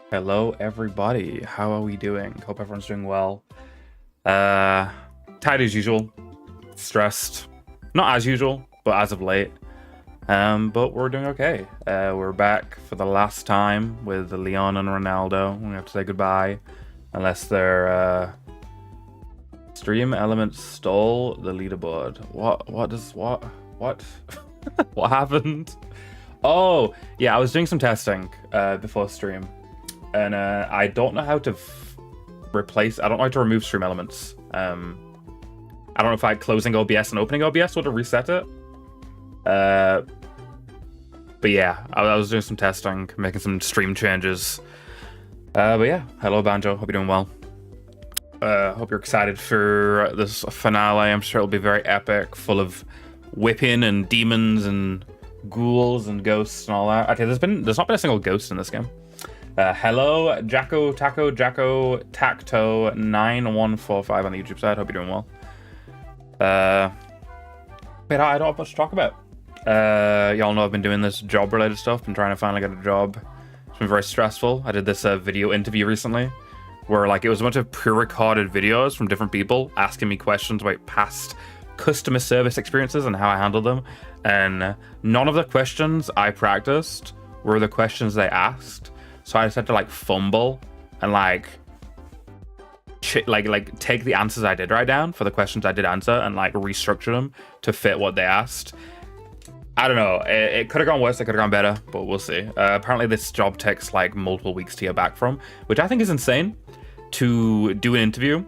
Hello, everybody. How are we doing? Hope everyone's doing well. Tired as usual. Stressed. Not as usual, but as of late. But we're doing okay. We're back for the last time with Leon and Ronaldo. We have to say goodbye. Unless their stream elements stole the leaderboard. What? What? What happened? Oh, yeah, I was doing some testing before stream, and I don't know how to replace. I don't know how to remove stream elements. I don't know if like closing OBS and opening OBS would have reset it. But yeah, I was doing some testing, making some stream changes. But yeah, hello Banjo, hope you're doing well. Hope you're excited for this finale. I'm sure it'll be very epic, full of whipping and demons and ghouls and ghosts and all that. Okay, there's not been a single ghost in this game. Hello, Jacko Tacto 9145 on the YouTube side. Hope you're doing well. But I don't have much to talk about. Y'all know I've been doing this job-related stuff. Been trying to finally get a job. It's been very stressful. I did this video interview recently, where like it was a bunch of pre-recorded videos from different people asking me questions about past customer service experiences and how I handled them. And none of the questions I practiced were the questions they asked. So I just had to like fumble and like take the answers I did write down for the questions I did answer and like restructure them to fit what they asked. I don't know. It could have gone worse. It could have gone better, but we'll see. Apparently this job takes like multiple weeks to hear back from, which I think is insane, to do an interview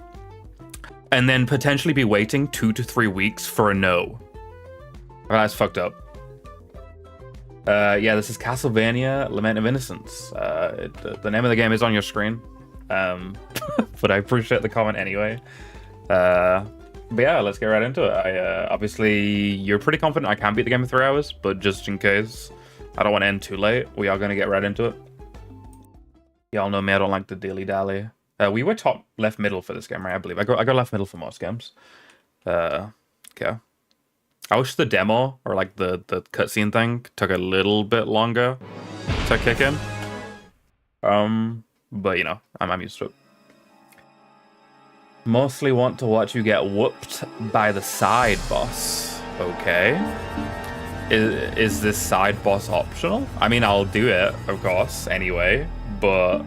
and then potentially be waiting 2 to 3 weeks for a no. Well, that's fucked up. Yeah, this is Castlevania Lament of Innocence. The name of the game is on your screen. But I appreciate the comment anyway. But yeah, let's get right into it. Obviously, you're pretty confident I can beat the game in 3 hours, but just in case I don't want to end too late, we are going to get right into it. Y'all know me, I don't like to dilly-dally. We were top left middle for this game, right? I believe I go left middle for most games. Okay. I wish the demo or like the cutscene thing took a little bit longer to kick in. But you know, I'm used to it. Mostly want to watch you get whooped by the side boss. Okay. Is this side boss optional? I mean, I'll do it, of course, anyway, but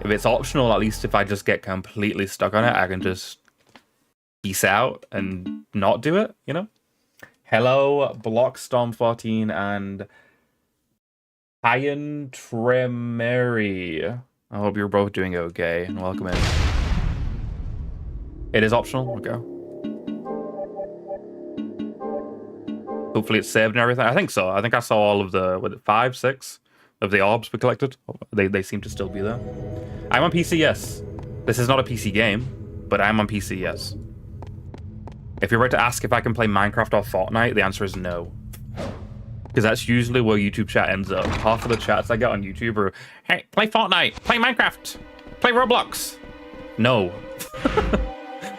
if it's optional, at least if I just get completely stuck on it, I can just peace out and not do it, you know? Hello, Blockstorm14 and Hyan Tremeri. I hope you're both doing okay, and welcome in. It is optional? Okay. Hopefully it's saved and everything. I think so. I think I saw all of the, what, 5, 6 of the orbs we collected. They seem to still be there. I'm on PC, yes. This is not a PC game, but I'm on PC, yes. If you're about to ask if I can play Minecraft or Fortnite, the answer is no. Because that's usually where YouTube chat ends up. Half of the chats I get on YouTube are, hey, play Fortnite, play Minecraft, play Roblox. No.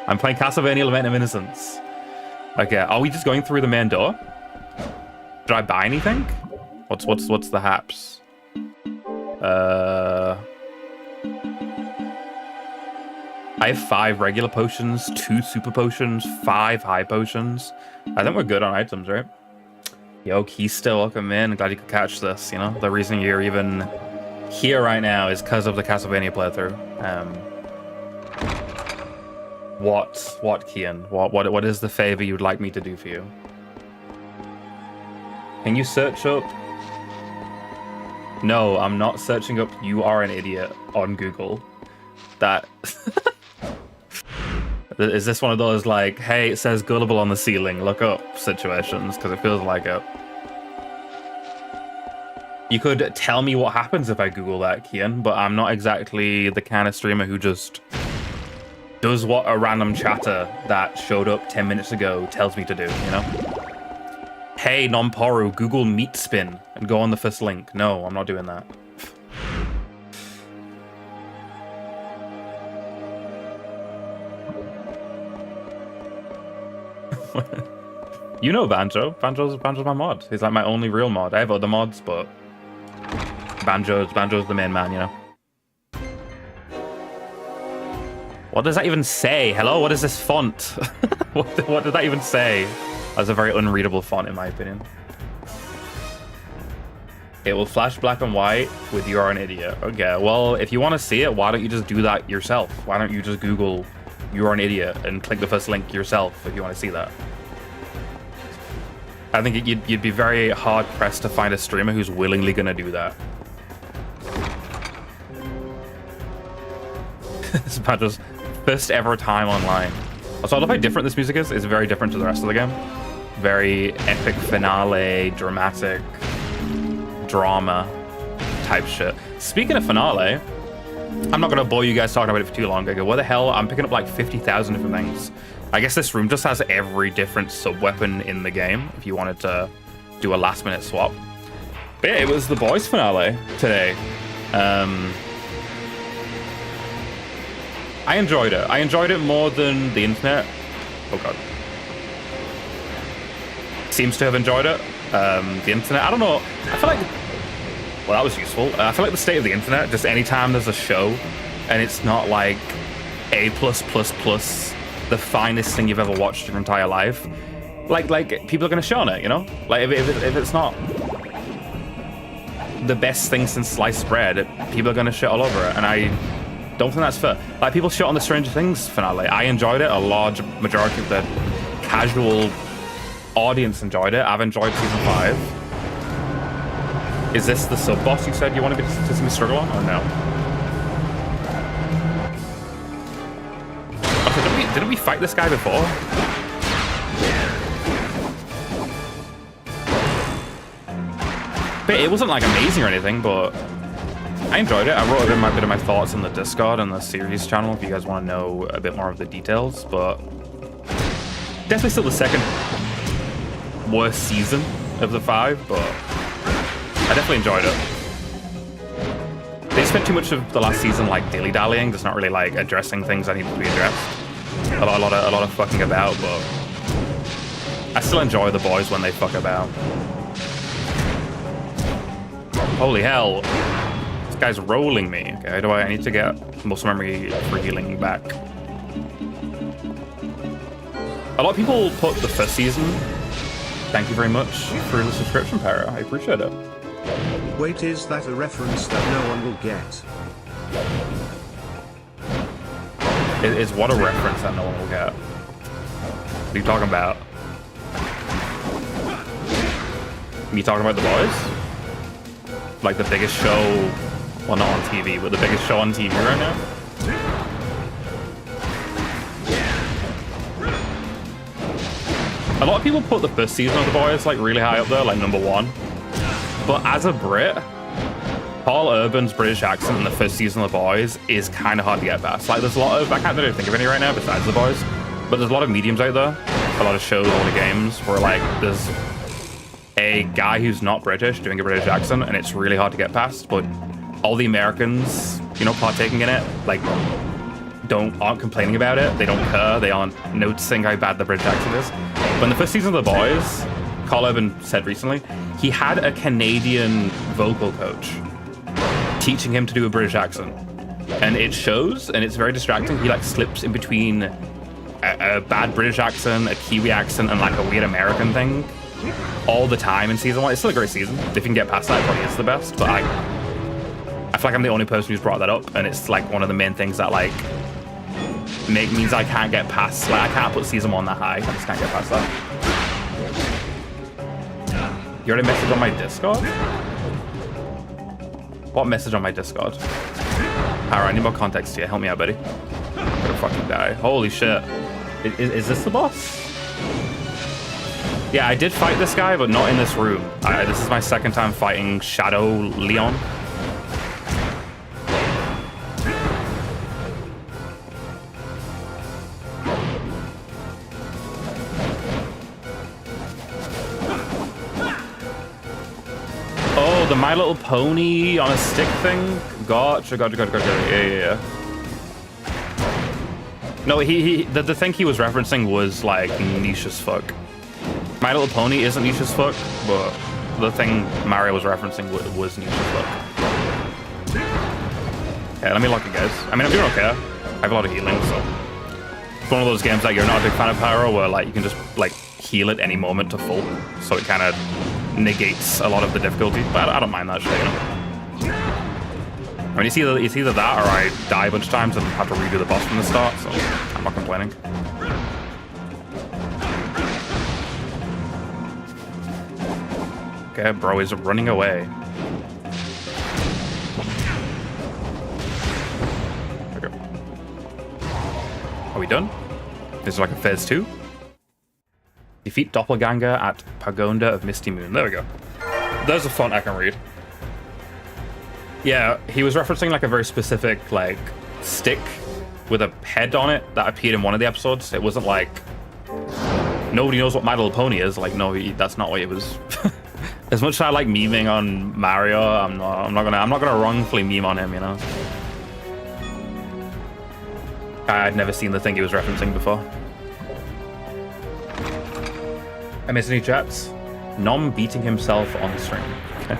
I'm playing Castlevania Lament of Innocence. Okay, are we just going through the main door? Did I buy anything? What's the haps? I have 5 regular potions, 2 super potions, 5 high potions. I think we're good on items, right? Yo, Keister, welcome in. Glad you could catch this, you know? The reason you're even here right now is because of the Castlevania playthrough. What, Kian? What is the favor you'd like me to do for you? Can you search up? No, I'm not searching up "you are an idiot" on Google. That... Is this one of those, like, hey, it says gullible on the ceiling, look up situations? Because it feels like it. You could tell me what happens if I Google that, Kian, but I'm not exactly the kind of streamer who just does what a random chatter that showed up 10 minutes ago tells me to do, you know? Hey, Nomporu, Google meat spin and go on the first link. No, I'm not doing that. You know Banjo. Banjo's my mod. He's like my only real mod. I have other mods, but Banjo's the main man, you know. What does that even say? Hello, what is this font? what did that even say? That's a very unreadable font, in my opinion. It will flash black and white with "you're an idiot." Okay, well, if you want to see it, why don't you just do that yourself? Why don't you just Google "you're an idiot" and click the first link yourself if you want to see that? I think you'd be very hard pressed to find a streamer who's willingly gonna do that. This is just first ever time online. Also, I love how different this music is. It's very different to the rest of the game. Very epic finale, dramatic, drama type shit. Speaking of finale, I'm not gonna bore you guys talking about it for too long. I go, what the hell? I'm picking up like 50,000 different things. I guess this room just has every different sub-weapon in the game if you wanted to do a last-minute swap. But yeah, it was the boys finale today. I enjoyed it. I enjoyed it more than the internet. Oh god. Seems to have enjoyed it. The internet, I don't know. I feel like, well, that was useful. I feel like the state of the internet, just anytime there's a show and it's not like A+++, the finest thing you've ever watched in your entire life, like people are gonna shit on it, you know? Like if it's not the best thing since sliced bread, people are gonna shit all over it, and I don't think that's fair. Like, people shit on the Stranger Things finale. I enjoyed it. A large majority of the casual audience enjoyed it. I've enjoyed season 5. Is this the sub-boss you said you wanted to see me struggle on, or no? Okay, didn't we fight this guy before? But it wasn't like amazing or anything, but I enjoyed it. I wrote a bit of my thoughts in the Discord and the series channel if you guys want to know a bit more of the details, but definitely still the second worst season of the 5, but I definitely enjoyed it. They spent too much of the last season like dilly-dallying, just not really like addressing things that needed to be addressed. A lot of fucking about, but I still enjoy the boys when they fuck about. Holy hell. This guy's rolling me. Okay, I need to get muscle memory for healing back. A lot of people put the first season. Thank you very much for the subscription, Para. I appreciate it. Wait, is that a reference that no one will get? It's what a reference that no one will get. What are you talking about? Me talking about the boys? Like the biggest show, well, not on TV, but the biggest show on TV right now? A lot of people put the first season of The Boys like really high up there, like #1. But as a Brit, Paul Urban's British accent in the first season of The Boys is kind of hard to get past. Like, there's a lot of, I can't really think of any right now besides The Boys, but there's a lot of mediums out there, a lot of shows, a lot of games where like there's a guy who's not British doing a British accent, and it's really hard to get past. But all the Americans, you know, partaking in it, like, aren't complaining about it. They don't care. They aren't noticing how bad the British accent is. But in the first season of The Boys, Carl Urban said recently, he had a Canadian vocal coach teaching him to do a British accent, and it shows, and it's very distracting. He like slips in between a bad British accent, a Kiwi accent, and like a weird American thing all the time in season 1. It's still a great season. If you can get past that, it probably is the best. But I feel like I'm the only person who's brought that up, and it's like one of the main things that like means I can't get past. Like, I can't put season 1 that high. I just can't get past that. You already messaged on my Discord? What message on my Discord? Alright, I need more context here. Help me out, buddy. I'm gonna fucking die. Holy shit. Is this the boss? Yeah, I did fight this guy, but not in this room. This is my second time fighting Shadow Leon. Oh, the My Little Pony on a stick thing? Gotcha. Yeah. No, the thing he was referencing was like niche as fuck. My Little Pony isn't niche as fuck, but the thing Mario was referencing was niche as fuck. Okay, let me lock it, guys. I mean, I'm doing okay. I have a lot of healing, so it's one of those games that you're not a big fan of Pyro, where like you can just like heal at any moment to full, so it kind of negates a lot of the difficulty. But I don't mind that shit, you know. I mean, it's either that or I die a bunch of times and have to redo the boss from the start, so I'm not complaining. Okay, bro is running away. Okay. Are we done? This is like a phase 2. Defeat Doppelganger at Pagoda of Misty Moon. There we go. There's a font I can read. Yeah, he was referencing like a very specific like stick with a head on it that appeared in one of the episodes. It wasn't like nobody knows what My Little Pony is. Like, no, that's not what it was. As much as I like memeing on Mario, I'm not gonna wrongfully meme on him, you know. I'd never seen the thing he was referencing before. I miss any chats? Nom beating himself on stream. Okay.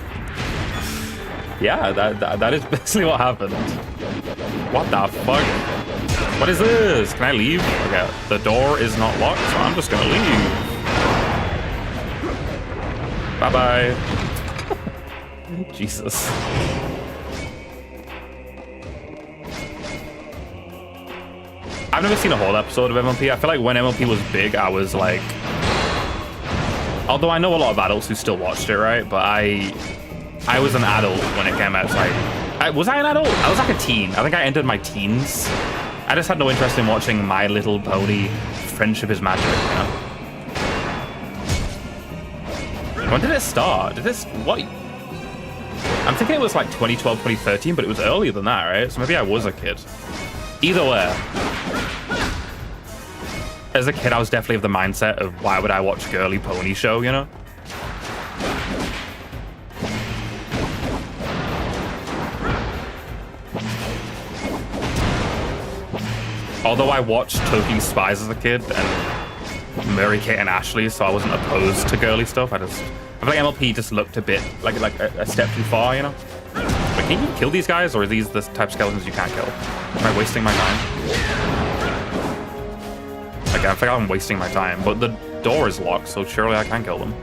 Yeah, that is basically what happened. What the fuck? What is this? Can I leave? Okay, the door is not locked, so I'm just gonna leave. Bye-bye. Jesus. I've never seen a whole episode of MLP. I feel like when MLP was big, I was like... Although I know a lot of adults who still watched it, right? But I was an adult when it came out, so was I an adult? I was like a teen. I think I entered my teens. I just had no interest in watching My Little Pony Friendship is Magic, you know? When did it start? What? I'm thinking it was like 2012, 2013, but it was earlier than that, right? So maybe I was a kid. Either way. As a kid, I was definitely of the mindset of why would I watch a girly pony show, you know? Although I watched Tokyo Spies as a kid and Mary Kate and Ashley, so I wasn't opposed to girly stuff. I feel like MLP just looked a bit like a step too far, you know? But can you kill these guys, or are these the type of skeletons you can't kill? Am I wasting my time? Okay, I feel like I'm wasting my time, but the door is locked, so surely I can kill them.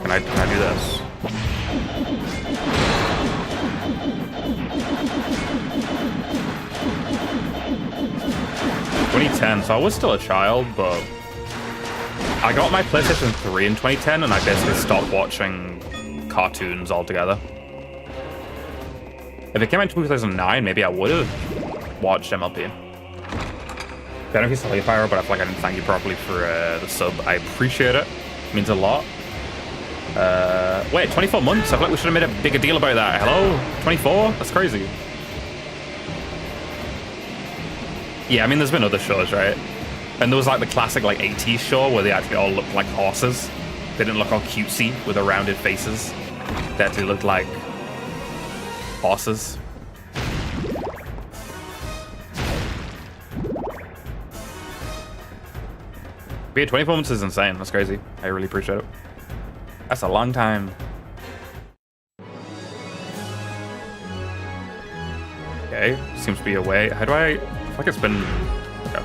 Can I do this? 2010, so I was still a child, but I got my PlayStation 3 in 2010, and I basically stopped watching cartoons altogether. If it came out in 2009, maybe I would have watched MLP. I don't know if he's a fire, but I feel like I didn't thank you properly for the sub. I appreciate it. It means a lot. Wait, 24 months? I feel like we should have made a bigger deal about that. Hello? 24? That's crazy. Yeah, I mean, there's been other shows, right? And there was like the classic like 80s show where they actually all looked like horses. They didn't look all cutesy with their rounded faces. They actually looked like horses. But yeah, 24 months is insane. That's crazy. I really appreciate it. That's a long time. Okay, seems to be a way. How do I feel like it's been... Okay,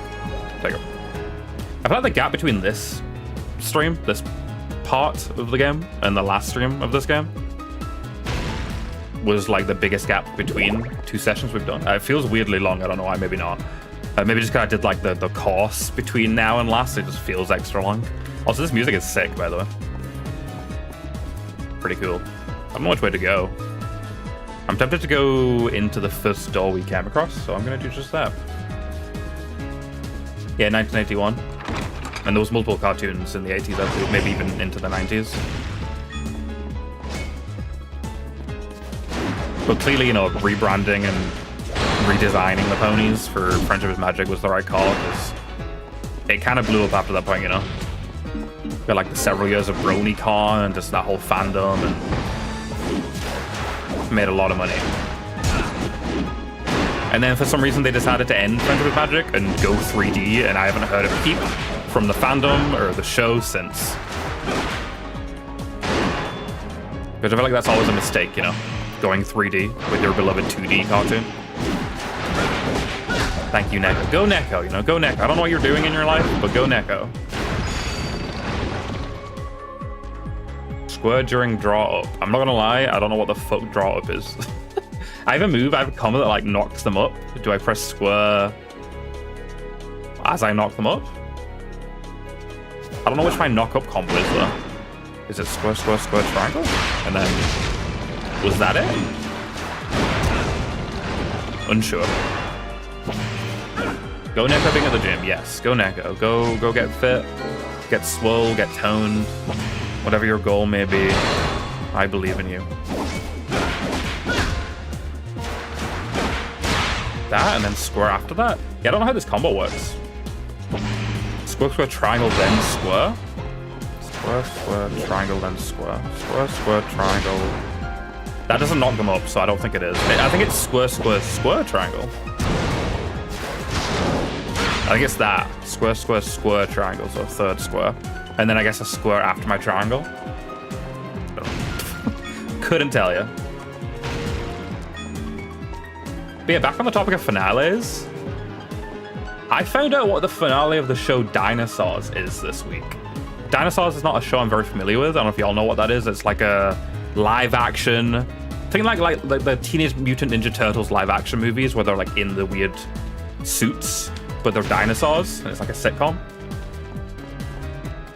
take it. I feel like the gap between this stream, this part of the game, and the last stream of this game was like the biggest gap between two sessions we've done. It feels weirdly long. I don't know why. Maybe not. Maybe just because I did like the course between now and last. It just feels extra long. Also, this music is sick, by the way. Pretty cool. I don't know which way to go. I'm tempted to go into the first door we came across, so I'm going to do just that. Yeah, 1981. And there was multiple cartoons in the 80s, I believe, maybe even into the 90s. But clearly, you know, rebranding and redesigning the ponies for Friendship is Magic was the right call, because it kind of blew up after that point, you know? Got like the several years of BronyCon and just that whole fandom, and made a lot of money. And then for some reason they decided to end Friendship is Magic and go 3D, and I haven't heard a peep from the fandom or the show since. Because I feel like that's always a mistake, you know? Going 3D with your beloved 2D cartoon. Thank you, Neko. Go Neko, you know, go Neko. I don't know what you're doing in your life, but go Neko. Square during draw up. I'm not gonna lie, I don't know what the fuck draw up is. I have a move, I have a combo that like knocks them up. Do I press square as I knock them up? I don't know which my knock up combo is though. Is it square, square, square, triangle? And then, was that it? Unsure. Go Neko being at the gym, yes. Go Neko. Go get fit, get swole, get toned. Whatever your goal may be, I believe in you. That, and then square after that? Yeah, I don't know how this combo works. Square, square, triangle, then square? Square, square, triangle, then square. Square, square, triangle. That doesn't knock them up, so I don't think it is. I think it's square, square, square, triangle. I think it's that. Square, square, square, triangle, so third square. And then I guess a square after my triangle. Couldn't tell you. But yeah, back on the topic of finales. I found out what the finale of the show Dinosaurs is this week. Dinosaurs is not a show I'm very familiar with. I don't know if y'all know what that is. It's like a live action thing, like the Teenage Mutant Ninja Turtles live action movies where they're like in the weird suits, but they're dinosaurs, and it's like a sitcom.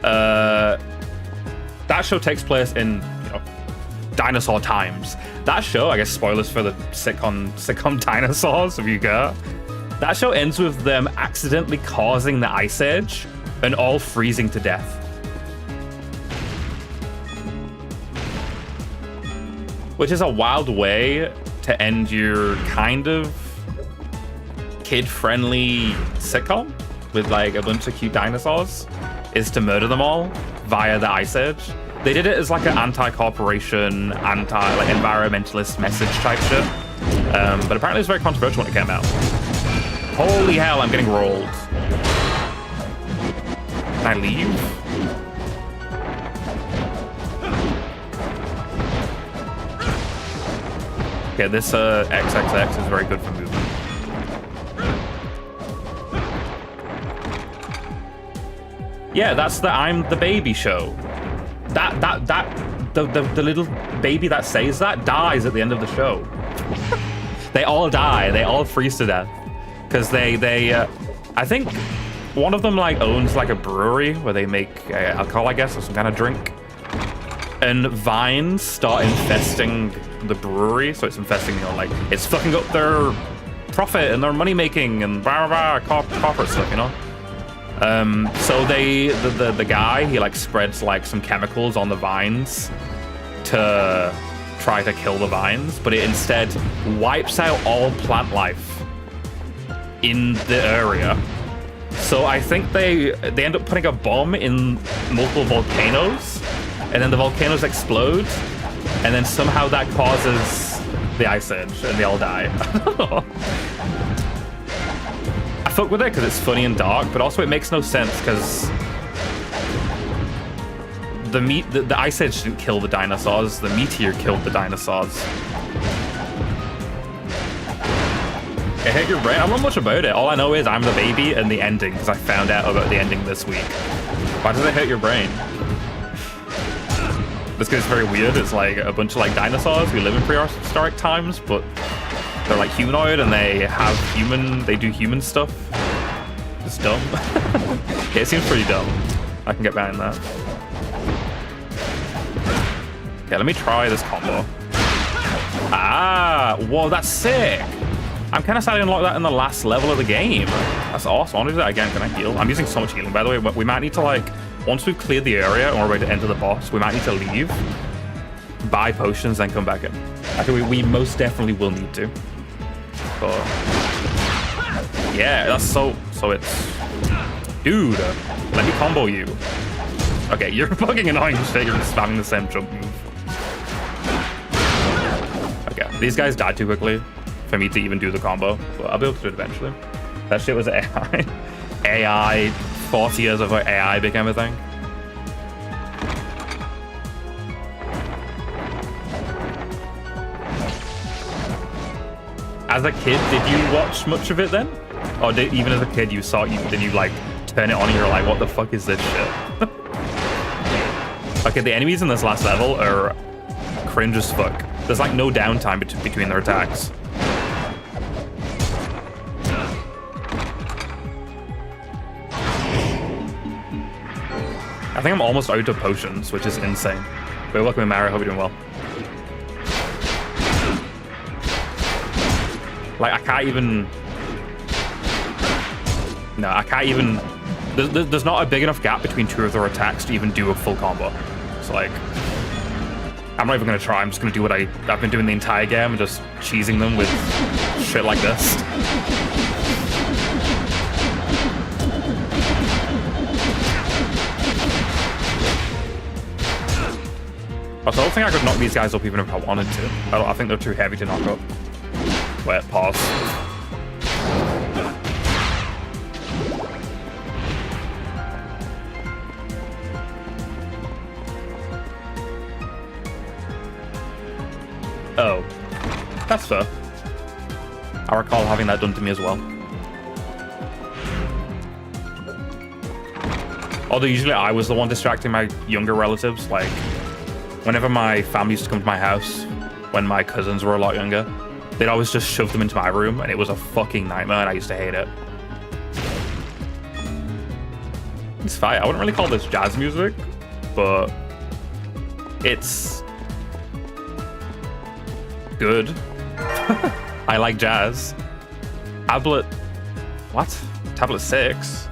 That show takes place in, you know, dinosaur times. That show, I guess spoilers for the sitcom Dinosaurs, if you care. That show ends with them accidentally causing the Ice Age and all freezing to death. Which is a wild way to end your kind of kid-friendly sitcom with like a bunch of cute dinosaurs, is to murder them all via the Ice Age. They did it as like an anti-corporation, environmentalist message type shit. But apparently it was very controversial when it came out. Holy hell, I'm getting rolled. Can I leave? Okay, this XXX is very good for movement. Yeah, that's the I'm the Baby show. The little baby that says that dies at the end of the show. They all die. They all freeze to death. Because I think one of them like owns like a brewery where they make alcohol, I guess, or some kind of drink. And vines start infesting the brewery, so it's infesting, you know, like it's fucking up their profit and their money making and blah blah blah corporate stuff, you know. So the guy, he like spreads like some chemicals on the vines to try to kill the vines, but it instead wipes out all plant life in the area. So I think they end up putting a bomb in multiple volcanoes, and then the volcanoes explode, and then somehow that causes the Ice Age, and they all die. I don't know. I fuck with it because it's funny and dark, but also it makes no sense because the Ice Age didn't kill the dinosaurs, the meteor killed the dinosaurs. I hate your brain. I don't know much about it. All I know is I'm the Baby and the ending, because I found out about the ending this week. Why does it hurt your brain? This is very weird. It's like a bunch of like dinosaurs who live in prehistoric times, but they're like humanoid and they do human stuff. It's dumb. Yeah, it seems pretty dumb. I can get behind that. Yeah, let me try this combo. Ah, whoa, that's sick. I'm kind of sad I unlocked that in the last level of the game. That's awesome. I want to do that again. Can I heal? I'm using so much healing, by the way. We might need to, like, once we've cleared the area and we're ready to enter the boss, we might need to leave, buy potions, then come back in. I think we most definitely will need to. But yeah, that's so it's... Dude, let me combo you. Okay, you're fucking annoying shit. You're just spamming the same jump move. Okay, these guys died too quickly for me to even do the combo, but I'll be able to do it eventually. That shit was AI. AI, 40 years before AI became a thing. As a kid, did you watch much of it then? Or even as a kid, you saw it, did you like turn it on and you're like, what the fuck is this shit? Okay, the enemies in this last level are cringe as fuck. There's like no downtime between their attacks. I think I'm almost out of potions, which is insane. But welcome, Mary. Hope you're doing well. Like, I can't even... No, I can't even... There's not a big enough gap between two of their attacks to even do a full combo. It's like... I'm not even going to try. I'm just going to do what I've been doing the entire game and just cheesing them with shit like this. Also, I don't think I could knock these guys up even if I wanted to. I think they're too heavy to knock up. Wait, pause. Oh, that's fair. I recall having that done to me as well. Although usually I was the one distracting my younger relatives. Like, whenever my family used to come to my house, when my cousins were a lot younger, they'd always just shove them into my room, and it was a fucking nightmare, and I used to hate it. It's fine. I wouldn't really call this jazz music, but it's good. I like jazz. Tablet... What? Tablet 6?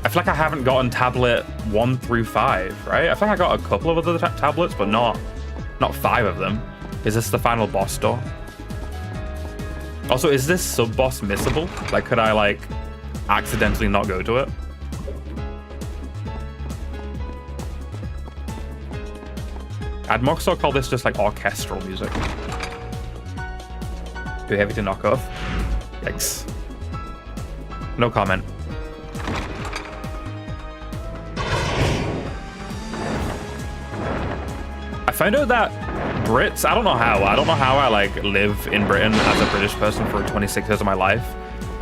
I feel like I haven't gotten tablet 1 through 5, right? I feel like I got a couple of other tablets, but not 5 of them. Is this the final boss door? Also, is this sub-boss missable? Like, could I, like, accidentally not go to it? I'd more so call this just, like, orchestral music. Too heavy to knock off? Yikes. No comment. I found out that Brits, I don't know how I like live in Britain as a British person for 26 years of my life,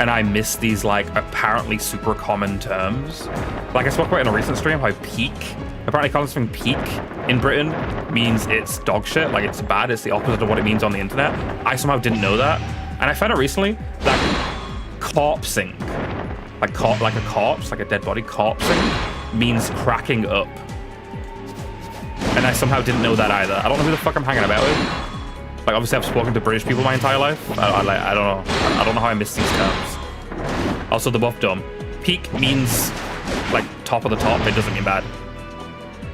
and I miss these like apparently super common terms. Like I spoke about in a recent stream how peak, apparently calling something peak in Britain means it's dog shit, like it's bad, it's the opposite of what it means on the internet. I somehow didn't know that, and I found out recently that corpsing, like a corpse, like a dead body, corpsing means cracking up. And I somehow didn't know that either. I don't know who the fuck I'm hanging about with. Like, obviously I've spoken to British people my entire life. I don't know. I don't know how I missed these terms. Also, the buff dumb. Peak means, like, top of the top. It doesn't mean bad.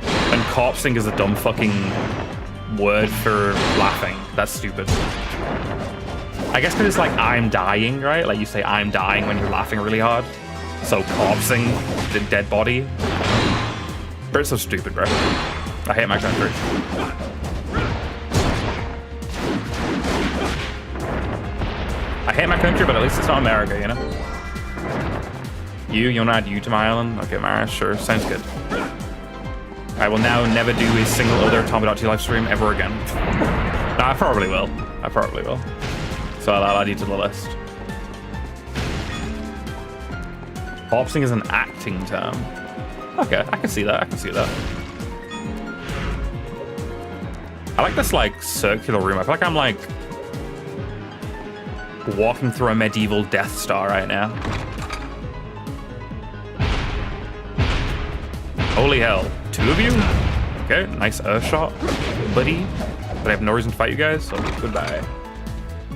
And corpsing is a dumb fucking word for laughing. That's stupid. I guess because it's like, I'm dying, right? Like, you say I'm dying when you're laughing really hard. So, corpsing, the dead body. Brits are stupid, bro. I hate my country. I hate my country, but at least it's not America, you know? You want to add you to my island? Okay, Mara, sure, sounds good. I will now never do a single other Tommy.T live stream ever again. No, I probably will. So I'll add you to the list. Corpsing is an acting term. Okay, I can see that. I like this, like, circular room. I feel like I'm, like, walking through a medieval Death Star right now. Holy hell. 2 of you? Okay, nice Earth shot, buddy. But I have no reason to fight you guys, so goodbye.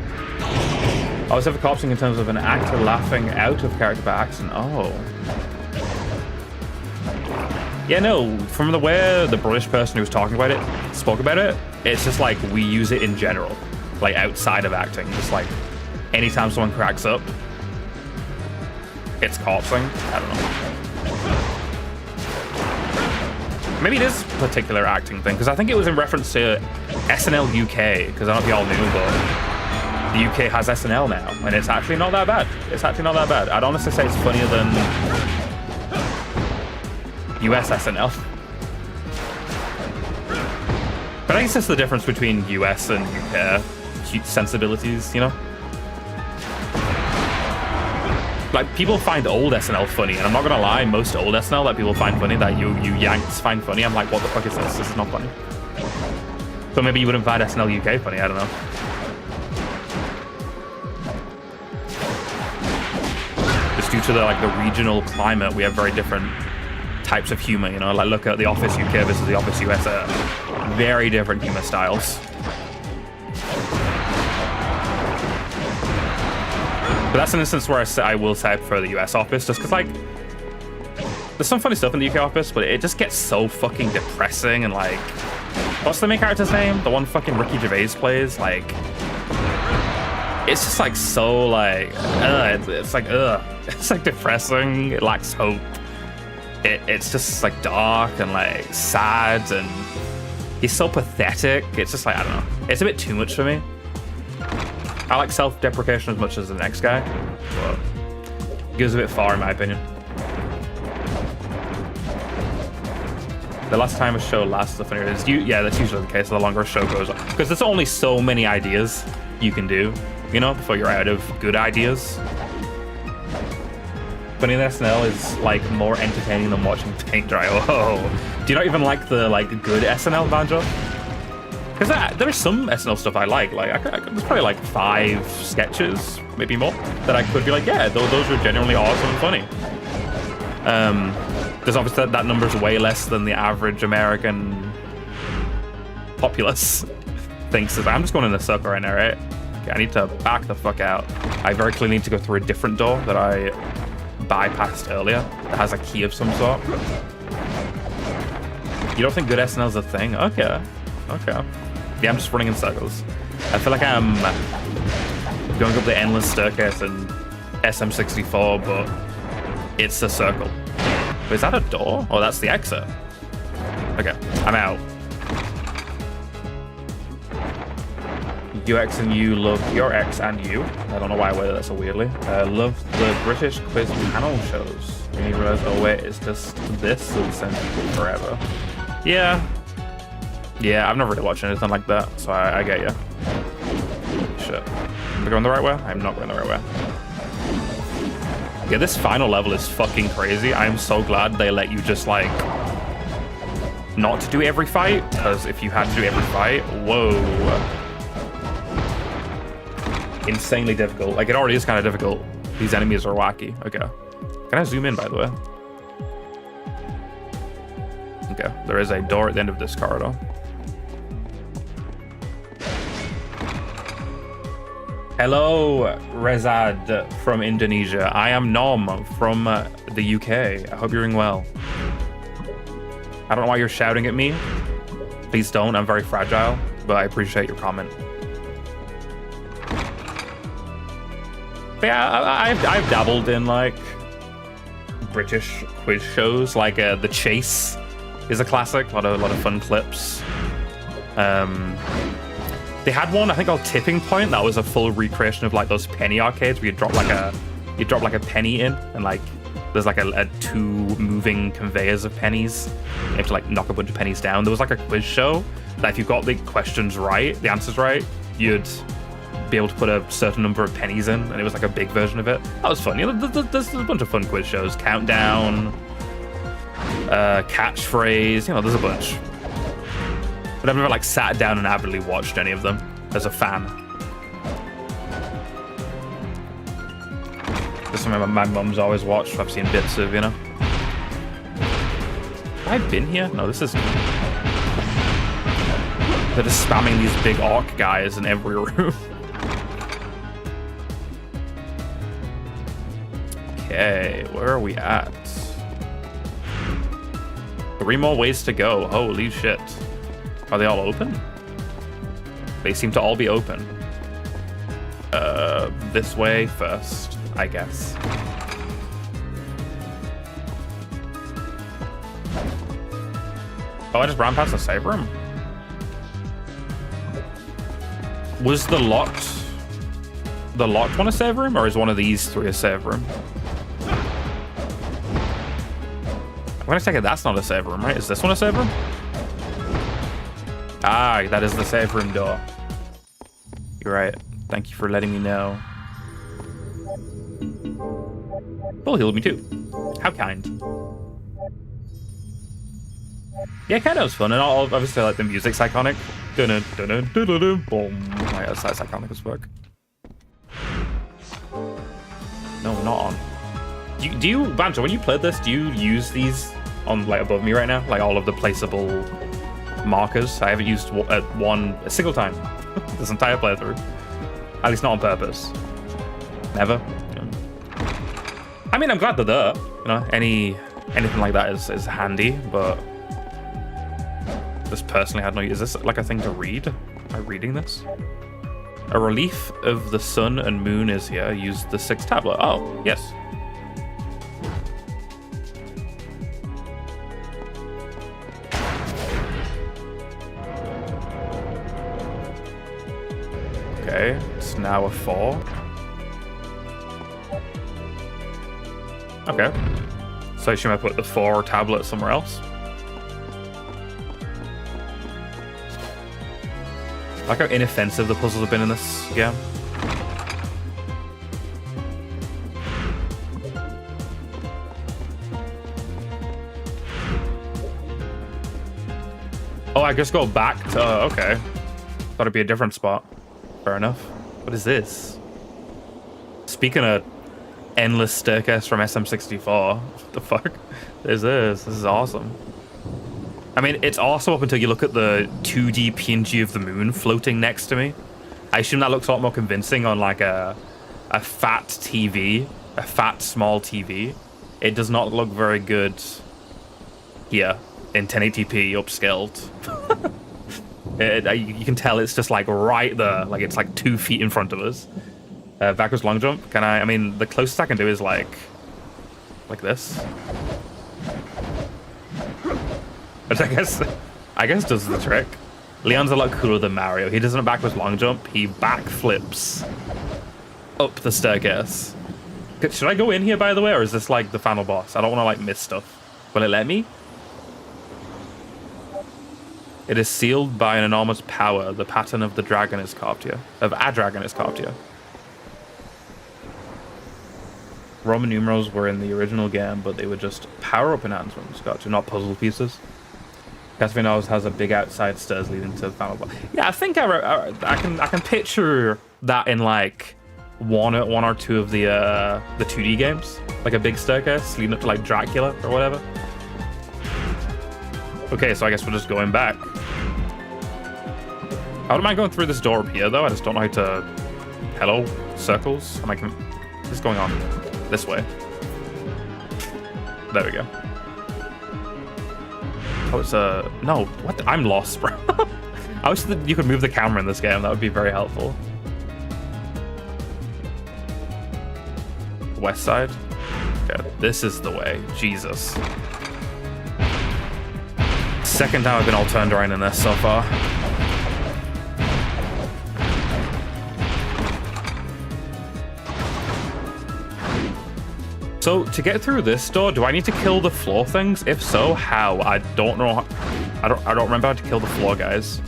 I always have a corpsing in terms of an actor laughing out of character by accident. Oh. Yeah, no, from the way the British person who was talking about it spoke about it, it's just like we use it in general, like outside of acting. Just like anytime someone cracks up, it's corpsing. I don't know. Maybe it is a particular acting thing, because I think it was in reference to SNL UK, because I don't know if y'all knew, but the UK has SNL now, and it's actually not that bad. I'd honestly say it's funnier than US SNL. But I guess that's the difference between US and UK sensibilities, you know? Like, people find old SNL funny, and I'm not gonna lie, most old SNL that people find funny, that you Yanks find funny, I'm like, what the fuck is this? This is not funny. So maybe you wouldn't find SNL UK funny, I don't know. Just due to the, like, the regional climate, we have very different types of humor, you know, like look at The Office UK versus The Office USA. Very different humor styles. But that's an instance where I will say I prefer the US Office, just because, like, there's some funny stuff in the UK Office, but it just gets so fucking depressing and, like, what's the main character's name? The one fucking Ricky Gervais plays? Like, it's just, like, so, like, it's like, it's, like, depressing. It lacks hope. It's just, like, dark and, like, sad, and he's so pathetic. It's just, like, I don't know. It's a bit too much for me. I like self-deprecation as much as the next guy, but it goes a bit far in my opinion. The last time a show lasts, the funnier it is. Yeah, that's usually the case. The longer a show goes on, because there's only so many ideas you can do, you know, before you're out of good ideas. Funny that SNL is like more entertaining than watching paint dry. Oh, do you not even like the good SNL banjo? Because there's some SNL stuff I like. There's probably like 5 sketches, maybe more, that I could be like, yeah, those are genuinely awesome and funny. There's obviously that number's way less than the average American populace thinks. I'm just going in a circle right now, right? Okay, I need to back the fuck out. I very clearly need to go through a different door that I bypassed earlier that has a key of some sort. You don't think good SNL's a thing? Okay. Yeah, I'm just running in circles. I feel like I'm going up the endless staircase in SM64, but it's a circle. But is that a door? Oh, that's the exit. Okay, I'm out. UX and you love your X and you. I don't know why I worded that so weirdly. Love the British quiz panel shows. And you realize, oh wait, it's just this will send people forever. Yeah, I've never really watched anything like that, so I get you. Shit. Am I going the right way? I'm not going the right way. Yeah, this final level is fucking crazy. I'm so glad they let you just, like, not to do every fight, because if you had to do every fight, whoa. Insanely difficult. Like, it already is kind of difficult. These enemies are wacky. Okay. Can I zoom in, by the way? Okay, there is a door at the end of this corridor. Hello, Rezad from Indonesia. I am Nom from the UK. I hope you're doing well. I don't know why you're shouting at me. Please don't. I'm very fragile, but I appreciate your comment. But yeah, I've dabbled in like British quiz shows, like The Chase is a classic. A lot of fun clips. They had one, I think, called Tipping Point. That was a full recreation of like those penny arcades where you drop like a penny in, and like there's like a 2 moving conveyors of pennies. You have to like knock a bunch of pennies down. There was like a quiz show that if you got the questions right, the answers right, you'd be able to put a certain number of pennies in, and it was like a big version of it. That was fun. You know, there's a bunch of fun quiz shows. Countdown, Catchphrase. You know, there's a bunch. But I've never like sat down and avidly watched any of them as a fan. This is something my mum's always watched. I've seen bits of, you know. Have I been here? No, this is. They're just spamming these big orc guys in every room. Okay, where are we at? 3 more ways to go. Holy shit. Are they all open? They seem to all be open. This way first, I guess. Oh, I just ran past the save room. Was the locked one a save room, or is one of these 3 a save room? I'm gonna take it that's not a save room, right? Is this one a save room? Ah, that is the save room door. You're right. Thank you for letting me know. Bull healed me too. How kind. Yeah, kind of was fun, and obviously like the music's iconic. Boom. Like, that's iconic as fuck. No, not on. Do you Banjo, when you played this, do you use these on like above me right now, like all of the placeable markers. I haven't used one a single time this entire playthrough. At least not on purpose. Never. I mean, I'm glad they're there. You know, anything like that is handy, but this personally had no use. Is this like a thing to read? Am I reading this? A relief of the sun and moon is here. Use the 6th tablet. Oh, yes. Okay, it's now a 4. Okay. So I assume I put the 4 tablet somewhere else. I like how inoffensive the puzzles have been in this game. Oh, I just go back to... okay. Thought it'd be a different spot. Fair enough. What is this? Speaking of endless staircase from SM64, what the fuck is this? This is awesome. I mean, it's awesome up until you look at the 2D PNG of the moon floating next to me. I assume that looks a lot more convincing on like a fat TV, a fat small TV. It does not look very good here in 1080p upscaled. You can tell it's just like right there, like it's like 2 feet in front of us. Backwards long jump. Can I mean, the closest I can do is like this. Which I guess does the trick. Leon's a lot cooler than Mario. He doesn't backwards long jump. He backflips up the staircase. Should I go in here, by the way, or is this like the final boss? I don't want to like miss stuff. Will it let me? It is sealed by an enormous power. The pattern of the dragon is carved here. Of a dragon is carved here. Roman numerals were in the original game, but they were just power-up enhancements. Gotcha, not puzzle pieces. Castlevania has a big outside stairs leading to the final boss. Yeah, I think I can picture that in like one or two of the 2D games, like a big staircase leading up to like Dracula or whatever. Okay, so I guess we're just going back. I don't mind going through this door up here though. I just don't know how to. Hello, circles. What's going on? This way. There we go. Oh, it's no. What? I'm lost, bro. I wish that you could move the camera in this game. That would be very helpful. West side. Okay, this is the way. Jesus. Second time I've been all turned around in this so far. So, to get through this door, do I need to kill the floor things? If so, how? I don't know. I don't remember how to kill the floor guys.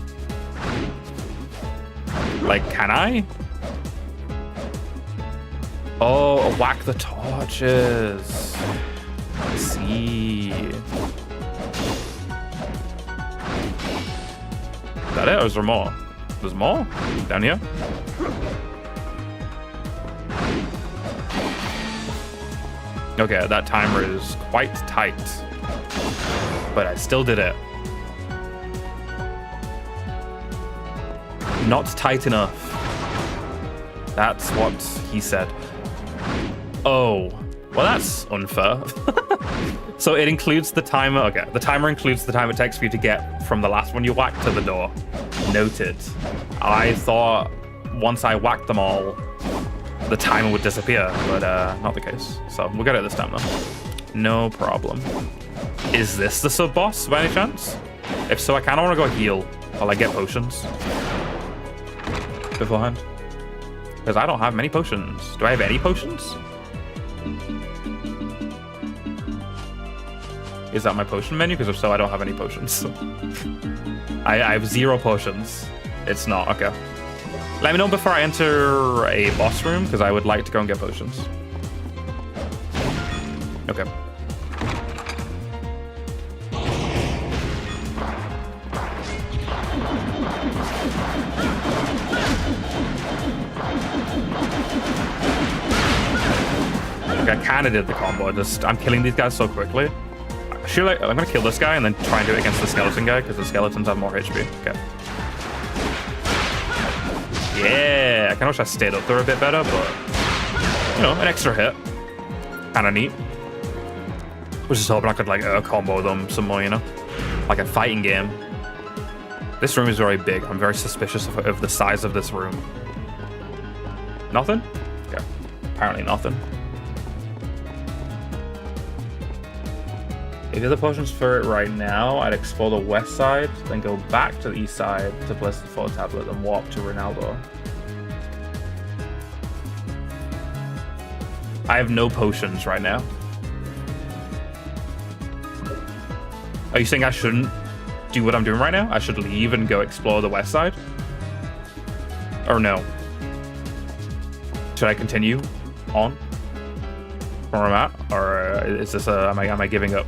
Like, can I? Oh, whack the torches. I see. Is that it, or is there more? There's more? Down here? Okay, that timer is quite tight. But I still did it. Not tight enough. That's what he said. Oh, well that's unfair. So it includes the timer. Okay, the timer includes the time it takes for you to get from the last one you whacked to the door. Noted. I thought once I whacked them all, the timer would disappear, but not the case. So we'll get it this time though. No problem. Is this the sub-boss by any chance? If so, I kind of want to go heal while I get potions beforehand. Because I don't have many potions. Do I have any potions? Is that my potion menu? Because if so, I don't have any potions. I have 0 potions. It's not. Okay. Let me know before I enter a boss room, because I would like to go and get potions. Okay. Okay, I kind of did the combo. I'm killing these guys so quickly. Should I'm gonna kill this guy and then try and do it against the skeleton guy because the skeletons have more HP. Okay. Yeah, I kind of wish I stayed up there a bit better, but you know, an extra hit, kind of neat. Was just hoping I could like combo them some more, you know, like a fighting game. This room is very big. I'm very suspicious of the size of this room. Nothing? Okay, apparently nothing. If you have the potions for it right now, I'd explore the west side, then go back to the east side to place the photo tablet, then walk to Ronaldo. I have no potions right now. Are you saying I shouldn't do what I'm doing right now? I should leave and go explore the west side? Or no? Should I continue on from where I'm at? Or is this am I giving up?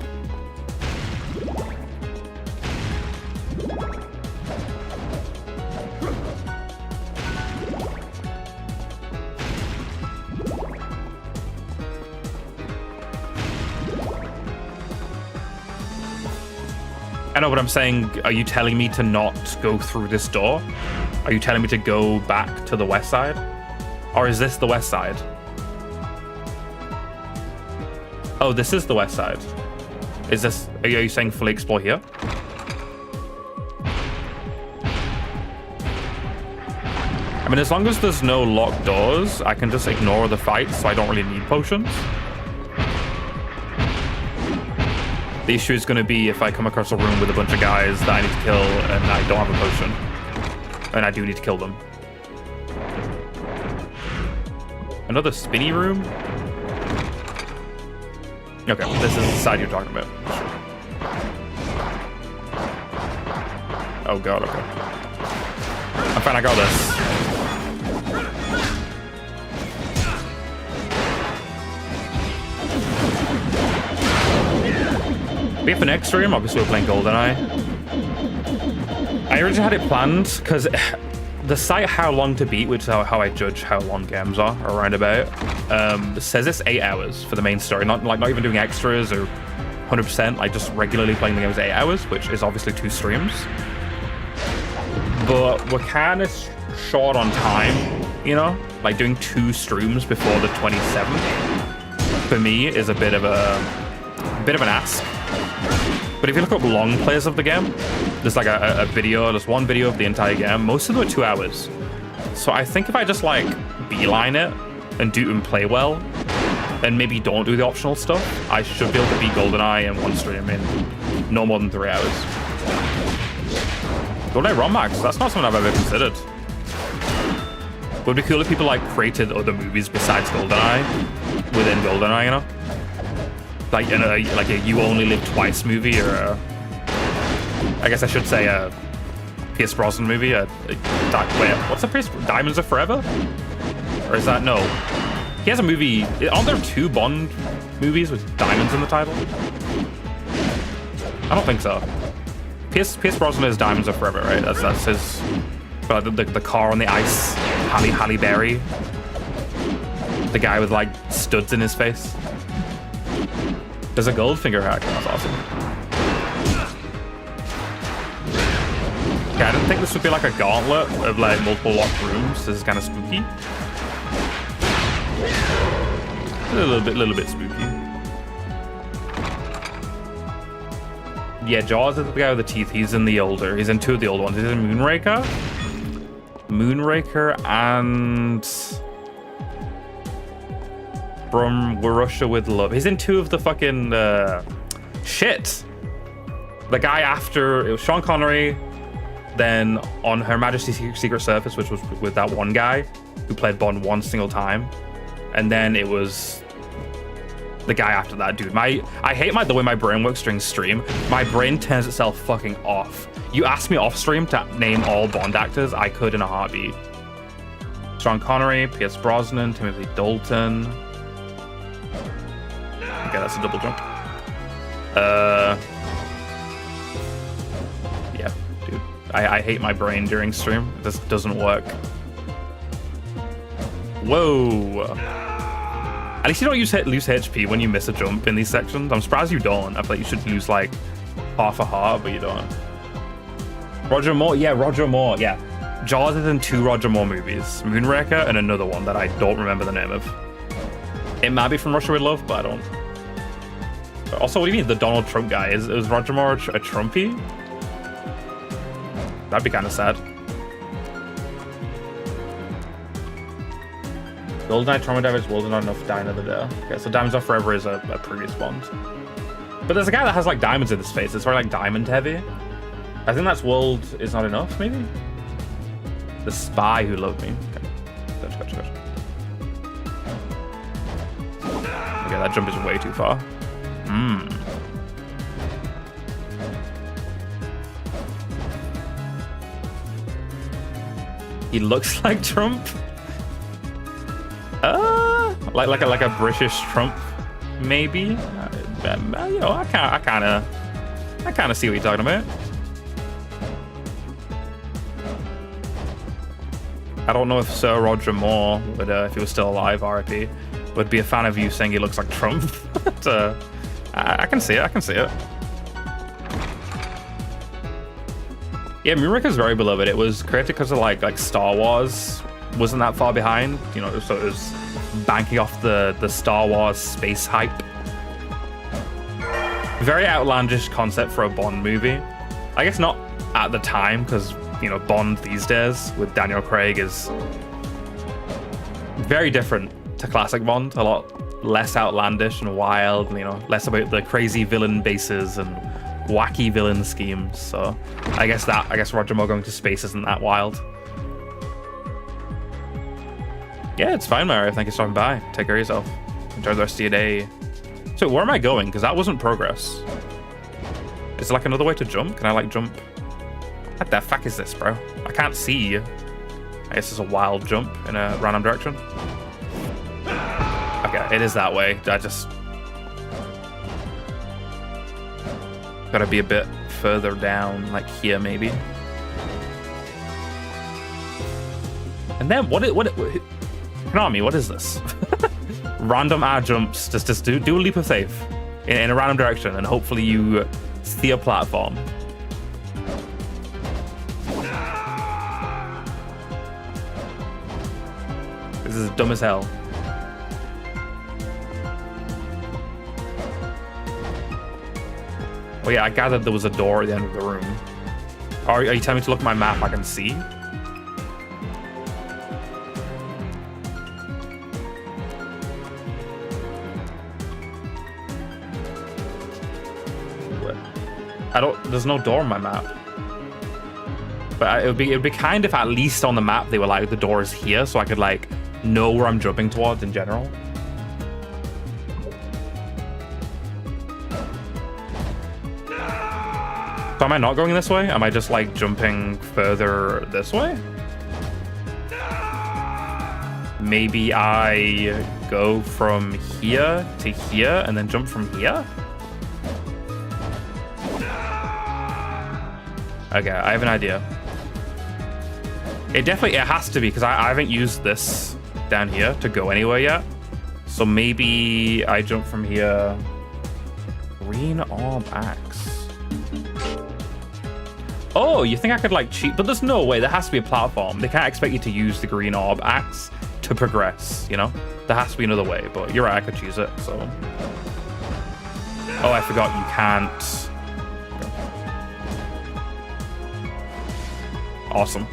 I know what I'm saying. Are you telling me to not go through this door? Are you telling me to go back to the west side? Or is this the west side? Oh, this is the west side. Is this... Are you saying fully explore here? I mean, as long as there's no locked doors, I can just ignore the fight, so I don't really need potions. The issue is going to be if I come across a room with a bunch of guys that I need to kill and I don't have a potion. And I do need to kill them. Another spinny room? Okay, this is the side you're talking about. Oh god, okay. I'm fine, I got this. We have the next stream, obviously we're playing GoldenEye. I originally had it planned because the site How Long to Beat, which is how I judge how long games are around about, says it's 8 hours for the main story, not even doing extras or 100%, like just regularly playing the game is 8 hours, which is obviously 2 streams. But we're kind of short on time, you know, like doing 2 streams before the 27th for me is a bit of an ask. But if you look up long plays of the game, there's like there's one video of the entire game. Most of them are 2 hours. So I think if I just like beeline it and play well, and maybe don't do the optional stuff, I should be able to beat GoldenEye in 1 stream in no more than 3 hours. GoldenEye ROM Max, that's not something I've ever considered. It would be cool if people like created other movies besides GoldenEye within GoldenEye, you know? Like in a You Only Live Twice movie, or I guess I should say a Pierce Brosnan movie. What's a Pierce? Diamonds Are Forever? Or is that no? He has a movie. Aren't there 2 Bond movies with diamonds in the title? I don't think so. Pierce Brosnan is Diamonds Are Forever, right? That's his. The car on the ice, Halle Berry, the guy with like studs in his face. There's a Goldfinger hack. That's awesome. Okay, I didn't think this would be like a gauntlet of like multiple locked rooms. This is kind of spooky. A little bit spooky. Yeah, Jaws is the guy with the teeth. He's in 2 of the old ones. He's in Moonraker and From Russia with Love. He's in 2 of the fucking shit. The guy after it was Sean Connery, then on Her Majesty's Secret Service, which was with that one guy who played Bond 1 single time, and then it was the guy after that, dude. I hate the way my brain works during stream. My brain turns itself fucking off. You asked me off stream to name all Bond actors, I could in a heartbeat. Sean Connery, Pierce Brosnan, Timothy Dalton. Okay, that's a double jump. Yeah, dude. I hate my brain during stream. This doesn't work. Whoa. At least you don't lose HP when you miss a jump in these sections. I'm surprised you don't. I feel like you should lose like half a heart, but you don't. Roger Moore, yeah, Roger Moore, yeah. Jaws is in 2 Roger Moore movies, Moonraker and another one that I don't remember the name of. It might be from Russia with Love, but I don't. Also, what do you mean the Donald Trump guy? Is Roger Moore a Trumpy? That'd be kind of sad. GoldenEye Trauma Damage wasn't enough to die another day. Okay, so Diamonds Are Forever is a previous Bond. But there's a guy that has like diamonds in his face. It's very like diamond heavy. I think that's World Is Not Enough, maybe? The Spy Who Loved Me. Okay, gotcha. Okay, that jump is way too far. He looks like Trump. Like a British Trump, maybe. You know, I kind of see what you're talking about. I don't know if Sir Roger Moore would, if he was still alive, RIP, would be a fan of you saying he looks like Trump. But, I can see it. Yeah, Moonraker is very beloved. It was created because of like Star Wars wasn't that far behind, you know, so it was banking off the Star Wars space hype. Very outlandish concept for a Bond movie. I guess not at the time, because, you know, Bond these days with Daniel Craig is very different to classic Bond. A lot less outlandish and wild, you know, less about the crazy villain bases and wacky villain schemes. So I guess Roger Moore going to space isn't that wild. Yeah, it's fine, Mario. Thank you for stopping by. Take care of yourself. Enjoy the rest of your day. So where am I going? Because that wasn't progress. Is there like another way to jump? Can I like jump? What the fuck is this, bro? I can't see. I guess it's a wild jump in a random direction. Okay, it is that way. I just gotta be a bit further down, like here maybe. And then what Konami, what is this? Random air jumps. Just do a leap of faith in a random direction, and hopefully you see a platform. This is dumb as hell. Oh yeah, I gathered there was a door at the end of the room. Are you telling me to look at my map? I can see. There's no door on my map. But it would be kind of, at least on the map they were like, the door is here, so I could like know where I'm jumping towards in general. So am I not going this way? Am I just like jumping further this way? Maybe I go from here to here and then jump from here? Okay, I have an idea. It has to be, because I haven't used this down here to go anywhere yet. So maybe I jump from here. Green orb axe. Oh, you think I could like cheat? But there's no way. There has to be a platform. They can't expect you to use the green orb axe to progress, you know? There has to be another way, but you're right, I could choose it, so. Oh, I forgot you can't. Awesome.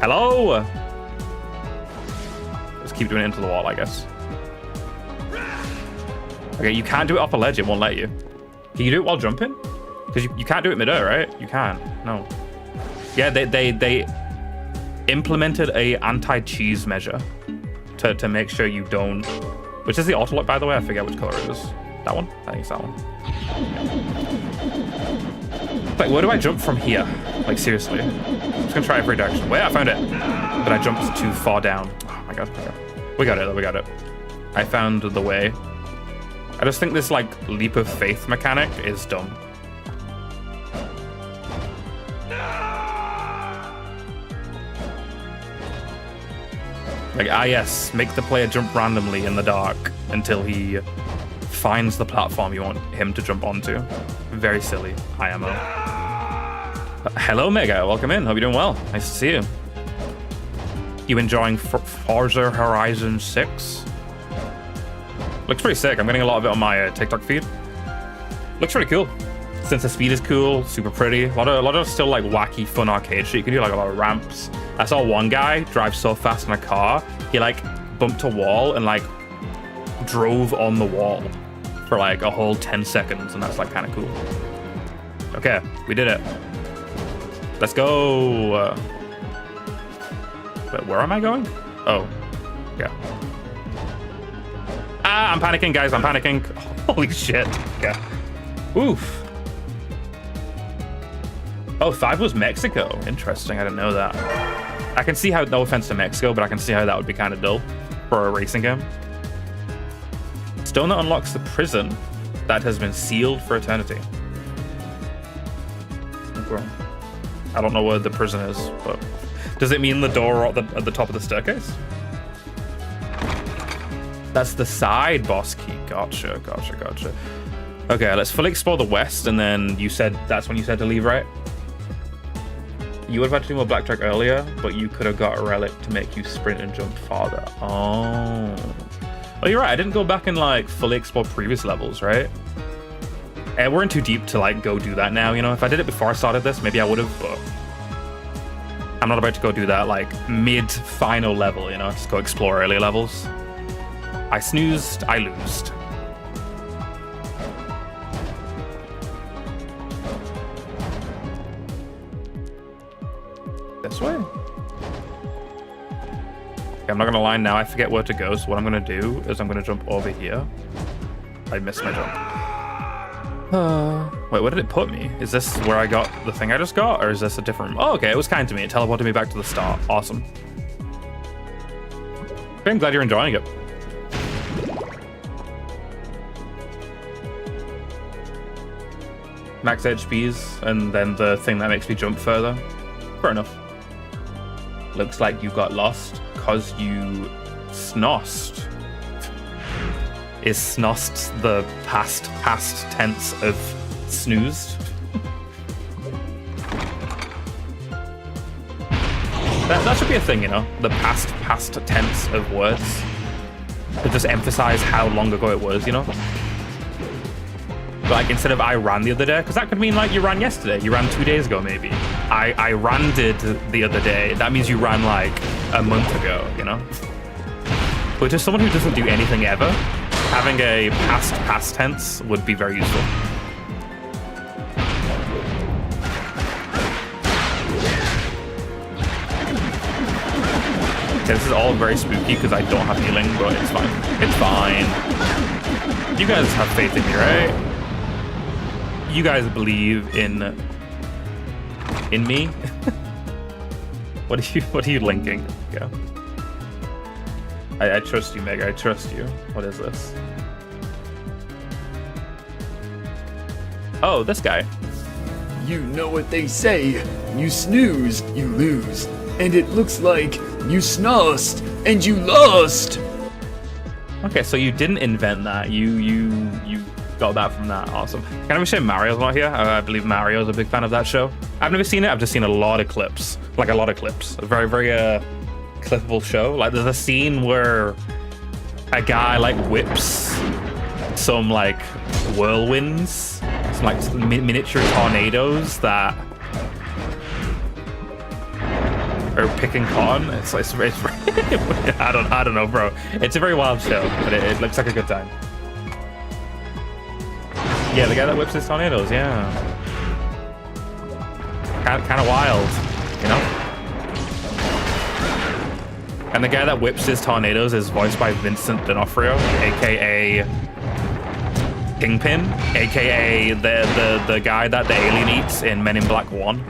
Hello? Let's keep doing it into the wall, I guess. Okay, you can't do it off a ledge, it won't let you. Can you do it while jumping? Because you can't do it mid-air, right? You can't. No. Yeah, they implemented a anti-cheese measure to make sure you don't. Which is the auto lock, by the way? I forget which color it is. That one? I think it's that one. Like, where do I jump from here? Like, seriously. I'm just gonna try every direction. Wait, I found it. But I jumped too far down. Oh my god. We got it, though. We got it. I found the way. I just think this, like, leap of faith mechanic is dumb. Like, yes, make the player jump randomly in the dark until he finds the platform you want him to jump onto. Very silly, IMO. Hello, Mega. Welcome in. Hope you're doing well. Nice to see you. You enjoying Forza Horizon 6? Looks pretty sick. I'm getting a lot of it on my TikTok feed. Looks pretty cool. Since the speed is cool, super pretty. A lot of still like wacky, fun arcade shit. You can do like a lot of ramps. I saw one guy drive so fast in a car, he like bumped a wall and like drove on the wall for like a whole 10 seconds, and that's like kind of cool. Okay, we did it. Let's go. Wait, where am I going? Oh, yeah. I'm panicking, guys. I'm panicking. Holy shit. Okay. Oof. Oh, 5 was Mexico. Interesting. I didn't know that. I can see how, no offense to Mexico, but I can see how that would be kind of dull for a racing game. Stone that unlocks the prison that has been sealed for eternity. Okay. I don't know where the prison is, but does it mean the door at the top of the staircase? That's the side boss key. Gotcha. Okay, let's fully explore the west, and then you said that's when you said to leave, right? You would have had to do more blackjack earlier, but you could have got a relic to make you sprint and jump farther. Oh, you're right. I didn't go back and like fully explore previous levels, right? We're in too deep to like go do that now. You know, if I did it before I started this, maybe I would have. But I'm not about to go do that like mid-final level. You know, just go explore early levels. I snoozed. I loosed. This way? Okay, I'm not gonna lie now, I forget where to go, so what I'm gonna do is I'm gonna jump over here. I missed my jump. Wait, where did it put me? Is this where I got the thing I just got, or is this a different... Oh, okay, it was kind to me. It teleported me back to the start. Awesome. Okay, I'm glad you're enjoying it. Max HPs, and then the thing that makes me jump further. Fair enough. Looks like you got lost because you snossed. Is snossed the past tense of snoozed? that should be a thing, you know? The past tense of words. To just emphasize how long ago it was, you know? Like, instead of I ran the other day, because that could mean like you ran yesterday, you ran 2 days ago maybe. I ran-did the other day, that means you ran like a month ago, you know? But to someone who doesn't do anything ever, having a past tense would be very useful. Okay, this is all very spooky because I don't have healing, but it's fine. It's fine. You guys have faith in me, right? You guys believe in me? What are you linking? Yeah. I trust you, Meg. I trust you. What is this? Oh, this guy. You know what they say. You snooze, you lose. And it looks like you snossed and you lost. Okay, so you didn't invent that. You got that from that. Awesome. Can I be sure Mario's not here? I believe Mario's a big fan of that show. I've never seen it. I've just seen a lot of clips. Like a lot of clips. A very, very clippable show. Like there's a scene where a guy like whips some like whirlwinds, some like miniature tornadoes that are picking cotton. It's I don't know, bro. It's a very wild show, but it looks like a good time. Yeah, the guy that whips his tornadoes, yeah. Kind of wild, you know? And the guy that whips his tornadoes is voiced by Vincent D'Onofrio, aka Kingpin, aka the guy that the alien eats in Men in Black 1.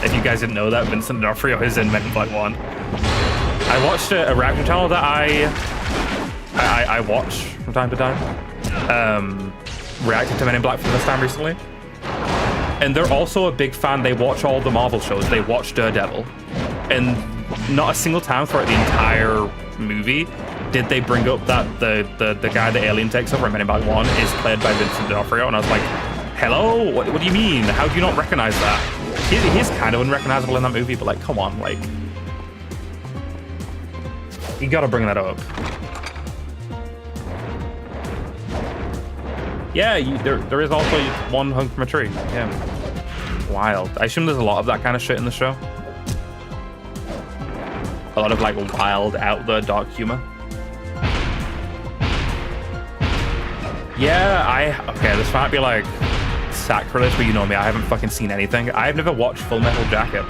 If you guys didn't know that, Vincent D'Onofrio is in Men in Black 1. I watched a reaction channel that I watch from time to time. Reacted to Men in Black for this time recently. And they're also a big fan. They watch all the Marvel shows. They watch Daredevil. And not a single time throughout the entire movie, did they bring up that the guy the alien takes over in Men in Black 1 is played by Vincent D'Onofrio? And I was like, hello? What do you mean? How do you not recognize that? He's kind of unrecognizable in that movie, but like, come on, like, you gotta bring that up. Yeah, there is also one hung from a tree. Yeah, wild. I assume there's a lot of that kind of shit in the show. A lot of like wild, out there, dark humor. Yeah, okay, this might be like sacrilege, but you know me, I haven't fucking seen anything. I've never watched Full Metal Jacket.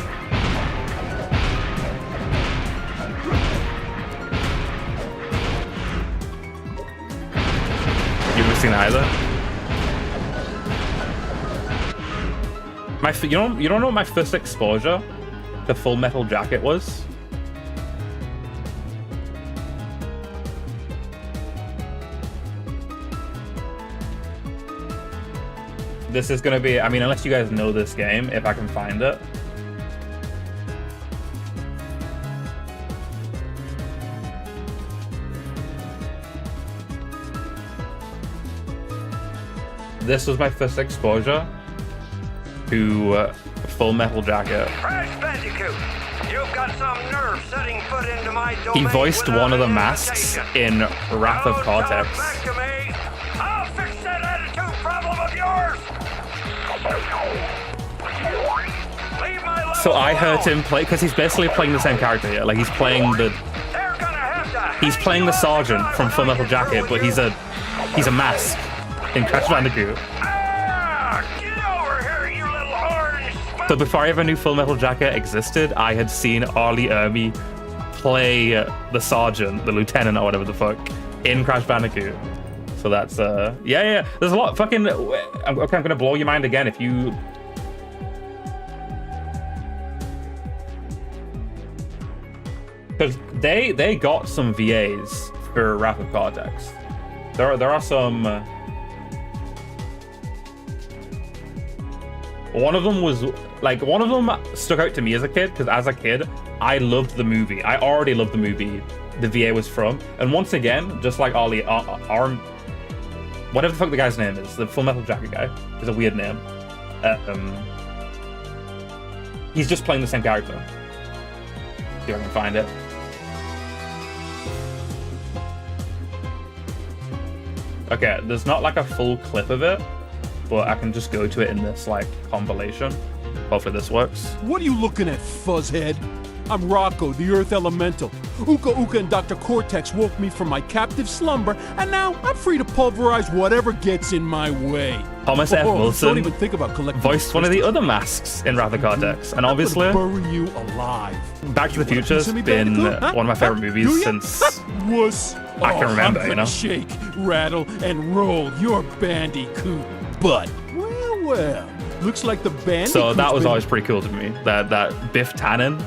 You've never seen it either? You don't know what my first exposure to Full Metal Jacket was? This is gonna be, I mean, unless you guys know this game, if I can find it. This was my first exposure to Full Metal Jacket. Crash Bandicoot, you've got some nerve setting foot into my domain. He voiced without one of the an masks invitation. in Wrath of Don't Cortex. talk back to me. I'll fix that attitude problem of yours. Leave my level So I heard alone. him play, because he's basically playing the same character here. Like he's playing the sergeant from Full Metal Jacket, but he's a mask in Crash Bandicoot. Get over here, you little orange. So before I ever knew Full Metal Jacket existed, I had seen Arlie Ermy play the sergeant, the lieutenant or whatever the fuck, in Crash Bandicoot. So that's yeah. There's a lot fucking. I'm gonna blow your mind again if you. Because they got some VAs for Wrath of Cortex. There are some. One of them stuck out to me as a kid, because as a kid, I loved the movie. I already loved the movie the VA was from. And once again, just like Ollie, whatever the fuck the guy's name is, the Full Metal Jacket guy, is a weird name. He's just playing the same character. See if I can find it. Okay, there's not like a full clip of it, but I can just go to it in this like compilation. Hopefully this works. What are you looking at, fuzzhead? I'm Rocco, the Earth Elemental. Uka Uka and Dr. Cortex woke me from my captive slumber, and now I'm free to pulverize whatever gets in my way. Thomas F. Don't Wilson even think about collecting voiced one of the crystals. other masks in Wrath of Cortex, and obviously bury you alive. Back to the Future's Piece of me, been Bandicoot? Huh? one of my favorite Huh? movies Do ya? since Wuss. I can remember, I'm you know? gonna shake, rattle, and roll your Bandicoot butt. Well, looks like the Bandicoot. So that was always pretty cool to me. That Biff Tannen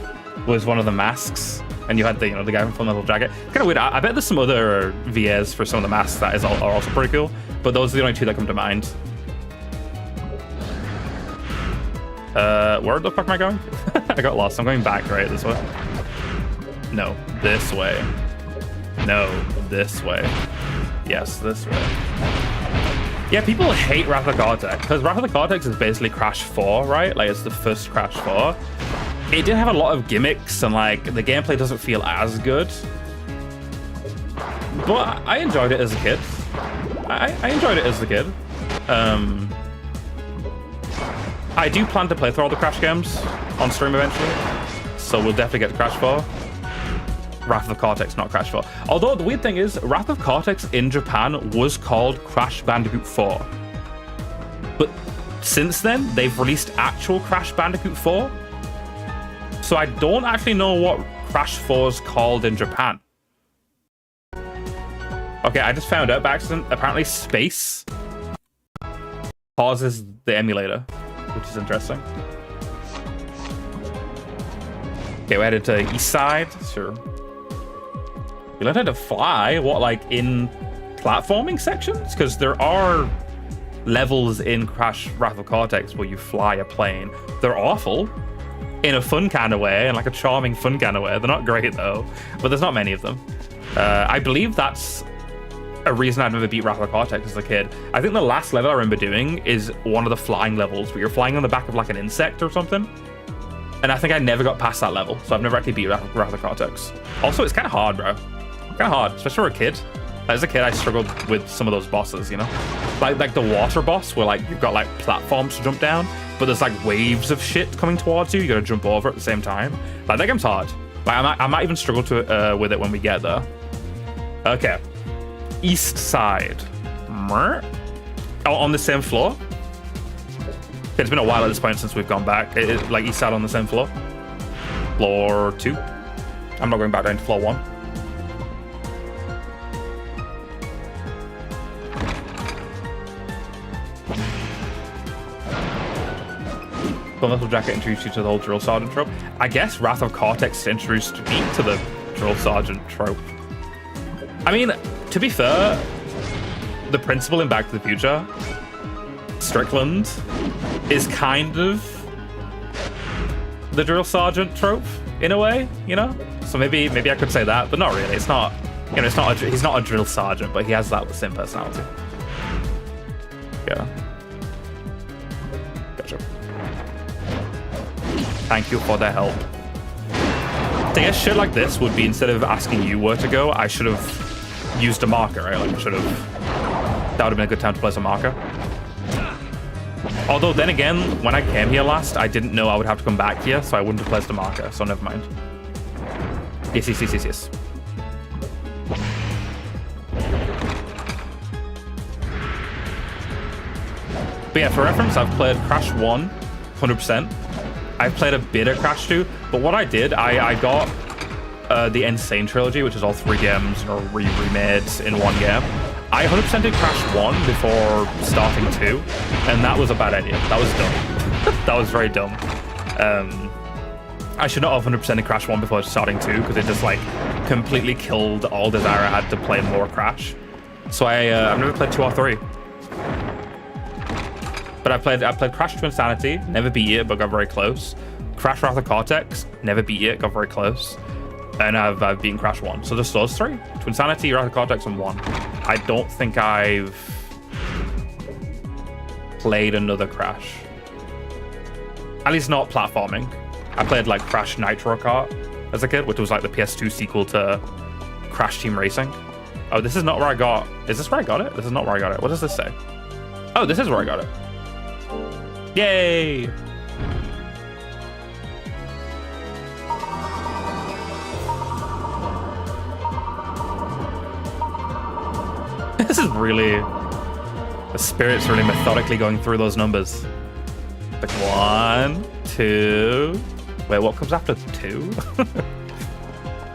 was one of the masks, and you had the guy from Full Metal Jacket. Kind of weird. I bet there's some other VAs for some of the masks that are also pretty cool, but those are the only two that come to mind. Where the fuck am I going? I got lost. I'm going back, right? This way? No, this way. No, this way. Yes, this way. Yeah, people hate Wrath of the Cortex, because Wrath of the Cortex is basically Crash 4, right? Like, it's the first Crash 4. It did have a lot of gimmicks, and like the gameplay doesn't feel as good, but I enjoyed it as a kid. I enjoyed it as a kid. I do plan to play through all the Crash games on stream eventually, so we'll definitely get to Crash 4. Wrath of Cortex, not Crash 4. Although the weird thing is, Wrath of Cortex in Japan was called Crash Bandicoot 4, but since then they've released actual Crash Bandicoot 4. So I don't actually know what Crash 4 is called in Japan. Okay, I just found out by accident. Apparently space pauses the emulator, which is interesting. Okay, we're headed to East Side. Sure. You learned how to fly? What, like in platforming sections? Because there are levels in Crash Wrath of Cortex where you fly a plane. They're awful. In a fun kind of way, and like a charming fun kind of way. They're not great though, but there's not many of them. I believe that's a reason I'd never beat Wrath of the Cortex as a kid. I think the last level I remember doing is one of the flying levels where you're flying on the back of like an insect or something. And I think I never got past that level, so I've never actually beat Wrath of the Cortex. Also, it's kind of hard, bro. Kind of hard, especially for a kid. As a kid, I struggled with some of those bosses, you know? Like the water boss, where like you've got like platforms to jump down, but there's like waves of shit coming towards you. You gotta jump over at the same time. Like that game's hard. Like I might even struggle with it when we get there. Okay. East side. Oh, on the same floor? It's been a while at this point since we've gone back. Like east side on the same floor. Floor 2. I'm not going back down to floor 1. The little jacket introduced you to the whole drill sergeant trope. I guess Wrath of Cortex introduced me to the drill sergeant trope. I mean, to be fair, the principal in Back to the Future, Strickland, is kind of the drill sergeant trope in a way, you know? So maybe I could say that, but not really. It's not, you know, he's not a drill sergeant, but he has that same personality. Yeah. Gotcha. Thank you for the help. I guess shit like this would be, instead of asking you where to go, I should have used a marker, right? Like, that would have been a good time to place a marker. Although, then again, when I came here last, I didn't know I would have to come back here, so I wouldn't have placed a marker, so never mind. Yes. But yeah, for reference, I've played Crash 1, 100%. I've played a bit of Crash 2, but what I did, I got the Insane Trilogy, which is all 3 games remade in one game. I 100% did Crash 1 before starting 2, and that was a bad idea. That was dumb. That was very dumb. I should not have 100%ed Crash 1 before starting 2, because it just like completely killed all desire I had to play more Crash. So I've never played 2 or 3. But I played Crash to Insanity, never beat it, but got very close. Crash Wrath of Cortex, never beat it, got very close. And I've beaten Crash 1. So just those 3. To Insanity, Wrath of Cortex, and 1. I don't think I've played another Crash. At least not platforming. I played like Crash Nitro Kart as a kid, which was like the PS2 sequel to Crash Team Racing. Oh, this is not where I got... Is this where I got it? This is not where I got it. What does this say? Oh, this is where I got it. Yay! This is really... The spirit's really methodically going through those numbers. Like 1, 2... Wait, what comes after 2?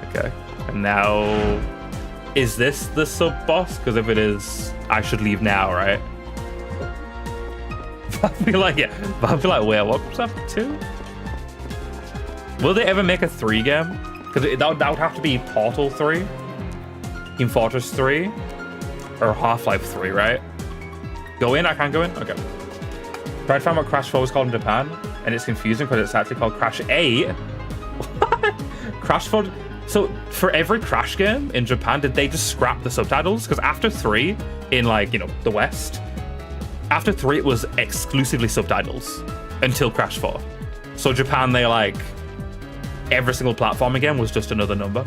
Okay. And now... Is this the sub-boss? Because if it is, I should leave now, right? I feel like, yeah. But I feel like, wait, what comes after 2? Will they ever make a 3 game? Because that would have to be Portal 3, Team Fortress 3, or Half-Life 3, right? Go in? I can't go in? Okay. Tried to find what Crash 4 was called in Japan, and it's confusing because it's actually called Crash 8. What? Crash 4... So, for every Crash game in Japan, did they just scrap the subtitles? Because after 3, in, like, you know, the West, after 3, it was exclusively subtitles until Crash 4. So, Japan, they, like, every single platform again was just another number.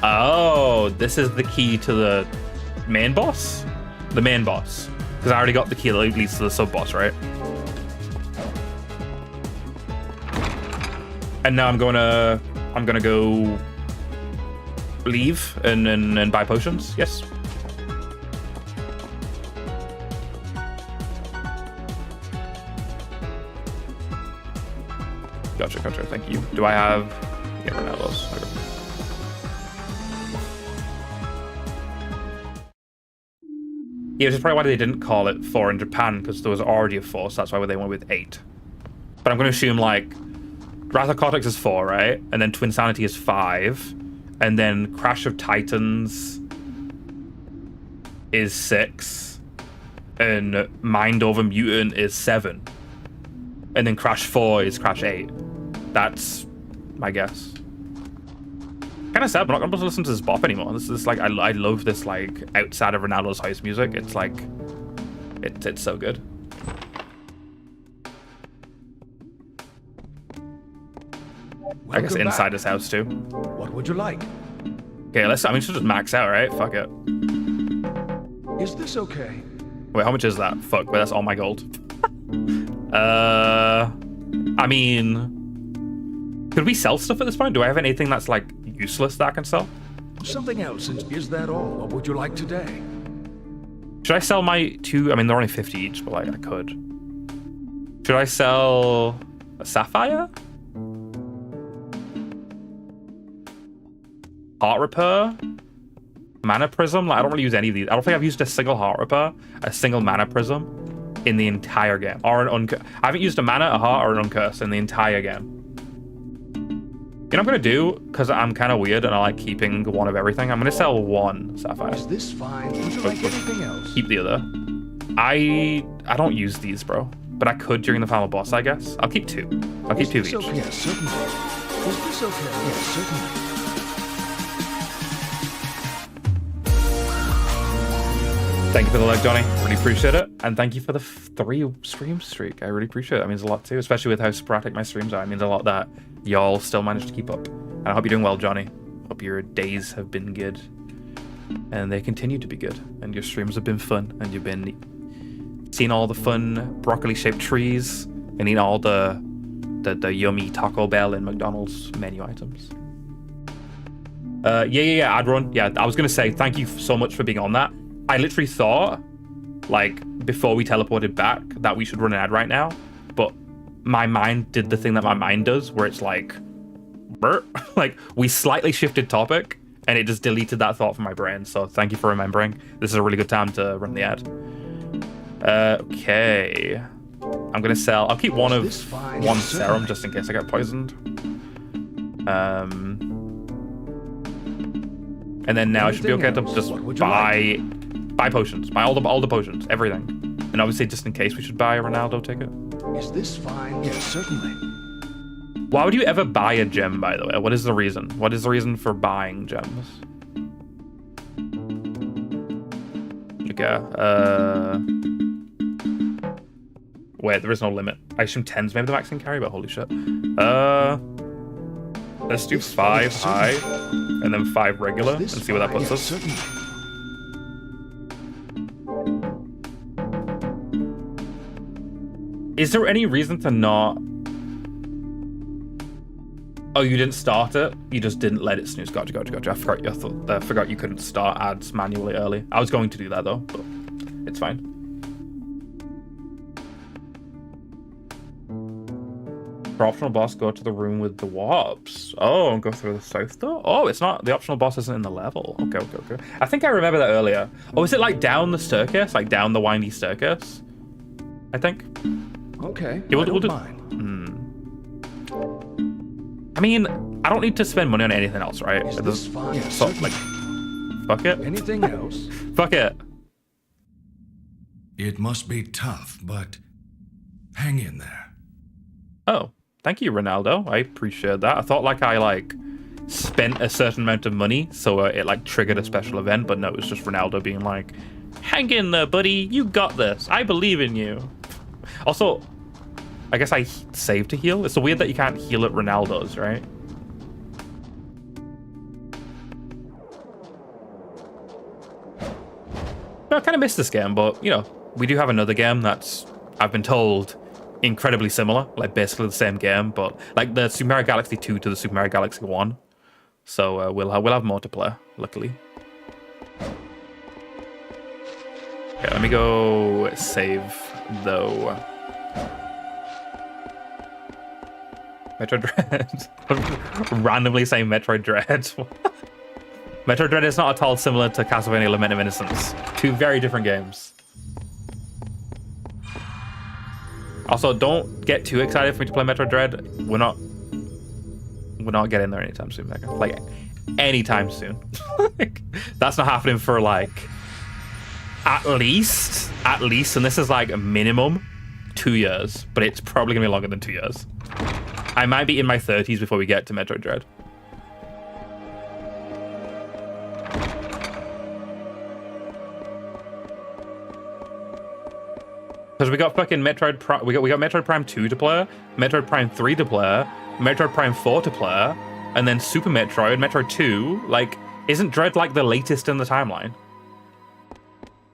Oh, this is the key to the main boss? The main boss. Because I already got the key that leads to the sub-boss, right? And now I'm gonna go leave and buy potions. Yes. Gotcha. Thank you. Do I have? Yeah, no, those. Okay. Yeah, which is probably why they didn't call it 4 in Japan, because there was already a 4, so that's why they went with 8. But I'm going to assume, like, Wrath of Cortex is 4, right? And then Twinsanity is 5. And then Crash of Titans is 6. And Mind Over Mutant is 7. and then Crash 4 is Crash 8. That's my guess. Kind of sad, I'm not gonna be able to listen to this bop anymore. This is like, I love this like outside of Ronaldo's house music. It's like, it's so good. I guess inside his house too. What would you like? Okay, I mean, should just max out, right? Fuck it. Is this okay? Wait, how much is that? Fuck, wait, that's all my gold. I mean, could we sell stuff at this point? Do I have anything that's like useless that I can sell? Something else. Is that all? What would you like today? Should I sell my two? I mean, they're only 50 each, but like I could. Should I sell a sapphire? Heart repair? Mana prism? Like, I don't really use any of these. I don't think I've used a single heart repair, a single mana prism in the entire game. Or an I haven't used a mana, a heart, or an uncurse in the entire game. You know what I'm gonna do? Because I'm kind of weird and I like keeping one of everything. I'm gonna sell one sapphire. Is this fine? Would you like anything else? Keep the other. I don't use these, bro. But I could during the final boss, I guess. I'll keep two. I'll keep two each. Okay? Yes, certainly. Is this okay? Yes, certainly. Thank you for the like, Johnny. Really appreciate it. And thank you for the 3 stream streak. I really appreciate it. That means a lot too, especially with how sporadic my streams are. It means a lot that y'all still managed to keep up. And I hope you're doing well, Johnny. Hope your days have been good. And they continue to be good. And your streams have been fun. And you've been seeing all the fun broccoli-shaped trees. And eating all the yummy Taco Bell and McDonald's menu items. Yeah, I'd run. Yeah, I was going to say thank you so much for being on that. I literally thought, like, before we teleported back, that we should run an ad right now, but my mind did the thing that my mind does, where it's like, like, we slightly shifted topic, and it just deleted that thought from my brain, so thank you for remembering. This is a really good time to run the ad. Okay. I'm gonna sell, I'll keep one serum, just in case I get poisoned. And then now I should be okay to just buy potions. Buy all the potions, everything. And obviously, just in case, we should buy a Ronaldo ticket. Is this fine? Yes, certainly. Why would you ever buy a gem, by the way? What is the reason? What is the reason for buying gems? Okay. Wait, there is no limit. I assume 10's maybe the max can carry, but holy shit. Let's do 5 high, and then 5 regular, and see where that puts us. Certainly. Is there any reason to not... Oh, you didn't start it? You just didn't let it snooze. Gotcha. I forgot you couldn't start ads manually early. I was going to do that, though, but it's fine. For optional boss, go to the room with the warps. Oh, and go through the south door? Oh, it's not... The optional boss isn't in the level. Okay. I think I remember that earlier. Oh, is it like down the staircase? Like down the windy staircase? I think. Okay, yeah, we'll do mine. I mean, I don't need to spend money on anything else, right? Is this fine? Yeah, so, like, fuck it. Anything else? Fuck it. It must be tough, but hang in there. Oh, thank you, Ronaldo. I appreciate that. I thought like I like spent a certain amount of money, so it like triggered a special event, but no, it was just Ronaldo being like, hang in there, buddy. You got this. I believe in you. Also, I guess I save to heal. It's so weird that you can't heal at Ronaldo's, right? No, I kind of missed this game, but, you know, we do have another game that's, I've been told, incredibly similar. Like, basically the same game, but, like, the Super Mario Galaxy 2 to the Super Mario Galaxy 1. So, we'll have more to play, luckily. Okay, let me go save, though. Metroid Dread. Randomly saying Metroid Dread. Metroid Dread is not at all similar to Castlevania Lament of Innocence. 2 very different games. Also, don't get too excited for me to play Metroid Dread. We're not getting there anytime soon, Mega. Like, anytime soon. Like, that's not happening for, like, at least, and this is, like, a minimum, 2 years, but it's probably gonna be longer than 2 years. I might be in my 30s before we get to Metroid Dread. Because we got fucking Metroid Prime, we got Metroid Prime 2 to play, Metroid Prime 3 to play, Metroid Prime 4 to play, and then Super Metroid, Metroid 2. Like, isn't Dread like the latest in the timeline?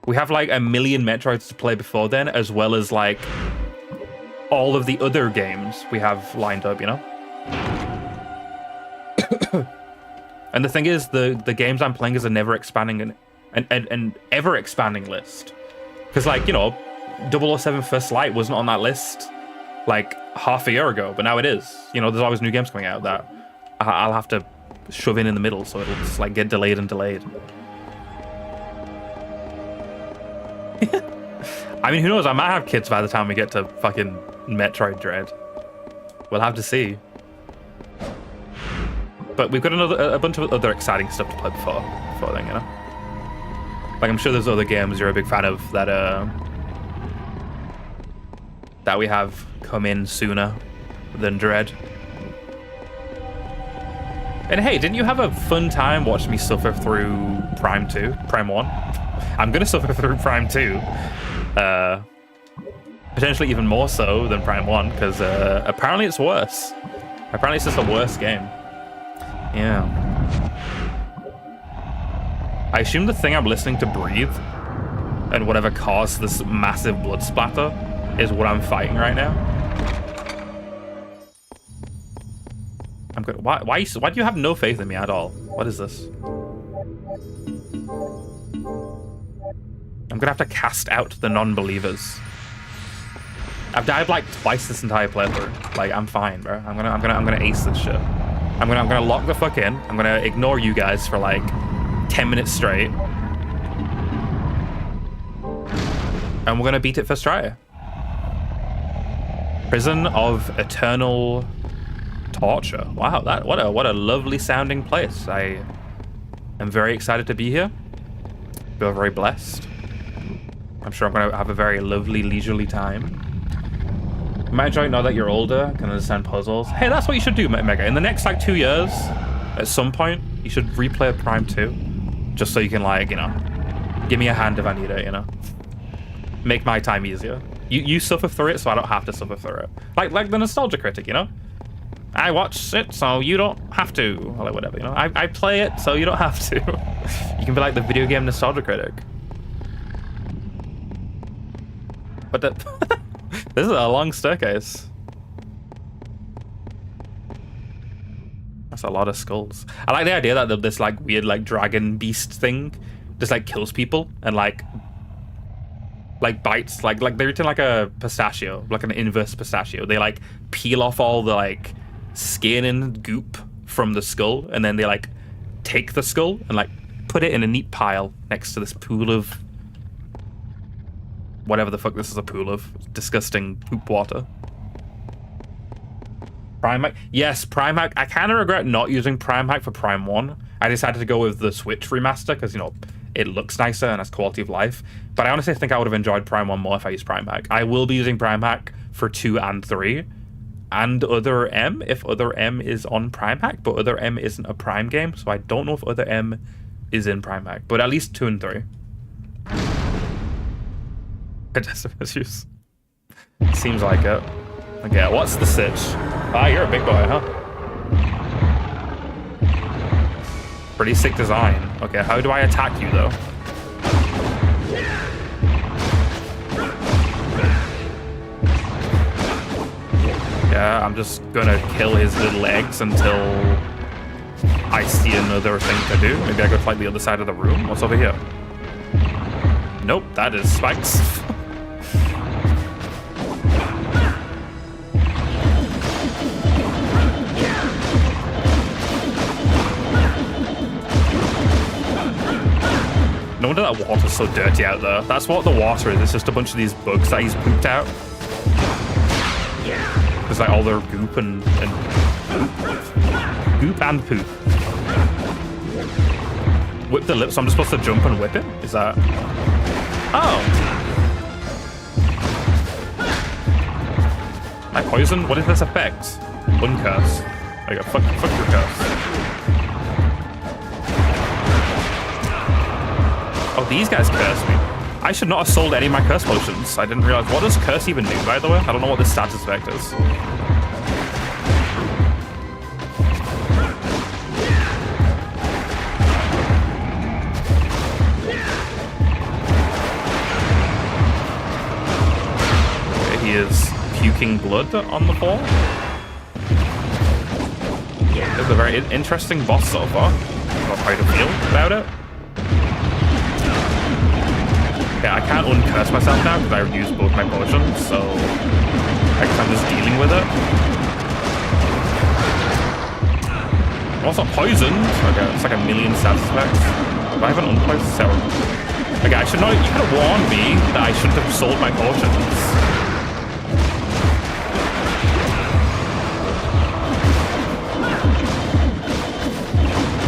We have like a million Metroids to play before then, as well as like all of the other games we have lined up, you know? And the thing is, the games I'm playing is a never expanding and ever expanding list. Because like, you know, 007 First Light wasn't on that list like half a year ago, but now it is. You know, there's always new games coming out that I'll have to shove in the middle, so it'll just like get delayed and delayed. I mean, who knows? I might have kids by the time we get to fucking Metroid Dread. We'll have to see. But we've got a bunch of other exciting stuff to play before then, you know? Like, I'm sure there's other games you're a big fan of that we have come in sooner than Dread. And hey, didn't you have a fun time watching me suffer through Prime 1? I'm gonna suffer through Prime 2. Potentially even more so than Prime 1, because apparently it's worse. Apparently it's just a worse game. Yeah. I assume the thing I'm listening to breathe and whatever caused this massive blood splatter is what I'm fighting right now. I'm good. Why do you have no faith in me at all? What is this? I'm gonna have to cast out the non-believers. I've died like twice this entire playthrough. Like, I'm fine, bro. I'm gonna ace this shit. I'm gonna lock the fuck in. I'm gonna ignore you guys for like 10 minutes straight. And we're gonna beat it first try. Prison of Eternal Torture. Wow, what a lovely sounding place. I am very excited to be here. Feel very blessed. I'm sure I'm gonna have a very lovely leisurely time. You might enjoy it now that you're older, can understand puzzles. Hey, that's what you should do, Mega. In the next like 2 years, at some point, you should replay Prime 2. Just so you can, like, you know, give me a hand if I need it, you know? Make my time easier. You suffer through it, so I don't have to suffer through it. Like the nostalgia critic, you know? I watch it, so you don't have to. Or like whatever, you know? I play it, so you don't have to. You can be like the video game nostalgia critic. But this is a long staircase. That's a lot of skulls. I like the idea that this like weird like dragon beast thing just like kills people and like bites like they're eating like a pistachio, like an inverse pistachio. They like peel off all the like skin and goop from the skull, and then they like take the skull and like put it in a neat pile next to this pool of whatever the fuck this is a pool of. Disgusting poop water. Prime Hack? Yes, Prime Hack. I kind of regret not using Prime Hack for Prime 1. I decided to go with the Switch remaster because, you know, it looks nicer and has quality of life. But I honestly think I would have enjoyed Prime 1 more if I used Prime Hack. I will be using Prime Hack for 2 and 3. And Other M, if Other M is on Prime Hack. But Other M isn't a Prime game, so I don't know if Other M is in Prime Hack. But at least 2 and 3. Issues. Seems like it. Okay, what's the sitch? Ah, you're a big boy, huh? Pretty sick design. Okay, how do I attack you, though? Yeah, I'm just gonna kill his little eggs until I see another thing to do. Maybe I go to like the other side of the room. What's over here? Nope, that is spikes. No wonder that water's so dirty out there. That's what the water is. It's just a bunch of these bugs that he's pooped out. It's like all their goop and goop and poop. Whip the lips. So I'm just supposed to jump and whip it? Is that? Oh. I poison? What is this effect? Uncurse. There you go. Fuck your curse. Oh, these guys curse me. I should not have sold any of my curse potions. I didn't realize. What does curse even do, by the way? I don't know what this status effect is. Okay, he is puking blood on the floor. It's a very interesting boss so far. I don't know how to feel about it. Yeah, I can't uncurse myself now because I used both my potions, so I guess I'm just dealing with it. I'm also poisoned. Okay, it's like a million status effects. Do I have an unpoisoned cell? Okay, I should not. You could have warned me that I shouldn't have sold my potions.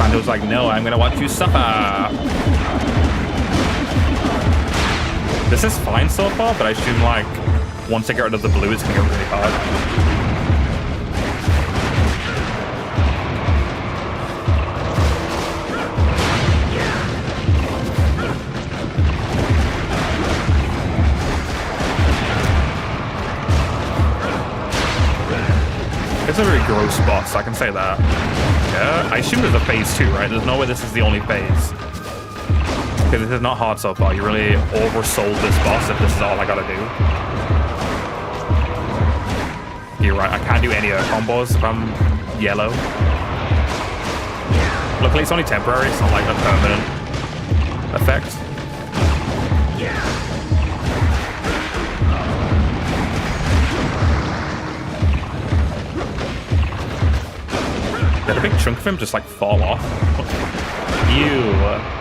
And it was like, no, I'm gonna watch you suffer. This is fine so far, but I assume like once I get rid of the blue, it's gonna get really hard. It's a very gross boss, I can say that. Yeah, I assume there's a phase 2, right? There's no way this is the only phase. Because this is not hard so far. You really oversold this boss if this is all I gotta do. You're right, I can't do any other combos if I'm yellow. Luckily it's only temporary, it's not like a permanent effect. Did a big chunk of him just like fall off? Ew.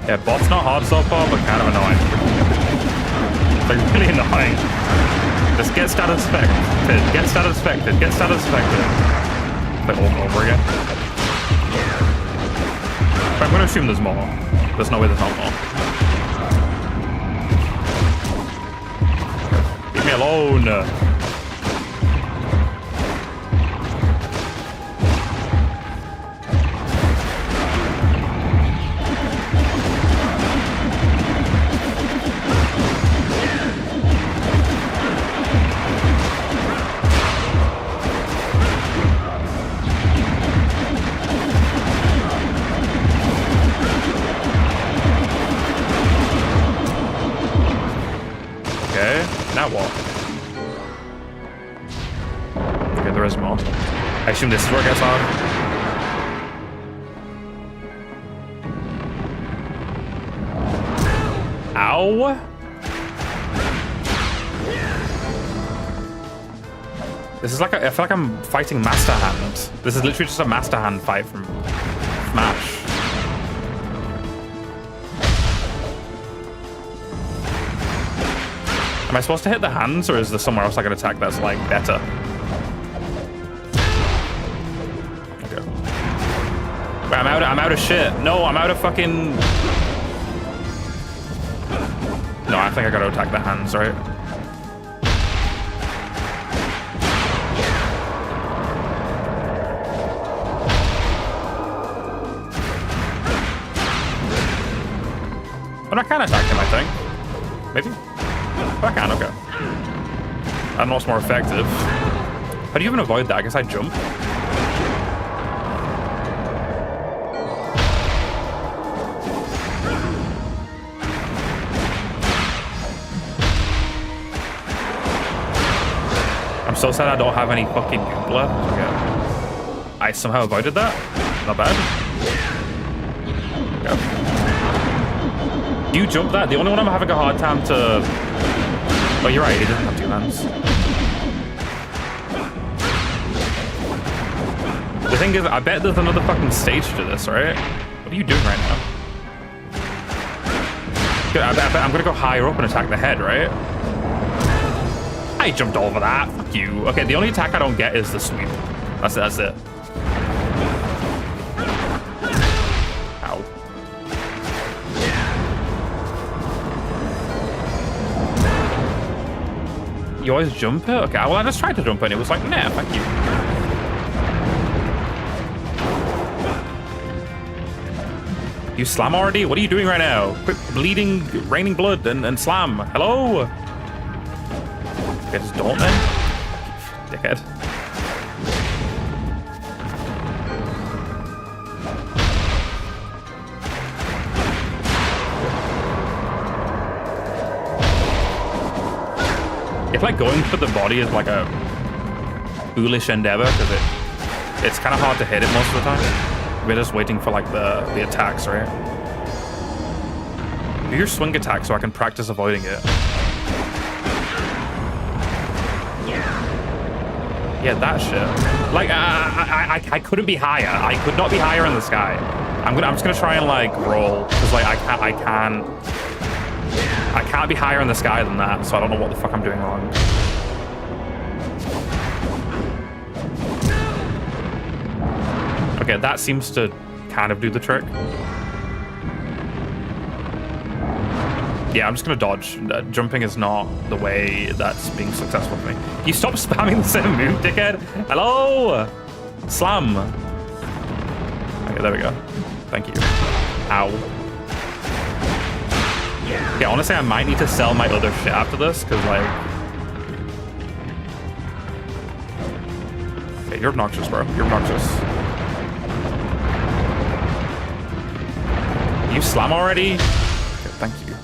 Yeah, bot's not hard so far, but kind of annoying. It's like really annoying. Just get status affected, get status affected, get status affected. Like over and over again. But I'm gonna assume there's more. There's no way there's not more. Leave me alone. Now what? Okay, there is more. I assume this is where it gets on. Ow! This is like I feel like I'm fighting Master Hand. This is literally just a Master Hand fight from Smash. Am I supposed to hit the hands, or is there somewhere else I can attack that's like better? Okay. Wait, I'm out of shit. No, I'm out of fucking. No, I think I gotta attack the hands, right? But I can attack him, I think. Maybe? Oh, I can, okay. I don't know what's more effective. How do you even avoid that? I guess I jump. so sad I don't have any fucking goop left. Okay. I somehow avoided that. Not bad. Okay. Do you jump that? The only one I'm having a hard time to... Oh, you're right. He doesn't have 2 hands. The thing is, I bet there's another fucking stage to this, right? What are you doing right now? Good, I bet I'm gonna go higher up and attack the head, right? I jumped over that. Fuck you. Okay, the only attack I don't get is the sweep. That's it. Ow. You always jump it? Okay, well, I just tried to jump it and it was like, nah, fuck you. You slam already? What are you doing right now? Quit bleeding, raining blood, and slam. Hello? Okay, just don't then. Dickhead. If like going for the body is like a foolish endeavor, because it's kind of hard to hit it most of the time. We're just waiting for like the attacks, right? Do your swing attack so I can practice avoiding it. Yeah, that shit. Like I couldn't be higher. I could not be higher in the sky. I'm just gonna try and like roll because like I can't be higher in the sky than that. So I don't know what the fuck I'm doing wrong. Okay, that seems to kind of do the trick. Yeah, I'm just gonna dodge. Jumping is not the way that's being successful for me. You stop spamming the same move, dickhead. Hello? Slam. Okay, there we go. Thank you. Ow. Yeah, honestly, I might need to sell my other shit after this, because like... Okay, you're obnoxious, bro. You're obnoxious. You slam already? Okay, thank you.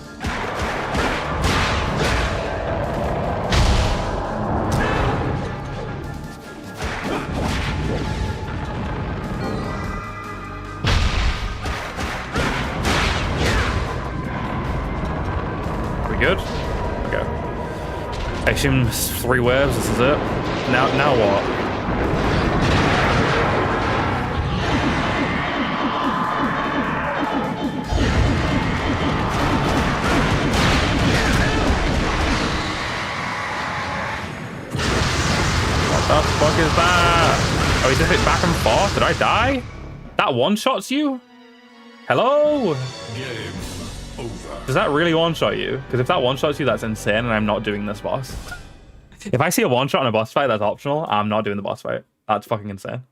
Are we good? Okay. I assume 3 waves, this is it. Now what? What the fuck is that? Oh, he just hit back and forth. Did I die? That one-shots you? Hello? Game over. Does that really one-shot you? Because if that one-shots you, that's insane, and I'm not doing this boss. If I see a one-shot in a boss fight that's optional, I'm not doing the boss fight. That's fucking insane.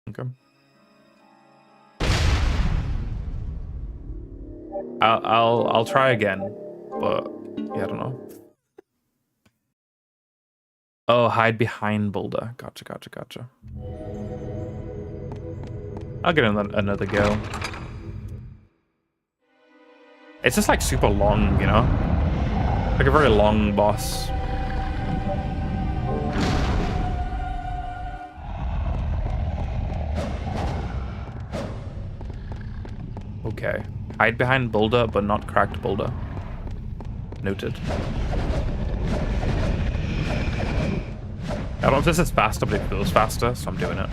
Okay. I'll try again, but yeah, I don't know. Oh, hide behind boulder. Gotcha. I'll get another go. It's just like super long, you know? Like a very long boss. Okay. Hide behind boulder, but not cracked boulder. Noted. I don't know if this is faster, but it feels faster, so I'm doing it.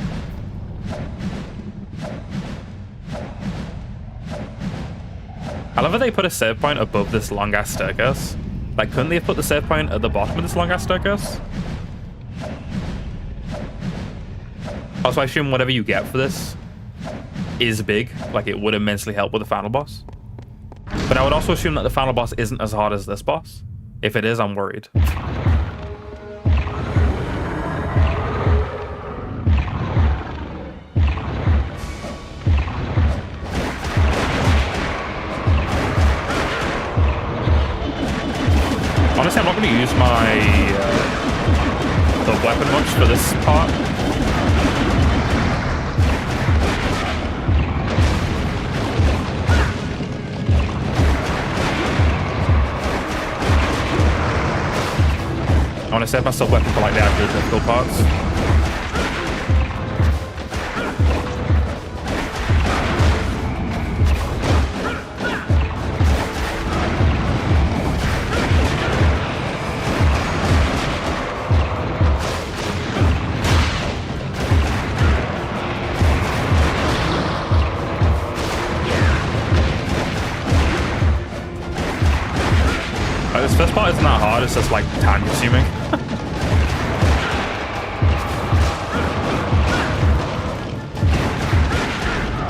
I love how they put a save point above this long-ass staircase. Like, couldn't they have put the save point at the bottom of this long-ass staircase? Also, I assume whatever you get for this is big. Like, it would immensely help with the final boss. But I would also assume that the final boss isn't as hard as this boss. If it is, I'm worried. Honestly, I'm not going to use my the weapon much for this part. want to save myself weapon for like the actual difficult parts. This first part isn't that hard, it's just like time consuming.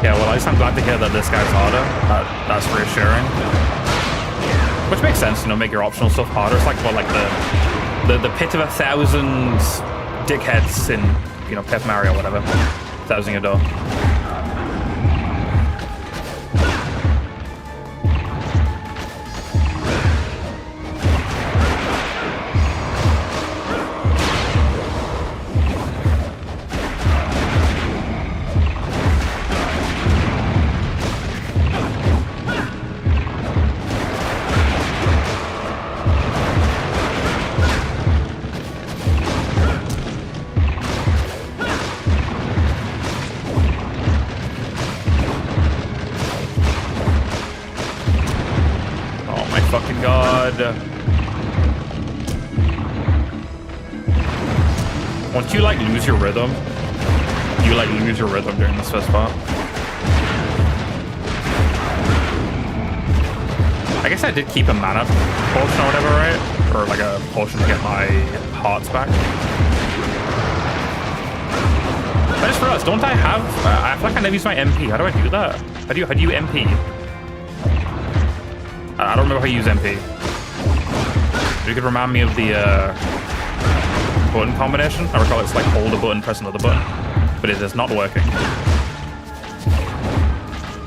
Yeah, well at least I'm glad to hear that this guy's harder. That's reassuring. Which makes sense, you know, make your optional stuff harder. It's like what, like the pit of 1,000 dickheads in, you know, Paper Mario or whatever. 1,000 Year Door. Fucking god. Once you like lose your rhythm, you like lose your rhythm during this first part. I guess I did keep a mana potion or whatever, right? Or like a potion to get my hearts back. I just realized, don't I have... I feel like I never use my MP. How do I do that? How do you MP? I don't remember how you use MP. You could remind me of the button combination. I recall it's like hold a button, press another button. But it is not working.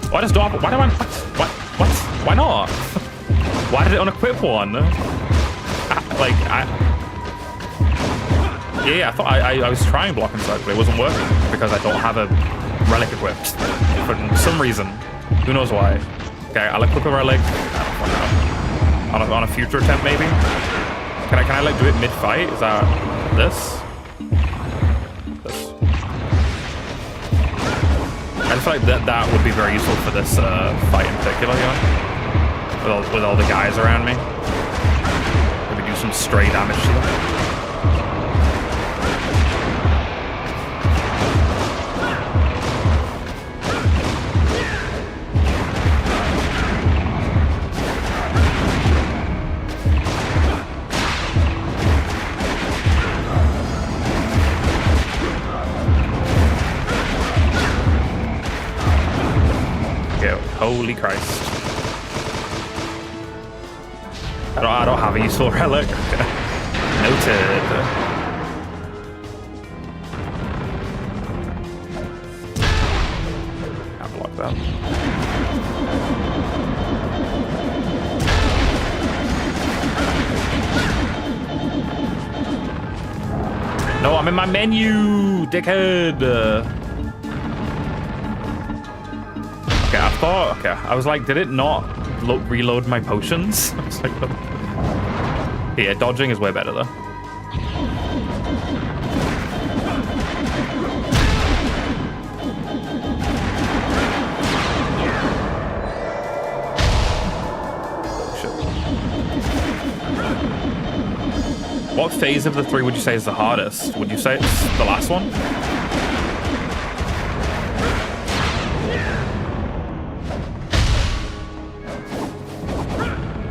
Why does Dwarf... Why do I... What? Why not? Why did it unequip one? Yeah, I thought I was trying block and such, but it wasn't working because I don't have a relic equipped. For some reason. Who knows why. Okay, I'll equip a relic. On a future attempt, maybe? Can I like do it mid-fight? Is that this? This. I just feel like that would be very useful for this fight in particular, you know? With all the guys around me. Maybe do some stray damage to them. Holy Christ. I don't have a useful relic. Noted. I'll block that. No, I'm in my menu, dickhead. Okay, I was like, did it not reload my potions? I was like, yeah, dodging is way better though. Shit. What phase of the three would you say is the hardest? Would you say it's the last one?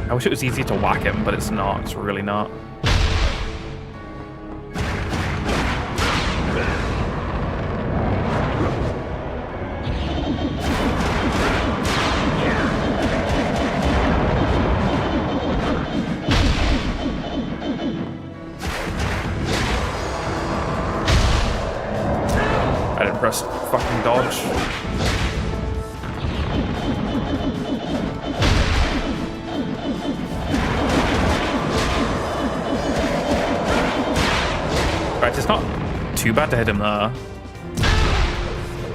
I wish it was easy to whack him, but it's not. It's really not. I didn't press fucking dodge. It's not too bad to hit him there. I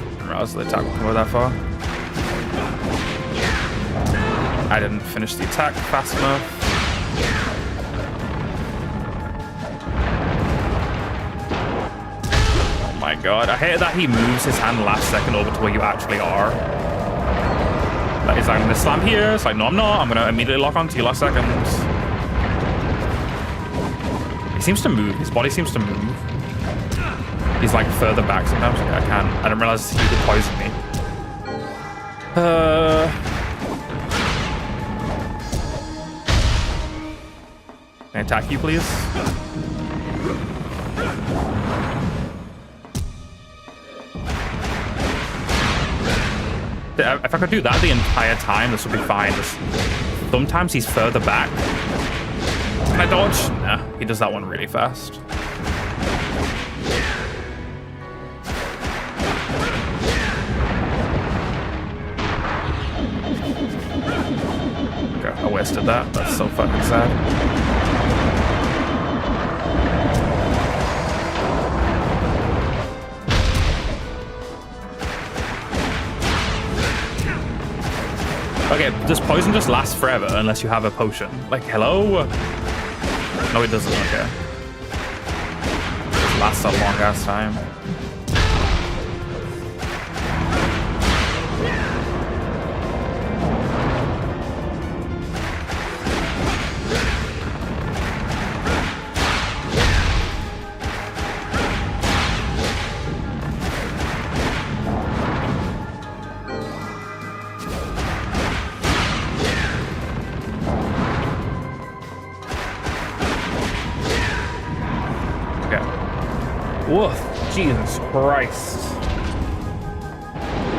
didn't realize the attack would go that far. I didn't finish the attack fast enough. god. I hate that he moves his hand last second over to where you actually are. Like, he's like, I'm gonna slam here. It's like, no, I'm not. I'm gonna immediately lock onto you last second. He seems to move. His body seems to move. He's like further back sometimes. Okay, I can't. I didn't realize he could poison me. Can I attack you, please? If I could do that the entire time, this would be fine. Just, sometimes he's further back. Can I dodge? Nah, he does that one really fast. Okay, I wasted that. That's so fucking sad. Okay, does poison just last forever unless you have a potion? Like, hello? No, it doesn't. Okay. It lasts a long ass time. Woof, Jesus Christ.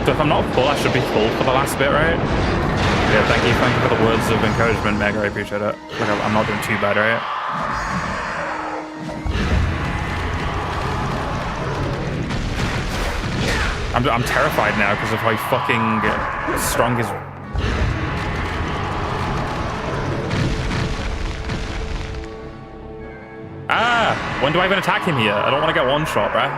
So if I'm not full, I should be full for the last bit, right? Yeah, thank you for the words of encouragement, Meg. I appreciate it. Like, I'm not doing too bad, right? I'm terrified now because of how fucking strong his... Ah! When do I even attack him here? I don't want to get one shot, right?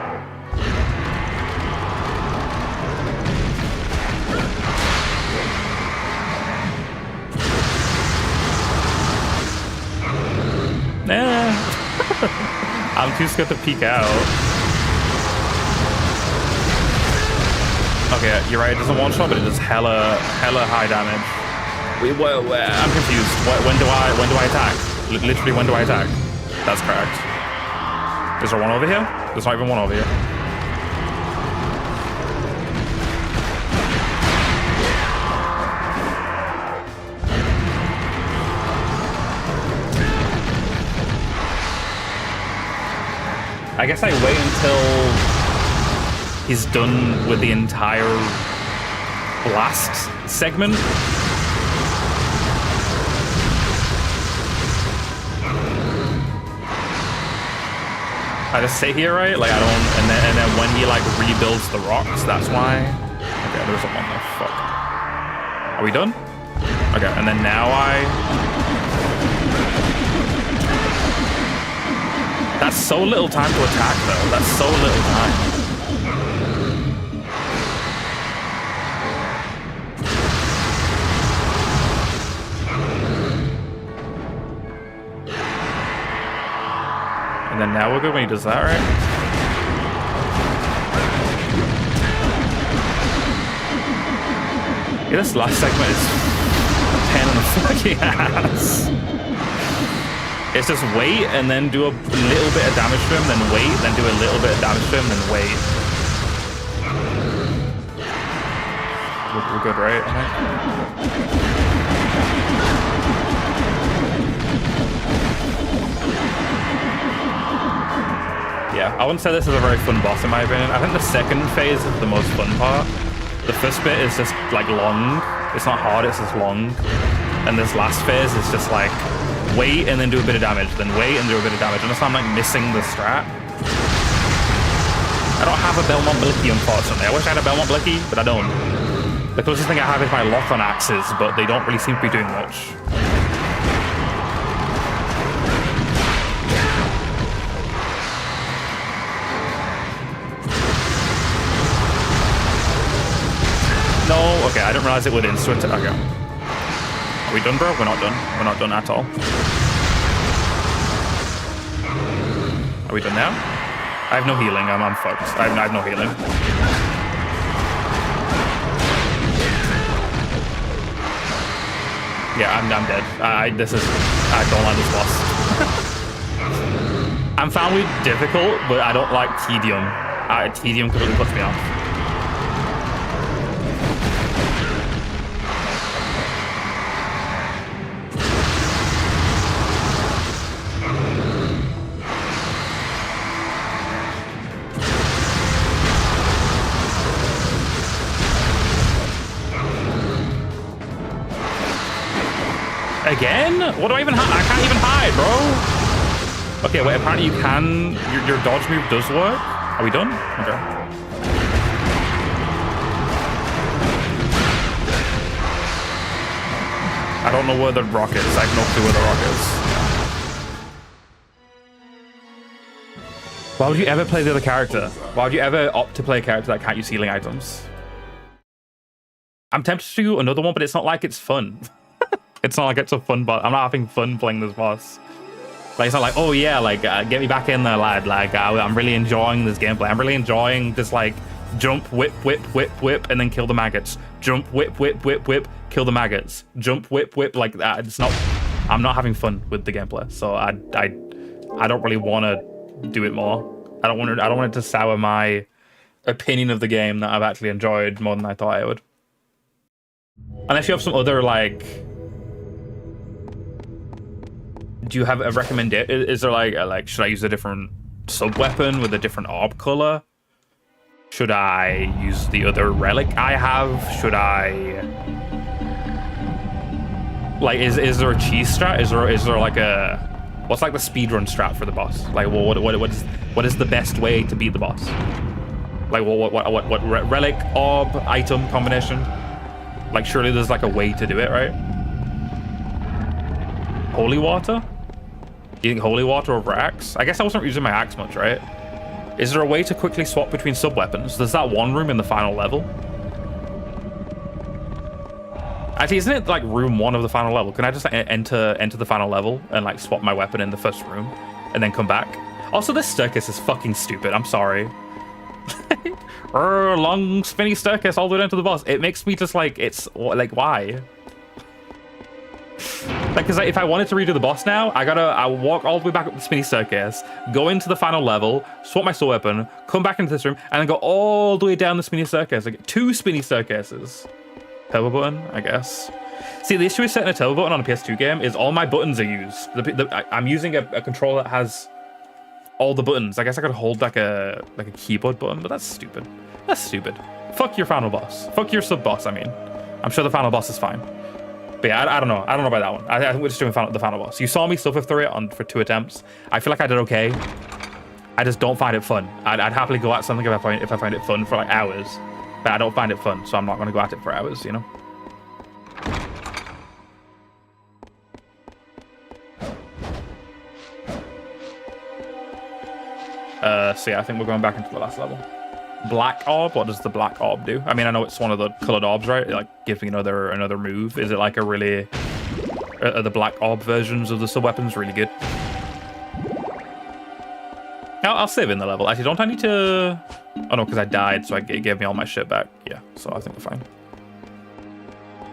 Nah. I'm too scared to peek out. Okay, you're right, it doesn't one shot, but it does hella high damage. Wait, I'm confused. When do I attack? Literally, when do I attack? That's correct. Is there one over here? There's not even one over here. I guess I wait until he's done with the entire blast segment. I just sit here, right? Like I don't, and then when he like rebuilds the rocks, that's why. Okay, there's one there. Fuck. Are we done? Okay, and then now That's so little time to attack, though. That's so little time. And then now we're good when he does that, right? Yeah, this last segment is a pain in the fucking ass. It's just wait and then do a little bit of damage to him, then wait, then do a little bit of damage to him, then wait. We're good, right? Yeah, I wouldn't say this is a very fun boss in my opinion. I think the second phase is the most fun part. The first bit is just like long. It's not hard, it's just long. And this last phase is just like wait and then do a bit of damage, then wait and do a bit of damage. And that's why I'm like missing the strat. I don't have a Belmont Blicky, unfortunately. I wish I had a Belmont Blicky, but I don't. The closest thing I have is my lock-on axes, but they don't really seem to be doing much. No, okay, I didn't realize it would instant. Okay. Are we done, bro? We're not done. We're not done at all. Are we done now? I have no healing. I'm fucked. I have no healing. Yeah, I'm dead. I don't like this boss. I'm found weird difficult, but I don't like tedium. Tedium completely puts me off. Again? What do I even I can't even hide, bro. Okay, wait, apparently you can... Your dodge move does work. Are we done? Okay. I don't know where the rock is. I have no clue where the rock is. Why would you ever play the other character? Why would you ever opt to play a character that can't use healing items? I'm tempted to do another one, but it's not like it's fun. It's not like it's a fun boss. I'm not having fun playing this boss. Like, it's not like, oh yeah, like, get me back in there, lad. Like, I'm really enjoying this gameplay. I'm really enjoying this, like, jump, whip, whip, whip, whip, and then kill the maggots. Jump, whip, whip, whip, whip, kill the maggots. Jump, whip, whip, like that. It's not... I'm not having fun with the gameplay, so I don't really want to do it more. I don't want it to sour my opinion of the game that I've actually enjoyed more than I thought I would. Unless you have some other, like... Do you have a recommendation? Is there like, should I use a different sub-weapon with a different orb color? Should I use the other relic I have? Should I... Like, is there a cheese strat? Is there like a... What's like the speedrun strat for the boss? Like, what is the best way to beat the boss? Like, what relic, orb, item combination? Like, surely there's like a way to do it, right? Holy water? You think holy water over axe? I guess I wasn't using my axe much, right? Is there a way to quickly swap between sub-weapons? There's that one room in the final level. Actually, isn't it like room 1 of the final level? Can I just enter the final level and like swap my weapon in the first room and then come back? Also, this staircase is fucking stupid. I'm sorry. Long spinny staircase all the way down to the boss. It makes me just like, it's like, why? Like, because if I wanted to redo the boss now, I walk all the way back up the spinny staircase, go into the final level, swap my sword weapon, come back into this room, and then go all the way down the spinny staircase. Like 2 spinny staircases. Turbo button, I guess. See, the issue with setting a turbo button on a PS2 game is all my buttons are used. I'm using a controller that has all the buttons. I guess I could hold like a keyboard button, but that's stupid. That's stupid. Fuck your final boss. Fuck your sub boss. I mean, I'm sure the final boss is fine. But yeah, I don't know. I don't know about that one. I think we're just doing the final boss. You saw me suffer through it for 2 attempts. I feel like I did okay. I just don't find it fun. I'd happily go at something if I find it fun for like hours. But I don't find it fun, so I'm not going to go at it for hours, you know? So yeah, I think we're going back into the last level. Black orb? What does the black orb do? I mean, I know it's one of the colored orbs, right? It, like, gives me another move. Is it like a really... Are the black orb versions of the sub-weapons really good? I'll save in the level. Actually, don't I need to... Oh no, because I died, so it gave me all my shit back. Yeah, so I think we're fine.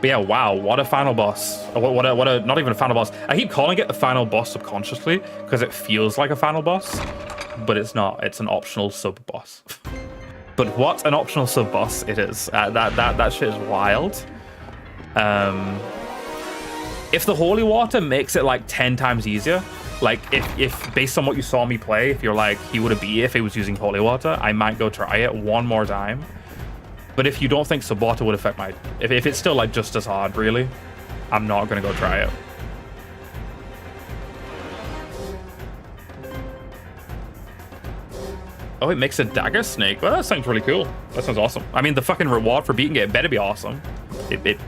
But yeah, wow, what a final boss. What a not even a final boss. I keep calling it a final boss subconsciously because it feels like a final boss, but it's not. It's an optional sub-boss. But what an optional sub-boss it is. That shit is wild. If the holy water makes it like 10 times easier, like if based on what you saw me play, if you're like, he would have beat it if he was using holy water, I might go try it one more time. But if you don't think sub water would affect my... If it's still like just as hard, really, I'm not going to go try it. Oh, it makes a dagger snake. Well, that sounds really cool. That sounds awesome. I mean, the fucking reward for beating it better be awesome. It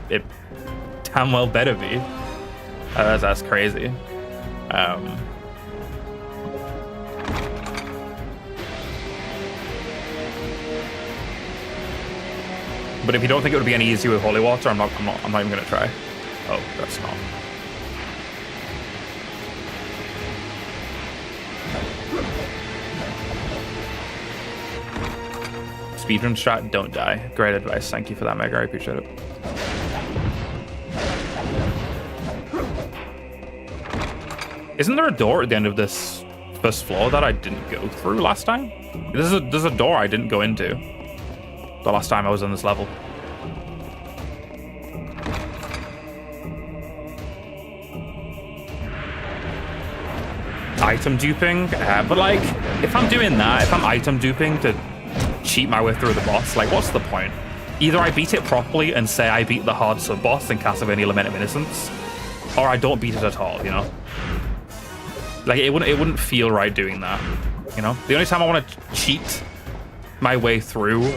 damn well better be. That's crazy. But if you don't think it would be any easier with holy water, I'm not even gonna try. Oh, that's not. speedrun strat, don't die. Great advice. Thank you for that, Mega. I appreciate it. Isn't there a door at the end of this first floor that I didn't go through last time? There's a door I didn't go into the last time I was on this level. Item duping, but like, if I'm doing that, if I'm item duping to cheat my way through the boss, like, what's the point? Either I beat it properly and say I beat the hard sub-boss in Castlevania Lament of Innocence, or I don't beat it at all, you know? Like, it wouldn't feel right doing that, you know? The only time I want to cheat my way through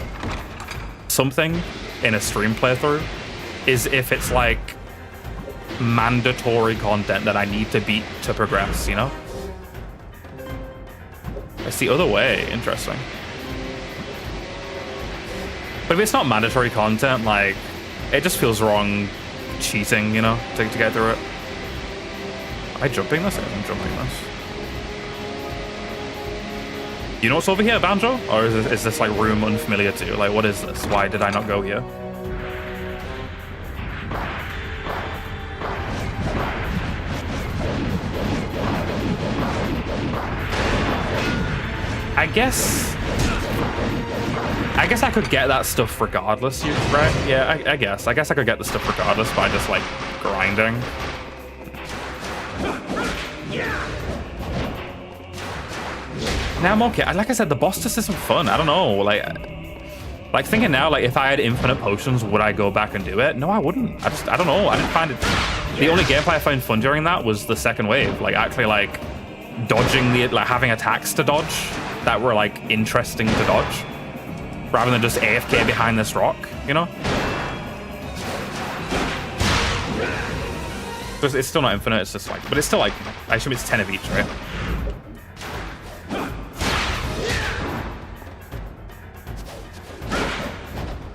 something in a stream playthrough is if it's like mandatory content that I need to beat to progress, you know? It's the other way. Interesting. But if it's not mandatory content, like, it just feels wrong cheating, you know, to get through it. Am I jumping this? I'm jumping this. You know what's over here, Banjo? Or is this like room unfamiliar to you? Like, what is this? Why did I not go here? I guess I could get that stuff regardless, right? Yeah, I guess I could get the stuff regardless by just like grinding. Now I'm okay. Like I said, the boss just isn't fun. I don't know. Like thinking now, like if I had infinite potions, would I go back and do it? No, I wouldn't. I don't know. I didn't find it. The only gameplay I found fun during that was the second wave. Like actually like dodging like having attacks to dodge that were like interesting to dodge, rather than just AFK behind this rock, you know? It's still not infinite, it's just like, but it's still like, I assume it's 10 of each, right?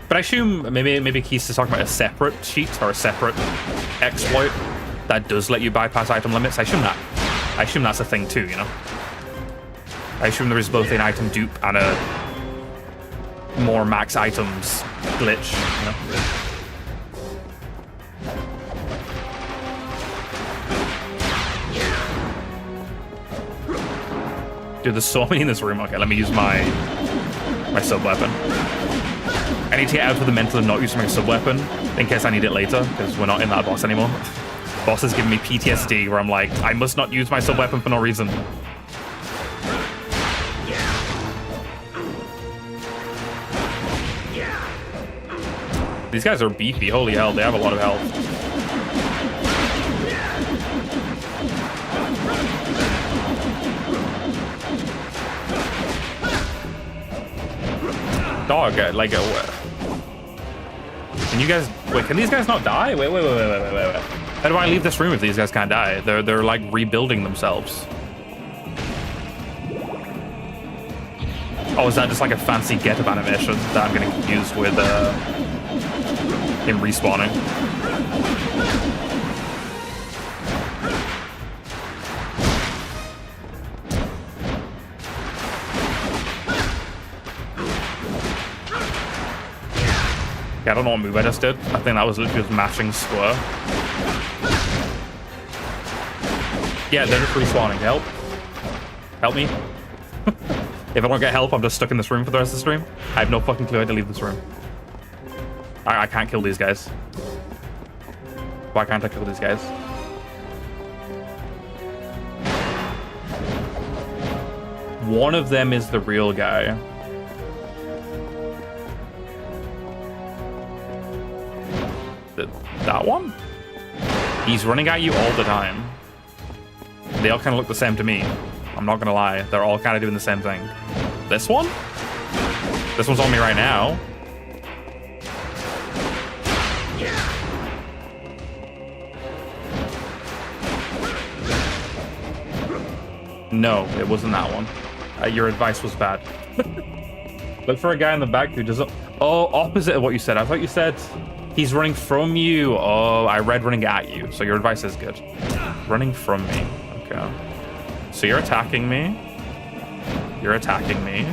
But I assume maybe Keith's is talking about a separate cheat or a separate exploit that does let you bypass item limits. I assume that's a thing too, you know? I assume there is both an item dupe and a more max items glitch, you know? Dude, there's so many in this room. Okay, let me use my sub-weapon. I need to get out of the mental of not using my sub-weapon in case I need it later, because we're not in that boss anymore. Boss is giving me PTSD where I'm like, I must not use my sub-weapon for no reason. These guys are beefy, holy hell, they have a lot of health. Dog, like, can you guys, wait, can these guys not die? Wait. How do I leave this room if these guys can't die? They're like rebuilding themselves. Oh, is that just like a fancy get-up animation that I'm getting confused with him respawning? Yeah, I don't know what move I just did. I think that was literally just mashing square. Yeah, they're just respawning. Help. Help me. If I don't get help, I'm just stuck in this room for the rest of the stream. I have no fucking clue how to leave this room. I can't kill these guys. Why can't I kill these guys? One of them is the real guy. That one? He's running at you all the time. They all kind of look the same to me. I'm not gonna lie. They're all kind of doing the same thing. This one? This one's on me right now. No, it wasn't that one. Your advice was bad. Look for a guy in the back who doesn't... Oh, opposite of what you said. I thought you said he's running from you. Oh, I read running at you. So your advice is good. Running from me. Okay. So you're attacking me. You're attacking me.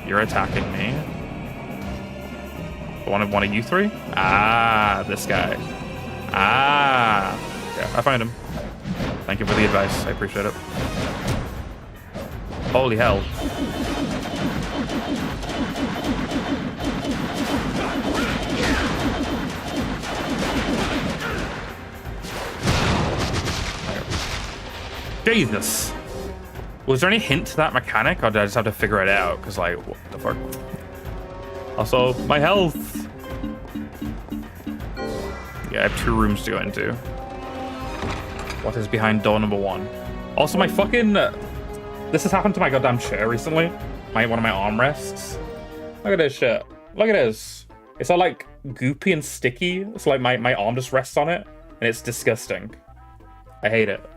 You're attacking me. One of you three? Ah, this guy. Ah. Yeah, I find him. Thank you for the advice. I appreciate it. Holy hell. Jesus. Was there any hint to that mechanic, or did I just have to figure it out? Because, like, what the fuck? Also, my health. Yeah, I have 2 rooms to go into. What is behind door number 1? Also, my fucking... this has happened to my goddamn chair recently. One of my armrests. Look at this shit. Look at this. It's all, like, goopy and sticky. It's like my arm just rests on it, and it's disgusting. I hate it.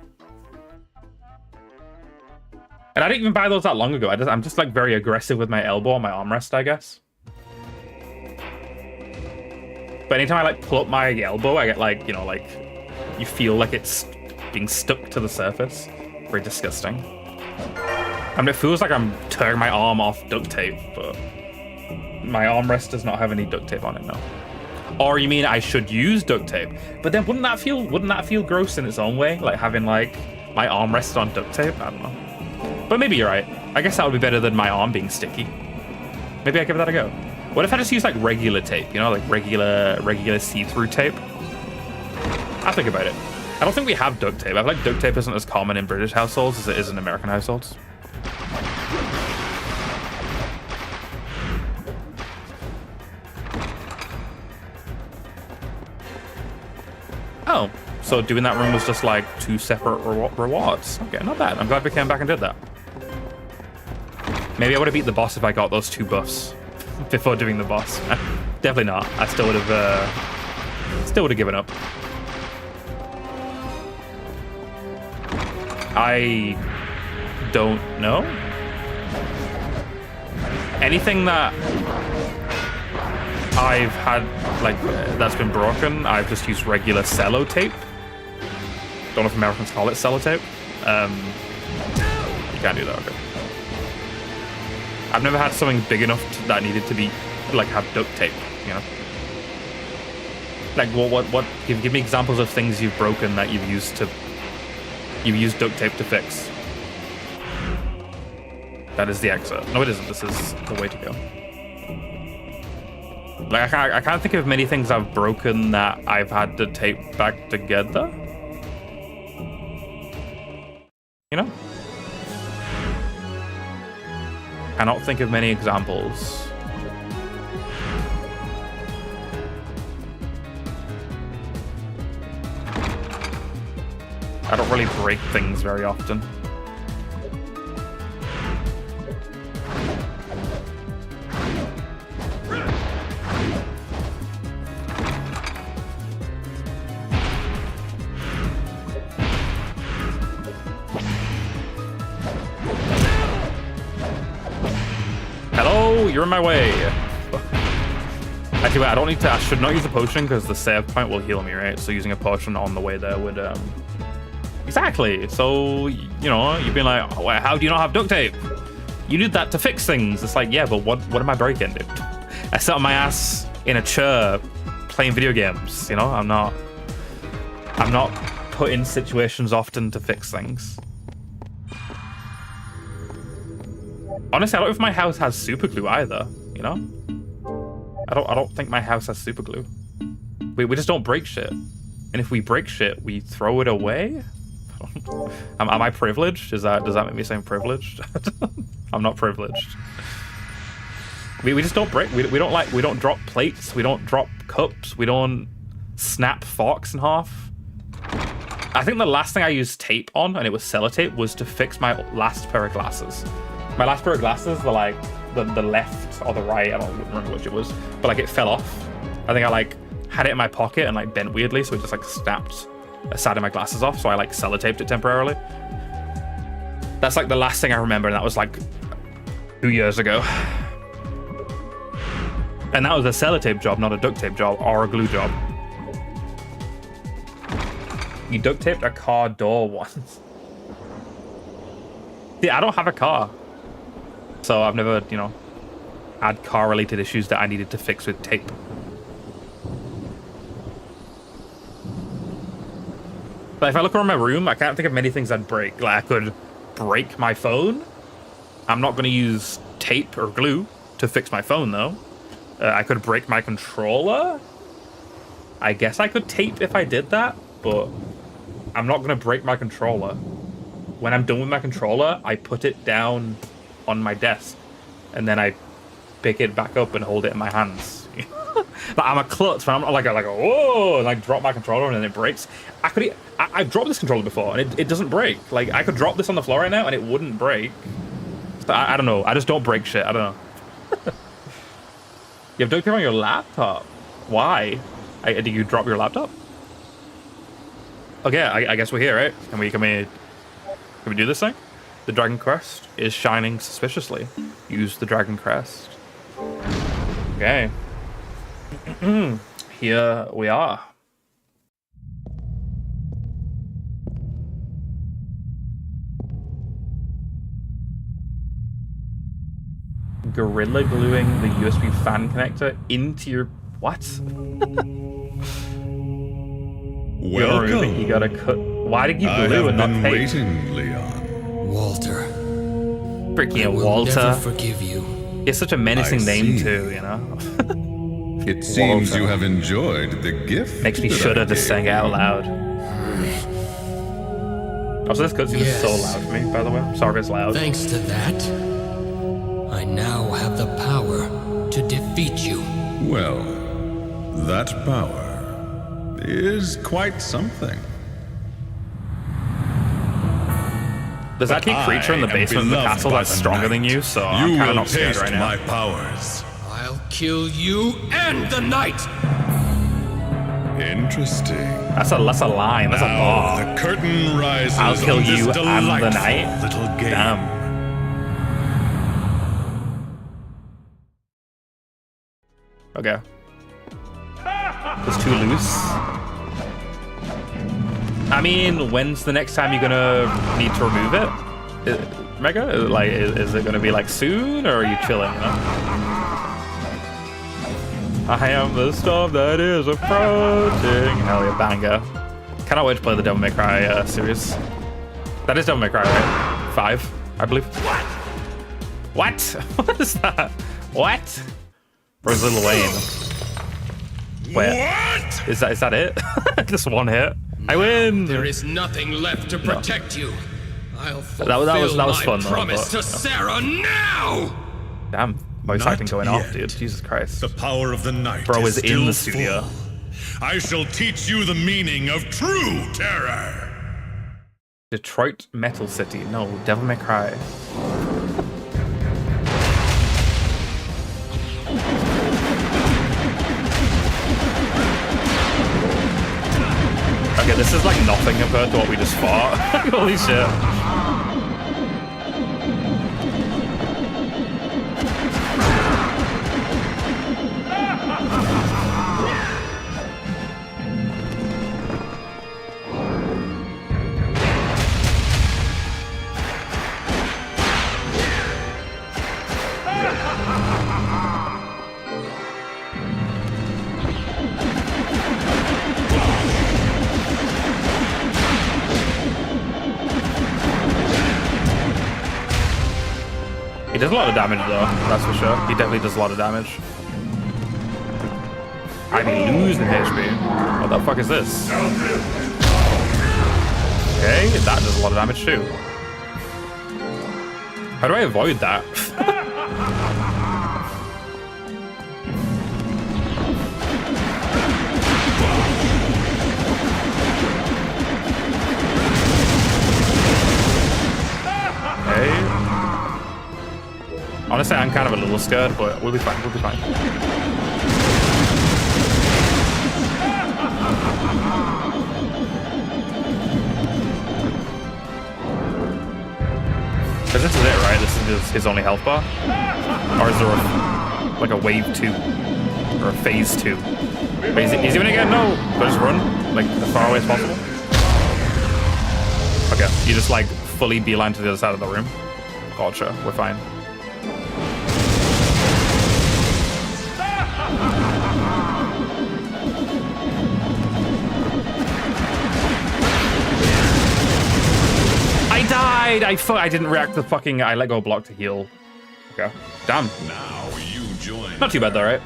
And I didn't even buy those that long ago. I'm just like very aggressive with my elbow on my armrest, I guess. But anytime I like pull up my elbow, I get like, you know, like you feel like it's being stuck to the surface. Very disgusting. I mean, it feels like I'm tearing my arm off duct tape, but my armrest does not have any duct tape on it, no. Or you mean I should use duct tape? But then wouldn't that feel gross in its own way? Like having like my armrest on duct tape? I don't know. But maybe you're right. I guess that would be better than my arm being sticky. Maybe I give that a go. What if I just use like regular tape? You know, like regular see-through tape? I'll think about it. I don't think we have duct tape. I feel like duct tape isn't as common in British households as it is in American households. Oh, so doing that room was just like 2 separate rewards. Okay, not bad. I'm glad we came back and did that. Maybe I would have beat the boss if I got those 2 buffs before doing the boss. Definitely not. I still would have given up. I don't know. Anything that I've had like that's been broken, I've just used regular cello tape. Don't know if Americans call it sellotape. You can't do that, okay. I've never had something big enough that needed to be, like, have duct tape, you know? Like, what, give me examples of things you've broken that you've used duct tape to fix. That is the exit. No, it isn't. This is the way to go. Like, I can't think of many things I've broken that I've had to tape back together. You know? Cannot think of many examples. I don't really break things very often. You're in my way. Actually, wait, I should not use a potion because the save point will heal me, right? So using a potion on the way there would, Exactly. So, you know, you've been like, oh, how do you not have duct tape? You need that to fix things. It's like, yeah, but what am I breaking, dude? I sat on my ass in a chair playing video games, you know? I'm not put in situations often to fix things. Honestly, I don't know if my house has super glue either, you know? I don't think my house has super glue. We just don't break shit. And if we break shit, we throw it away? Am I privileged? Does that make me sound privileged? I'm not privileged. We just don't break. We don't drop plates, we don't drop cups, we don't snap forks in half. I think the last thing I used tape on, and it was sellotape, was to fix my last pair of glasses. My last pair of glasses were like the left or the right, I don't remember which it was, but like it fell off. I think I like had it in my pocket and like bent weirdly, so it just like snapped a side of my glasses off, so I like sellotaped it temporarily. That's like the last thing I remember, and that was like 2 years ago. And that was a sellotape job, not a duct tape job or a glue job. You duct taped a car door once. See, I don't have a car. So I've never, you know, had car-related issues that I needed to fix with tape. But if I look around my room, I can't think of many things I'd break. Like, I could break my phone. I'm not going to use tape or glue to fix my phone, though. I could break my controller. I guess I could tape if I did that, but I'm not going to break my controller. When I'm done with my controller, I put it down on my desk, and then I pick it back up and hold it in my hands. Like, I'm a klutz, but I'm not like a whoa, and like drop my controller and then it breaks. I've dropped this controller before and it doesn't break. Like, I could drop this on the floor right now and it wouldn't break. So I don't know. I just don't break shit. I don't know. You have duct tape on your laptop. Why? Did you drop your laptop? Okay, I guess we're here, right? Can we do this thing? The Dragon Crest is shining suspiciously. Use the Dragon Crest. Okay. Here we are. Gorilla gluing the USB fan connector into your... What? Welcome. You gotta cut... Why did you I glue have and not been tape? waiting, Leon. Walter. Freaking I will Walter. never forgive you. It's such a menacing I name see. too, you know? It seems Walter. you have enjoyed the gift. Makes me that I shudder to gave sing it out you. loud. Also, this cutscene is so Yes. loud for me, by the way. I'm sorry if it's loud. Thanks to that, I now have the power to defeat you. Well, that power is quite something. There's actually a creature in the I am basement of the beloved castle by that's the stronger than night. you, so I'm kind of will not scared taste right now. my powers. I'll kill you and the knight. Interesting. That's a line. That's a Now bar. the curtain rises I'll kill on this you and the delightful knight. little game. Damn. Okay. It's too loose. I mean, when's the next time you're gonna need to remove it? Mega? Like, is it gonna be like soon, or are you chilling, you know? I am the storm that is approaching. Hell yeah, banger. Cannot wait to play the Devil May Cry series. That is Devil May Cry, right? 5, I believe. What? What is that? What? Or is Lil Wayne? Wait. What? Is that it? Just one hit. I win. There is nothing left to protect you. I'll fulfill that was my fun, though, promise but, to Sarah now. Damn, voice Not acting going off, yet. dude. Jesus Christ. The power of the night Bro is still in the studio. full. I shall teach you the meaning of true terror. Detroit Metal City. No, Devil May Cry. Okay, this is like nothing compared to what we just fought. Holy shit. He does a lot of damage though, that's for sure. He definitely does a lot of damage. I be losing HP. What the fuck is this? Okay, that does a lot of damage too. How do I avoid that? Okay. Honestly, I'm kind of a little scared, but we'll be fine. We'll be fine. Because this is it, right? This is his only health bar? Or is there like a wave 2? Or a phase 2? Wait, is he gonna get? No! But just run? Like, as far away as possible? Okay, you just like fully beeline to the other side of the room. Gotcha, we're fine. died! I didn't react to the fucking... I let go of block to heal. Okay. Damn. Now you join. Not too bad though, right?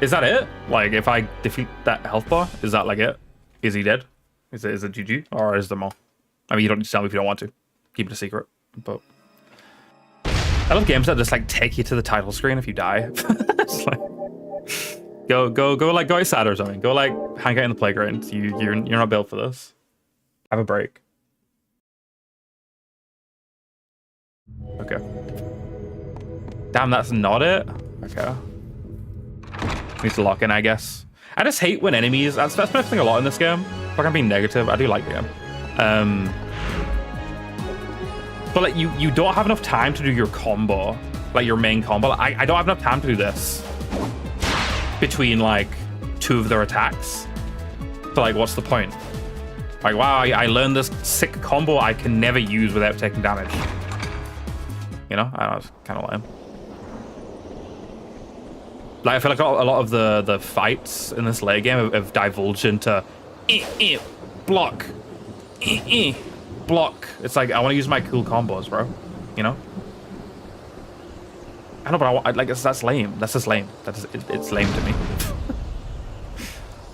Is that it? Like, if I defeat that health bar, is that like it? Is he dead? Is it GG? Or is there more? I mean, you don't need to tell me if you don't want to. Keep it a secret. But I love games that just like take you to the title screen if you die. It's like, go like go outside or something. Go like hang out in the playground. You're not built for this. Have a break. Okay. Damn, that's not it. Okay. Needs to lock in, I guess. I just hate when enemies. That's been happening a lot in this game. Like I'm being negative. I do like the game. But like you don't have enough time to do your combo, like your main combo. I don't have enough time to do this between like two of their attacks. So like, what's the point? Like, wow, I learned this sick combo I can never use without taking damage. You know, I was kind of lame. Like, I feel like a lot of the fights in this late game have divulged into block, block. It's like I want to use my cool combos, bro. You know. I know, but like that's lame. That's just lame. It's lame to me.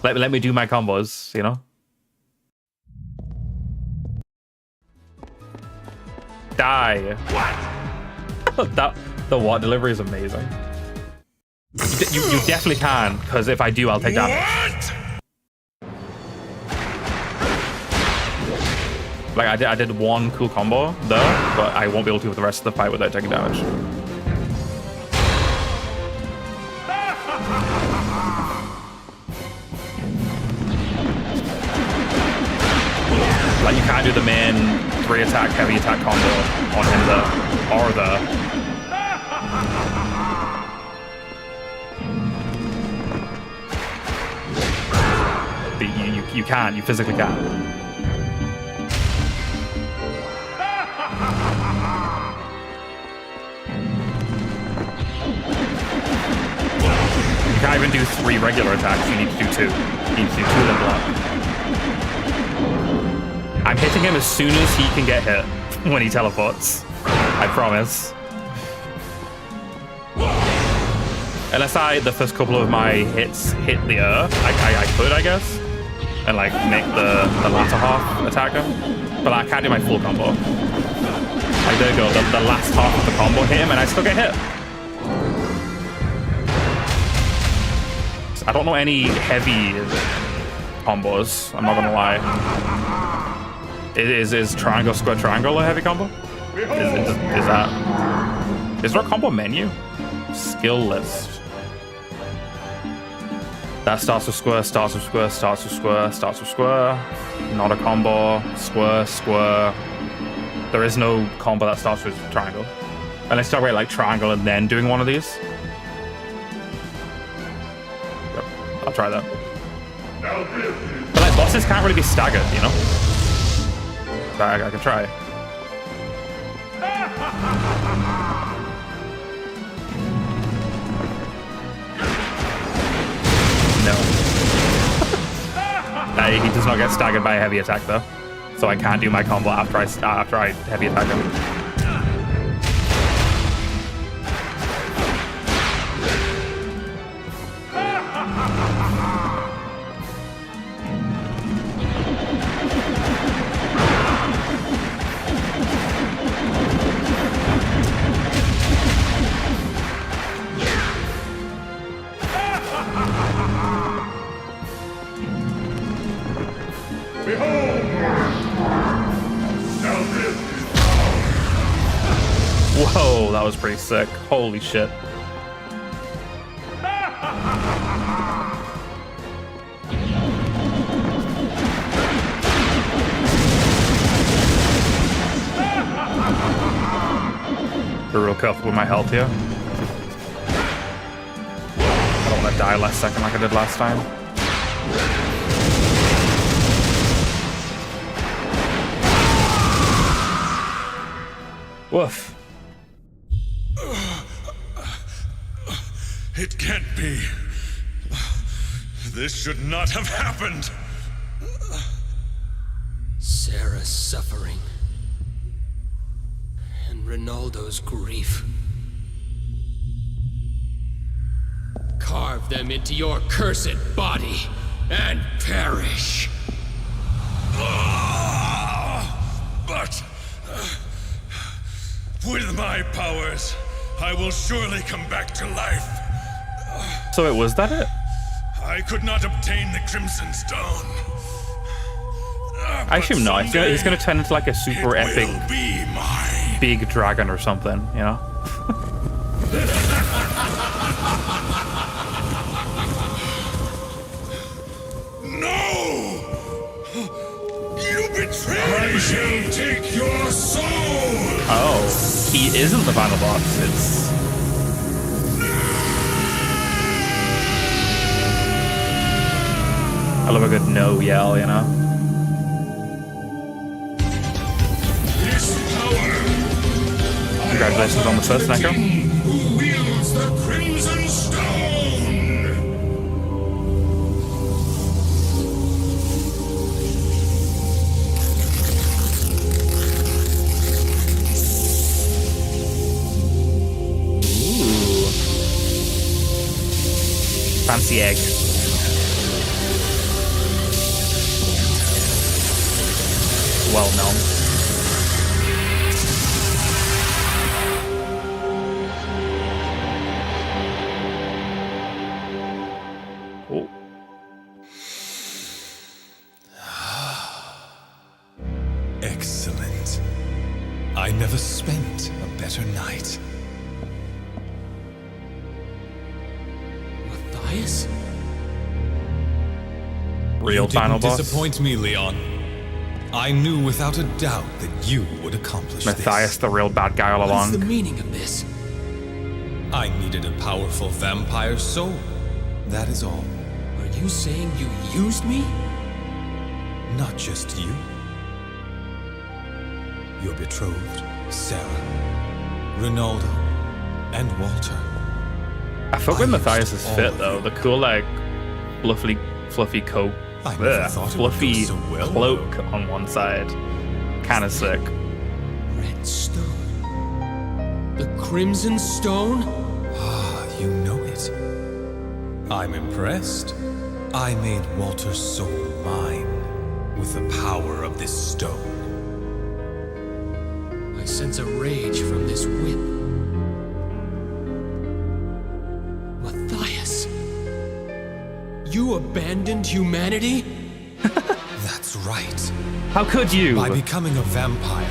let me do my combos. You know. Die. What? The what delivery is amazing. You definitely can, because if I do, I'll take damage. Like I did one cool combo there, but I won't be able to with the rest of the fight without taking damage. Like you can't do the main 3-attack heavy attack combo on him there, or the. You can, you physically can. You can't even do 3 regular attacks, you need to do 2. You need to do 2 of them block. I'm hitting him as soon as he can get hit when he teleports. I promise. Unless the first couple of my hits hit the earth, I could, I guess. And like make the latter half attack him. But I can't do my full combo. Like there you go, the last half of the combo hit him and I still get hit. I don't know any heavy combos, I'm not gonna lie. Is triangle, square, triangle a heavy combo? Is there a combo menu? Skill list. That starts with square, starts with square, starts with square, starts with square. Not a combo. Square, square. There is no combo that starts with triangle. Unless you talk about like triangle and then doing one of these. Yep, I'll try that. But like bosses can't really be staggered, you know? So I can try. No. He does not get staggered by a heavy attack though, so I can't do my combo after I heavy attack him. Whoa, that was pretty sick. Holy shit. Be real careful with my health here. I don't want to die last second like I did last time. Woof. It can't be. This should not have happened. Sarah's suffering. in Ronaldo's grief. Carve them into your cursed body and perish. But with my powers, I will surely come back to life. So it was that it? I could not obtain the Crimson Stone. I assume not. He's gonna turn into like a super epic Be mine. big dragon or something, you know? No! You betrayed me! I shall take your soul! Oh, he isn't the final boss. It's... I love a good no yell, you know? This power! Congratulations on the first Necro. Who wields the Crimson Stone! Fancy egg. Well known. Oh. Excellent. I never spent a better night. Matthias? Real You final didn't boss. disappoint me, Leon. I knew without a doubt that you would accomplish Matthias, this. the real bad guy all What's along. the meaning of this? I needed a powerful vampire soul. That is all. Are you saying you used me? Not just you. Your betrothed, Sarah, Ronaldo, and Walter. I fuck with I used Matthias's all fit of though. you. The cool like fluffy coat, I never thought it would go fluffy so well, cloak on one side. Kind of sick. Red stone. The Crimson Stone? Ah, you know it. I'm impressed. I made Walter's soul mine with the power of this stone. I sense a rage from this whip. Matthias. You abandoned humanity? That's right. How could you? By becoming a vampire,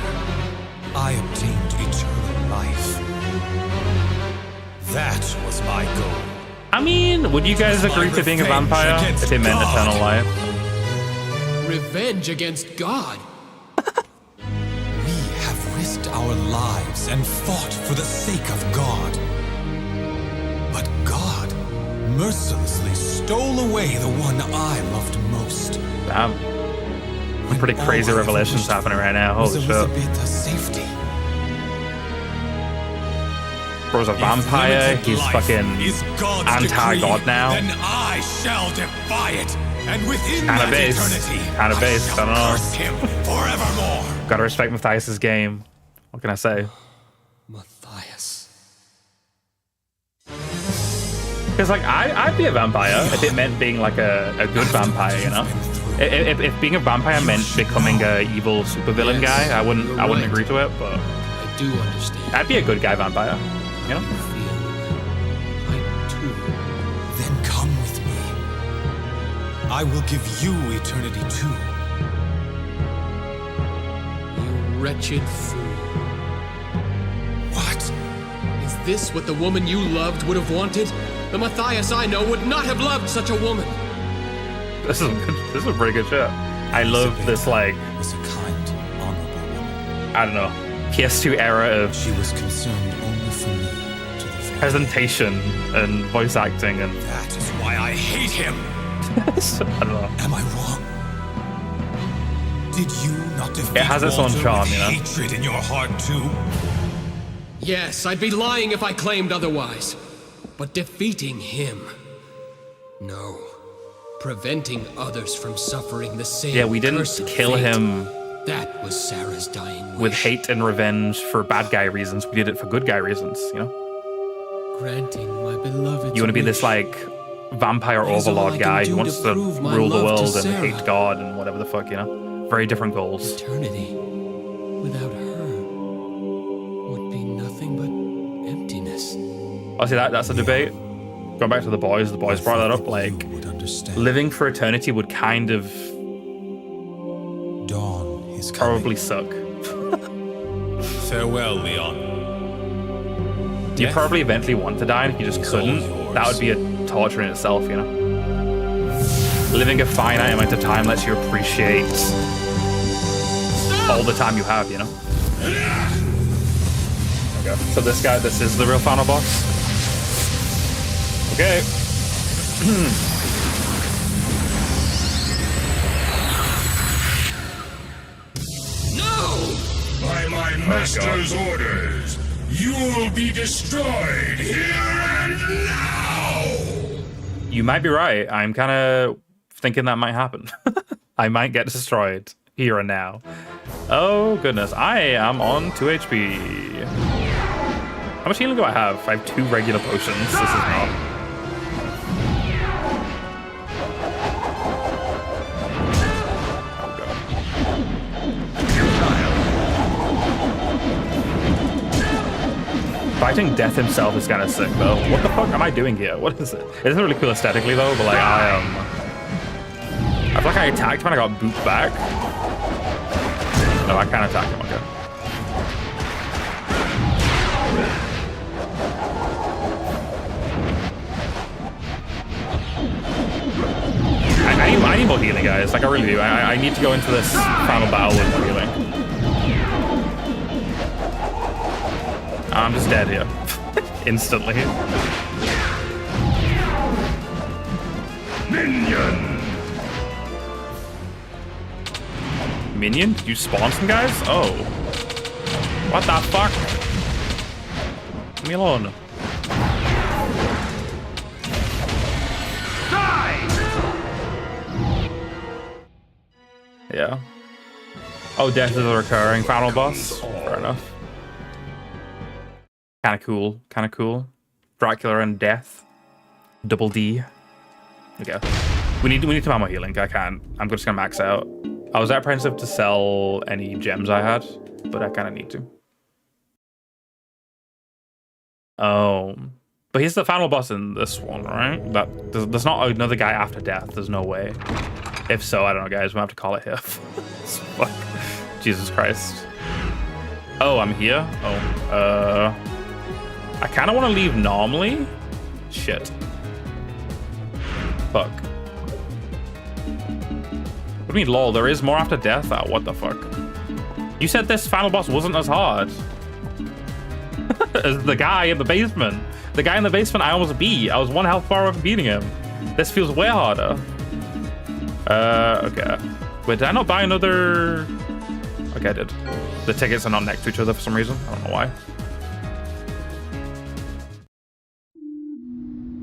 I obtained eternal life. That was my goal. I mean, would you guys agree to being a revenge vampire against if it meant God. eternal life? Revenge against God? We have risked our lives and fought for the sake of God. But God mercilessly stole away the one I loved most. Damn. Some pretty crazy revelations happening right now. Holy shit. Elizabeth's safety. Bro's a vampire. If He's life fucking is God's anti-God decree, now. Then I shall defy it, and within Kinda that based. eternity, Kinda based, I shall I don't know. curse him forevermore. Gotta respect Matthias's game. What can I say? Matthias. Because like I'd be a vampire if it meant being like a good vampire, you know. If being a vampire meant becoming a evil supervillain guy, I wouldn't right. agree to it. But I do understand. I'd be a good guy vampire, you know. I too. Then come with me. I will give you eternity too. You wretched fool. What? Is this what the woman you loved would have wanted? The Matthias I know would not have loved such a woman. This is a pretty good shit. I love this like Was a kind, honorable woman. I don't know PS2 era of She was concerned only for me to the very presentation and voice acting and That is why I hate him. I don't know. Am I wrong? Did you not defeat It has its own Walter charm, with you know? hatred in your heart too? Yes, I'd be lying if I claimed otherwise. But defeating him, no. Preventing others from suffering the same Yeah, we didn't cursed kill fate. him That was Sarah's dying wish. With hate and revenge for bad guy reasons, we did it for good guy reasons, you know? Granting my beloved. You want to be this, like, vampire overlord guy who wants to rule the world and hate God and whatever the fuck, you know? Very different goals. Eternity without her would be nothing but emptiness. Oh, see, that's a debate. Going back to the boys brought that up, like, living for eternity would kind of Dawn is probably suck. Farewell, Leon. You probably eventually want to die, and if you just couldn't, that would be a torture in itself, you know? Living a finite amount of time lets you appreciate all the time you have, you know? Okay, so this is the real final boss. Okay. By my master's orders, you'll be destroyed here and now! You might be right. I'm kind of thinking that might happen. I might get destroyed here and now. Oh, goodness. I am on 2 HP. How much healing do I have? I have 2 regular potions. This is not... Fighting Death himself is kind of sick, though. What the fuck am I doing here? What is it? It isn't really cool aesthetically, though, but, like, I feel like I attacked when I got booped back. No, I can't attack him, okay. I need more healing, guys. Like, I really do. I need to go into this final battle with more healing. I'm just dead here. Instantly. Minion! Minion? Did you spawn some guys? Oh. What the fuck? Leave me alone. Die! Yeah. Oh, Death is a recurring final boss. Fair enough. Kind of cool. Kind of cool. Dracula and Death. Double D. Okay. We need to have more healing. I can't. I'm just gonna max out. I was apprehensive to sell any gems I had, but I kind of need to. Oh. But he's the final boss in this one, right? There's not another guy after Death. There's no way. If so, I don't know, guys. We'll have to call it here. Fuck. Jesus Christ. Oh, I'm here? Oh. I kind of want to leave normally. Shit. Fuck. What do you mean, lol? There is more after Death? Oh, what the fuck? You said this final boss wasn't as hard as the guy in the basement. The guy in the basement I almost beat. I was 1 health bar away from beating him. This feels way harder. Okay. Wait, did I not buy another? Okay, I did. The tickets are not next to each other for some reason. I don't know why.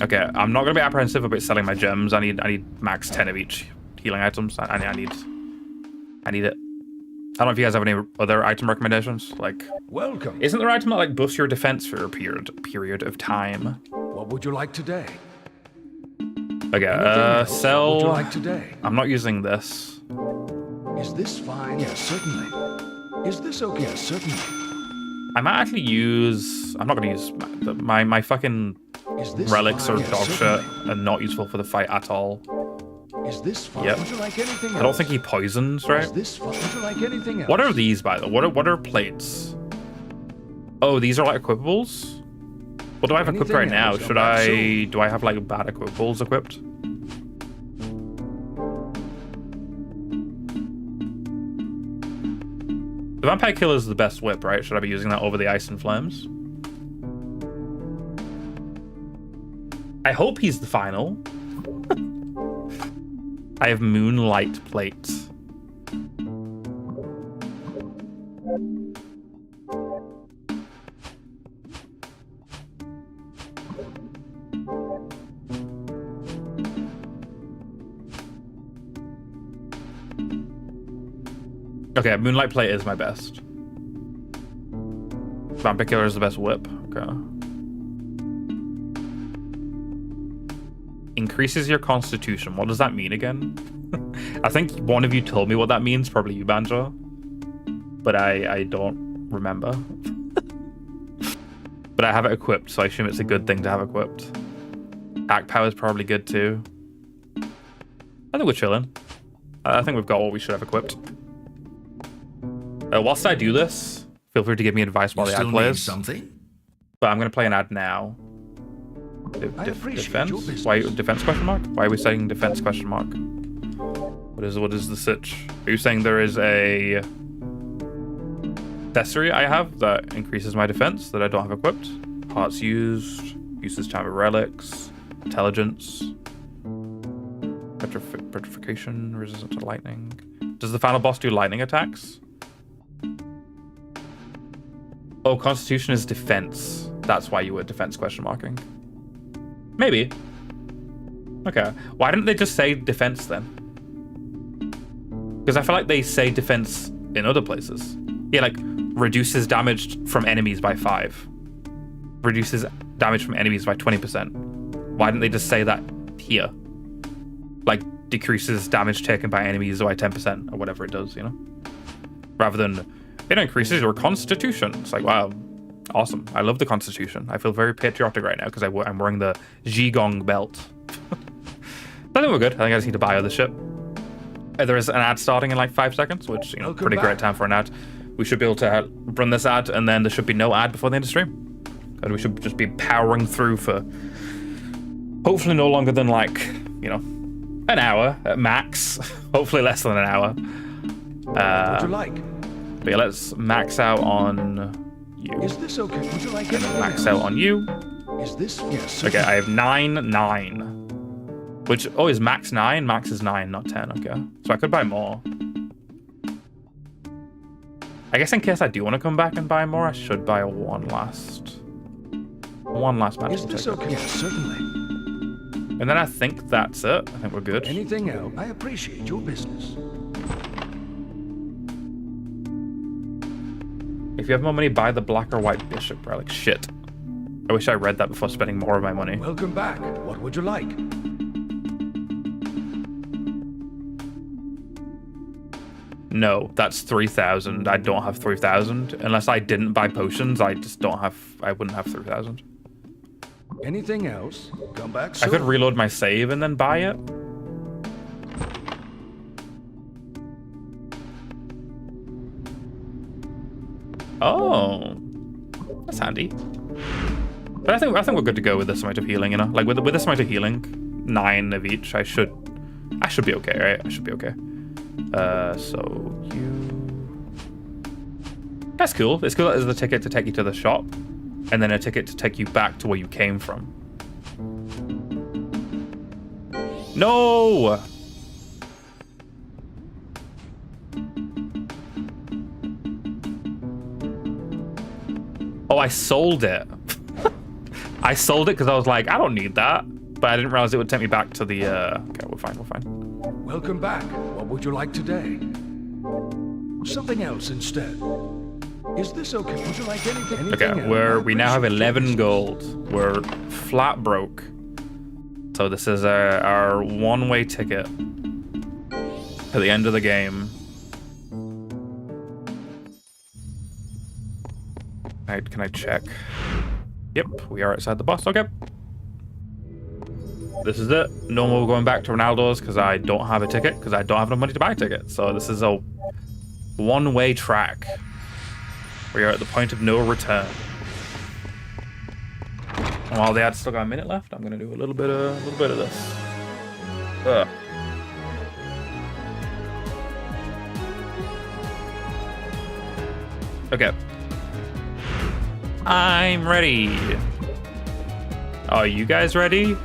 Okay, I'm not gonna be apprehensive about selling my gems. I need max 10 of each healing items. I need it. I don't know if you guys have any other item recommendations. Like, Welcome. isn't there an item that like boosts your defense for a period of time? What would you like today? Okay, sell. What would you like today? I'm not using this. Is this fine? Yes, certainly. Is this okay? Yes, certainly. I might actually use. I'm not gonna use my fucking Is this relics fine? or Yes, dog shit certainly. are not useful for the fight at all. Is this fine? Yep. Would you like anything else? I don't think he poisons, right? Is this fine? Would you like anything else? What are these, by the way? What are plates? Oh, these are like equipables? What do I have equipped right Anything now? else? Should I'm I... Do I have like bad equipables equipped? The Vampire Killer is the best whip, right? Should I be using that over the Ice and Flames? I hope he's the final. I have Moonlight plates. Okay, Moonlight Plate is my best. Vampire Killer is the best whip. Okay. Increases your constitution. What does that mean again? I think one of you told me what that means, probably you, Banjo. But I don't remember. But I have it equipped, so I assume it's a good thing to have equipped. Act power is probably good too. I think we're chilling. I think we've got what we should have equipped. Whilst I do this, feel free to give me advice while the ad plays. Something? But I'm going to play an ad now. Defense? Why defense question mark? Why are we saying defense question mark? What is the sitch? Are you saying there is a accessory I have that increases my defense that I don't have equipped? Hearts used, uses time of relics, intelligence, petrification, resistant to lightning. Does the final boss do lightning attacks? Oh, constitution is defense. That's why you were defense question marking. Maybe. Okay. Why didn't they just say defense then? Because I feel like they say defense in other places. Yeah, like reduces damage from enemies by 5. Reduces damage from enemies by 20%. Why didn't they just say that here? Like decreases damage taken by enemies by 10% or whatever it does, you know? Rather than it increases your constitution. It's like, wow, awesome. I love the constitution. I feel very patriotic right now because I'm wearing the Zhigong belt. I think we're good. I think I just need to buy other shit. There is an ad starting in like 5 seconds, which, you know, pretty great time for an ad. We should be able to run this ad, and then there should be no ad before the end of stream. And we should just be powering through for hopefully no longer than like, you know, an hour at max. Hopefully less than an hour. What would you like? But yeah, let's max out on you. Is this okay? Would you like anything? Max out on you. Is this? Yes. Okay, I have 9. Which, oh, is max 9? Max is 9, not 10. Okay. So I could buy more. I guess in case I do want to come back and buy more, I should buy one last magical Is this ticket. okay? Yes, certainly. And then I think that's it. I think we're good. Anything else? I appreciate your business. If you have more money, buy the black or white bishop relic. Shit. I wish I read that before spending more of my money. Welcome back. What would you like? No, that's 3,000. I don't have 3,000. Unless I didn't buy potions, I wouldn't have 3,000. Anything else? Come back soon. I could reload my save and then buy it. Oh, that's handy. But I think we're good to go with this amount of healing, you know? Like with this amount of healing, 9 of each, I should be okay, right? I should be okay. So you... That's cool. It's cool that there's the ticket to take you to the shop, and then a ticket to take you back to where you came from. No! Oh, I sold it. I sold it because I was like, I don't need that. But I didn't realize it would take me back to the... Okay, we're fine. Welcome back. What would you like today? Something else instead. Is this okay? Would you like anything? Okay, we now have 11 gold. We're flat broke. So this is our one-way ticket to the end of the game. Can I check? Yep, we are outside the boss. Okay. This is it. No more going back to Ronaldo's because I don't have a ticket, because I don't have enough money to buy a ticket. So this is a one-way track. We are at the point of no return. And while the ad's still got a minute left, I'm gonna do a little bit of this. Ugh. Okay. I'm ready. Are you guys ready?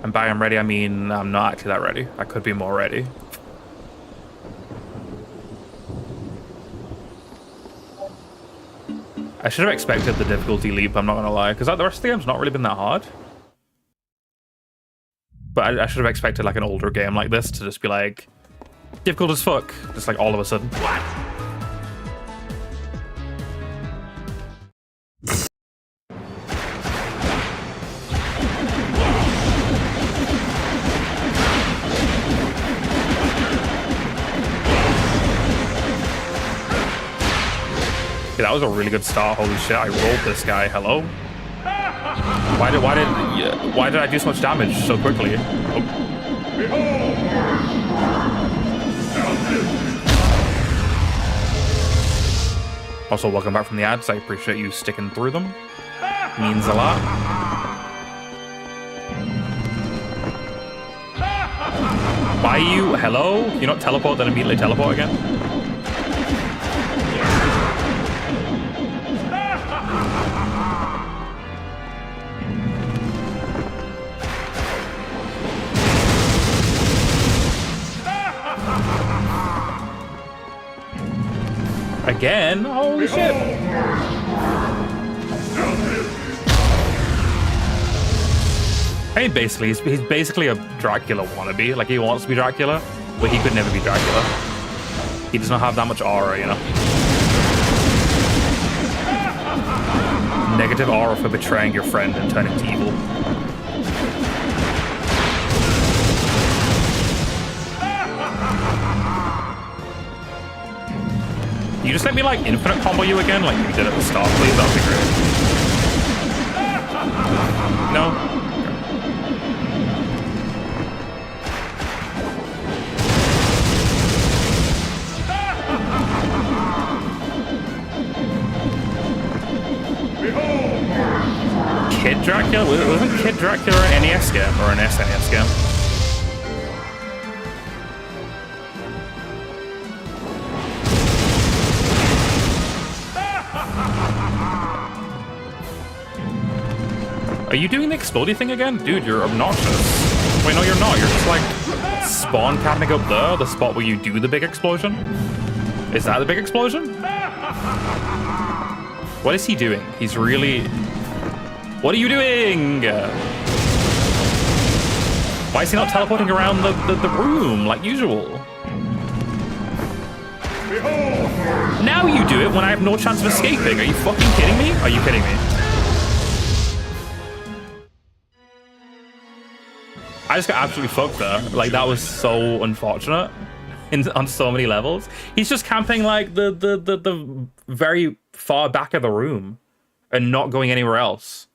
And by I'm ready, I mean I'm not actually that ready. I could be more ready. I should have expected the difficulty leap, I'm not gonna lie, because the rest of the game's not really been that hard. But I should have expected like an older game like this to just be like difficult as fuck, just like all of a sudden. What? Okay, that was a really good start. Holy shit! I rolled this guy. Hello. Why did I do so much damage so quickly? Oh. Also, welcome back from the ads. I appreciate you sticking through them. Means a lot. Why you? Hello? You not teleport, then immediately teleport again? Again? Holy shit. I mean, basically, he's basically a Dracula wannabe. Like, he wants to be Dracula, but he could never be Dracula. He does not have that much aura, you know? Negative aura for betraying your friend and turning to evil. You just let me like infinite combo you again like you did at the start, please? That would be great. No? Okay. Kid Dracula? Wasn't Kid Dracula an NES game or an SNES game? Are you doing the explodey thing again? Dude, you're obnoxious. Wait, no, you're not. You're just like spawn camping up there, the spot where you do the big explosion. Is that the big explosion? What is he doing? He's really... What are you doing? Why is he not teleporting around the room like usual? Now you do it when I have no chance of escaping. Are you fucking kidding me? Are you kidding me? I just got absolutely fucked there. Like, that was so unfortunate on so many levels. He's just camping like the very far back of the room and not going anywhere else.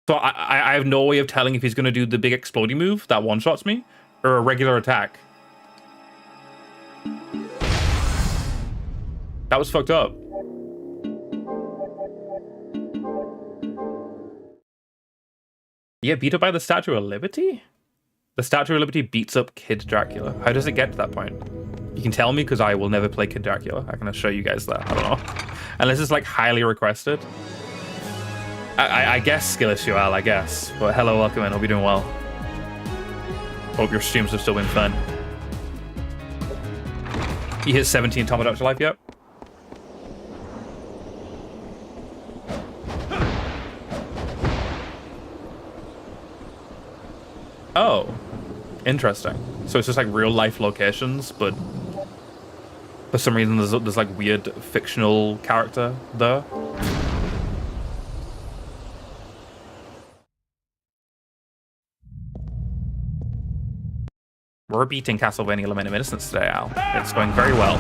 So I have no way of telling if he's going to do the big exploding move that one-shots me or a regular attack. That was fucked up. Yeah, beat up by the Statue of Liberty? The Statue of Liberty beats up Kid Dracula. How does it get to that point? You can tell me because I will never play Kid Dracula. I can show you guys that. I don't know. Unless it's like highly requested. I guess skill issue, Al, I guess. But hello, welcome in. Hope you're doing well. Hope your streams have still been fun. You hit 17 Tom Dr. Life yet? Oh. Interesting. So it's just like real life locations, but for some reason there's like weird fictional character there. We're beating Castlevania Lament of Innocence today, Al. It's going very well.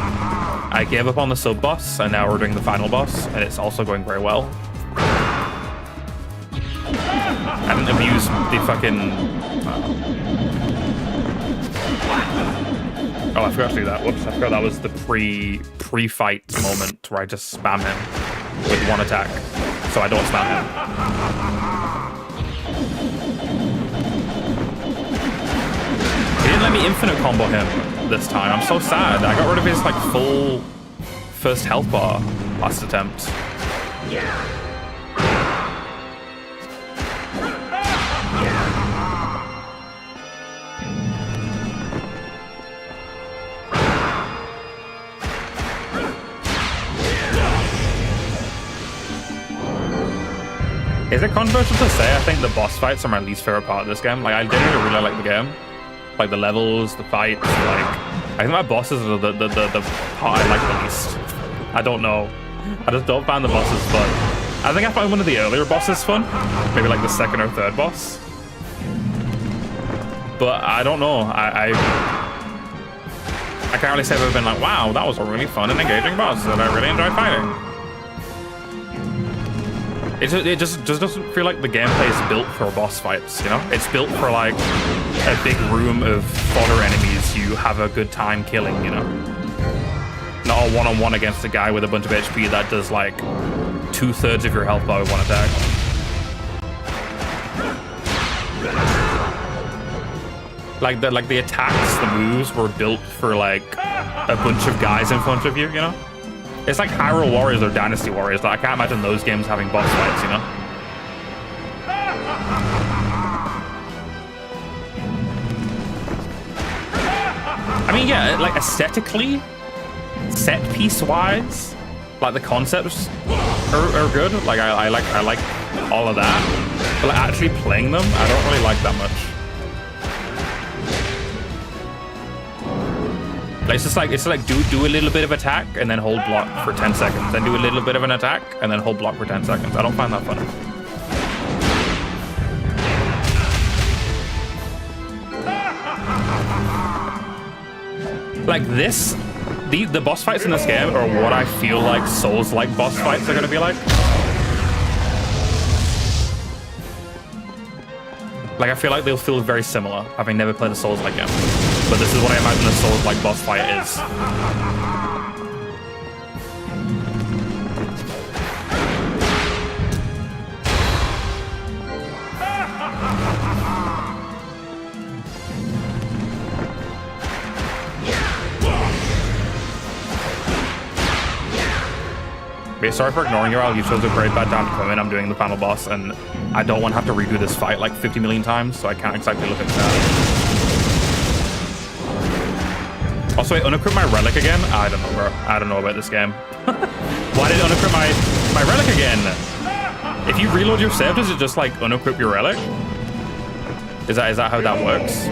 I gave up on the sub boss, and now we're doing the final boss, and it's also going very well. I didn't abuse the fucking... Oh, I forgot to do that. Whoops, I forgot that was the pre-fight moment where I just spam him with one attack, so I don't spam him. He didn't let me infinite combo him this time. I'm so sad. I got rid of his like full first health bar last attempt. Is it controversial to say I think the boss fights are my least favorite part of this game? Like, I genuinely really like the game. Like, the levels, the fights, like... I think my bosses are the part I like the least. I don't know. I just don't find the bosses fun. I think I find one of the earlier bosses fun. Maybe like the second or third boss. But I don't know. I can't really say I've ever been like, wow, that was a really fun and engaging boss that I really enjoyed fighting. It just doesn't feel like the gameplay is built for boss fights, you know? It's built for like a big room of fodder enemies you have a good time killing, you know? Not a one-on-one against a guy with a bunch of HP that does like 2/3 of your health bar with one attack. Like the attacks, the moves were built for like a bunch of guys in front of you, you know? It's like Hyrule Warriors or Dynasty Warriors. Like, I can't imagine those games having boss fights, you know? I mean, yeah, like aesthetically, set piece wise, like the concepts are good. Like I like all of that, but like actually playing them, I don't really like that much. Like, it's like do a little bit of attack and then hold block for 10 seconds, then do a little bit of an attack and then hold block for 10 seconds. I don't find that funny. Like this, the boss fights in this game are what I feel like Souls-like boss fights are gonna be like. Like, I feel like they'll feel very similar, having never played a Souls-like game. But this is what I imagine a Souls-like boss fight is. Okay, sorry for ignoring you all. You chose a very bad time to come in. I'm doing the final boss, and I don't want to have to redo this fight like 50 million times, so I can't exactly look at that. Also, I unequip my relic again? I don't know, bro. I don't know about this game. Why did it unequip my relic again? If you reload your save, does it just like unequip your relic? Is that how that works?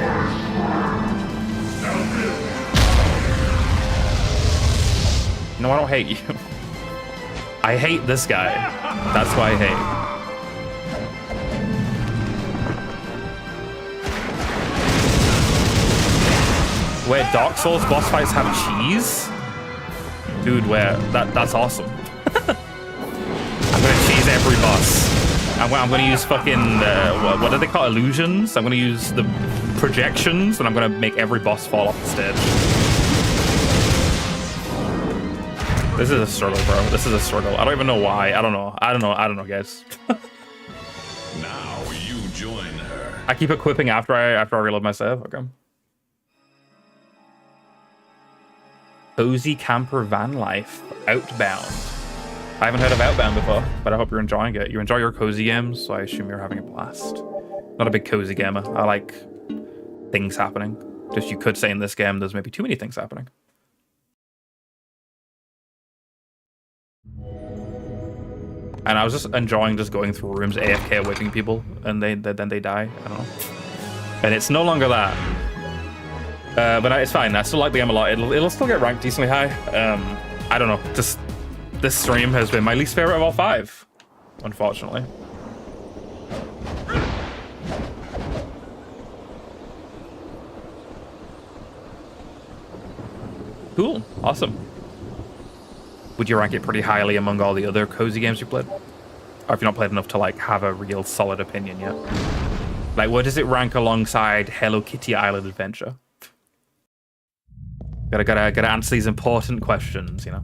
No, I don't hate you. I hate this guy. That's why I hate. Where Dark Souls boss fights have cheese? Dude, where? That's awesome. I'm gonna cheese every boss. I'm gonna use fucking, what do they call it? Illusions? I'm gonna use the projections, and I'm gonna make every boss fall off the stage. This is a struggle, bro. This is a struggle. I don't even know why. I don't know, guys. Now you join her. I keep equipping after I reload my save. Okay. Cozy camper van life. Outbound. I haven't heard of Outbound before, but I hope you're enjoying it. You enjoy your cozy games, so I assume you're having a blast. Not a big cozy gamer. I like things happening. Just you could say in this game, there's maybe too many things happening. And I was just enjoying just going through rooms AFK whipping people, and then they die. I don't know. And it's no longer that. But it's fine. I still like the game a lot. It'll still get ranked decently high. I don't know. Just this stream has been my least favorite of all 5, unfortunately. Cool. Awesome. Would you rank it pretty highly among all the other cozy games you played? Or if you're not played enough to like have a real solid opinion yet? Like, where does it rank alongside Hello Kitty Island Adventure? Gotta answer these important questions, you know?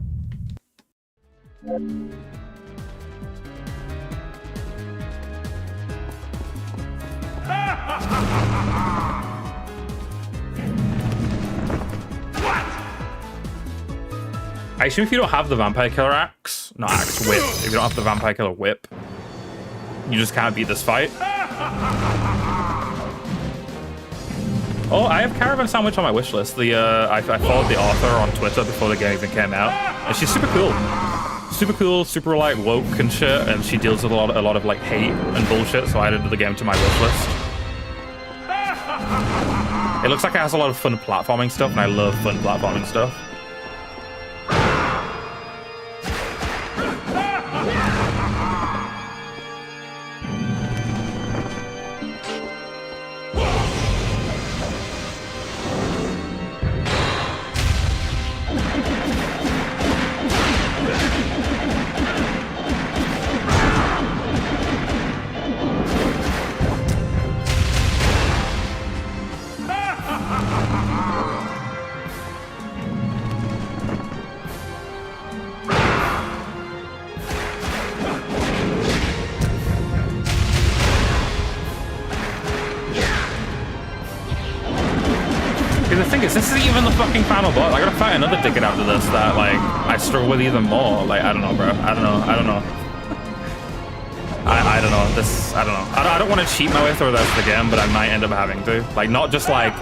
I assume if you don't have the Vampire Killer axe, not axe, whip, if you don't have the Vampire Killer whip, you just can't beat this fight. Oh, I have Caravan Sandwich on my wish list. I followed the author on Twitter before the game even came out, and she's super cool. super cool, super like woke and shit, and she deals with a lot of like hate and bullshit, so I added the game to my wish list. It looks like it has a lot of fun platforming stuff, and I love fun platforming stuff. The thing is, this isn't even the fucking final boss. I gotta fight another ticket after this that, like, I struggle with even more. Like, I don't know, bro. I don't know. I don't know. I don't know. This, I don't know. I don't want to cheat my way through the rest of the game, but I might end up having to. Like, not just, like,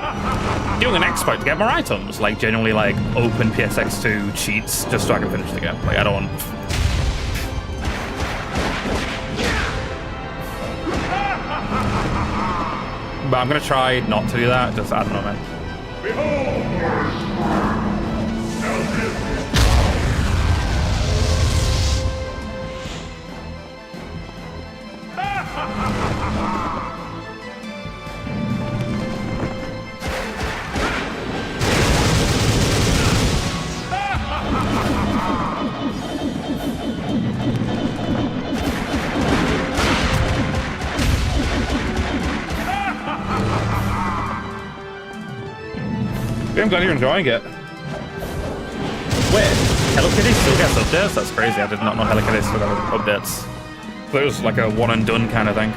doing an exploit to get more items. Like, genuinely, like, open PSX2 cheats just so I can finish the game. Like, I don't want... But I'm gonna try not to do that. Just, I don't know, man. I'm glad you're enjoying it. Wait, Hello Kitty still gets updates? That's crazy. I did not know Hello Kitty still got updates. It was like a one and done kind of thing.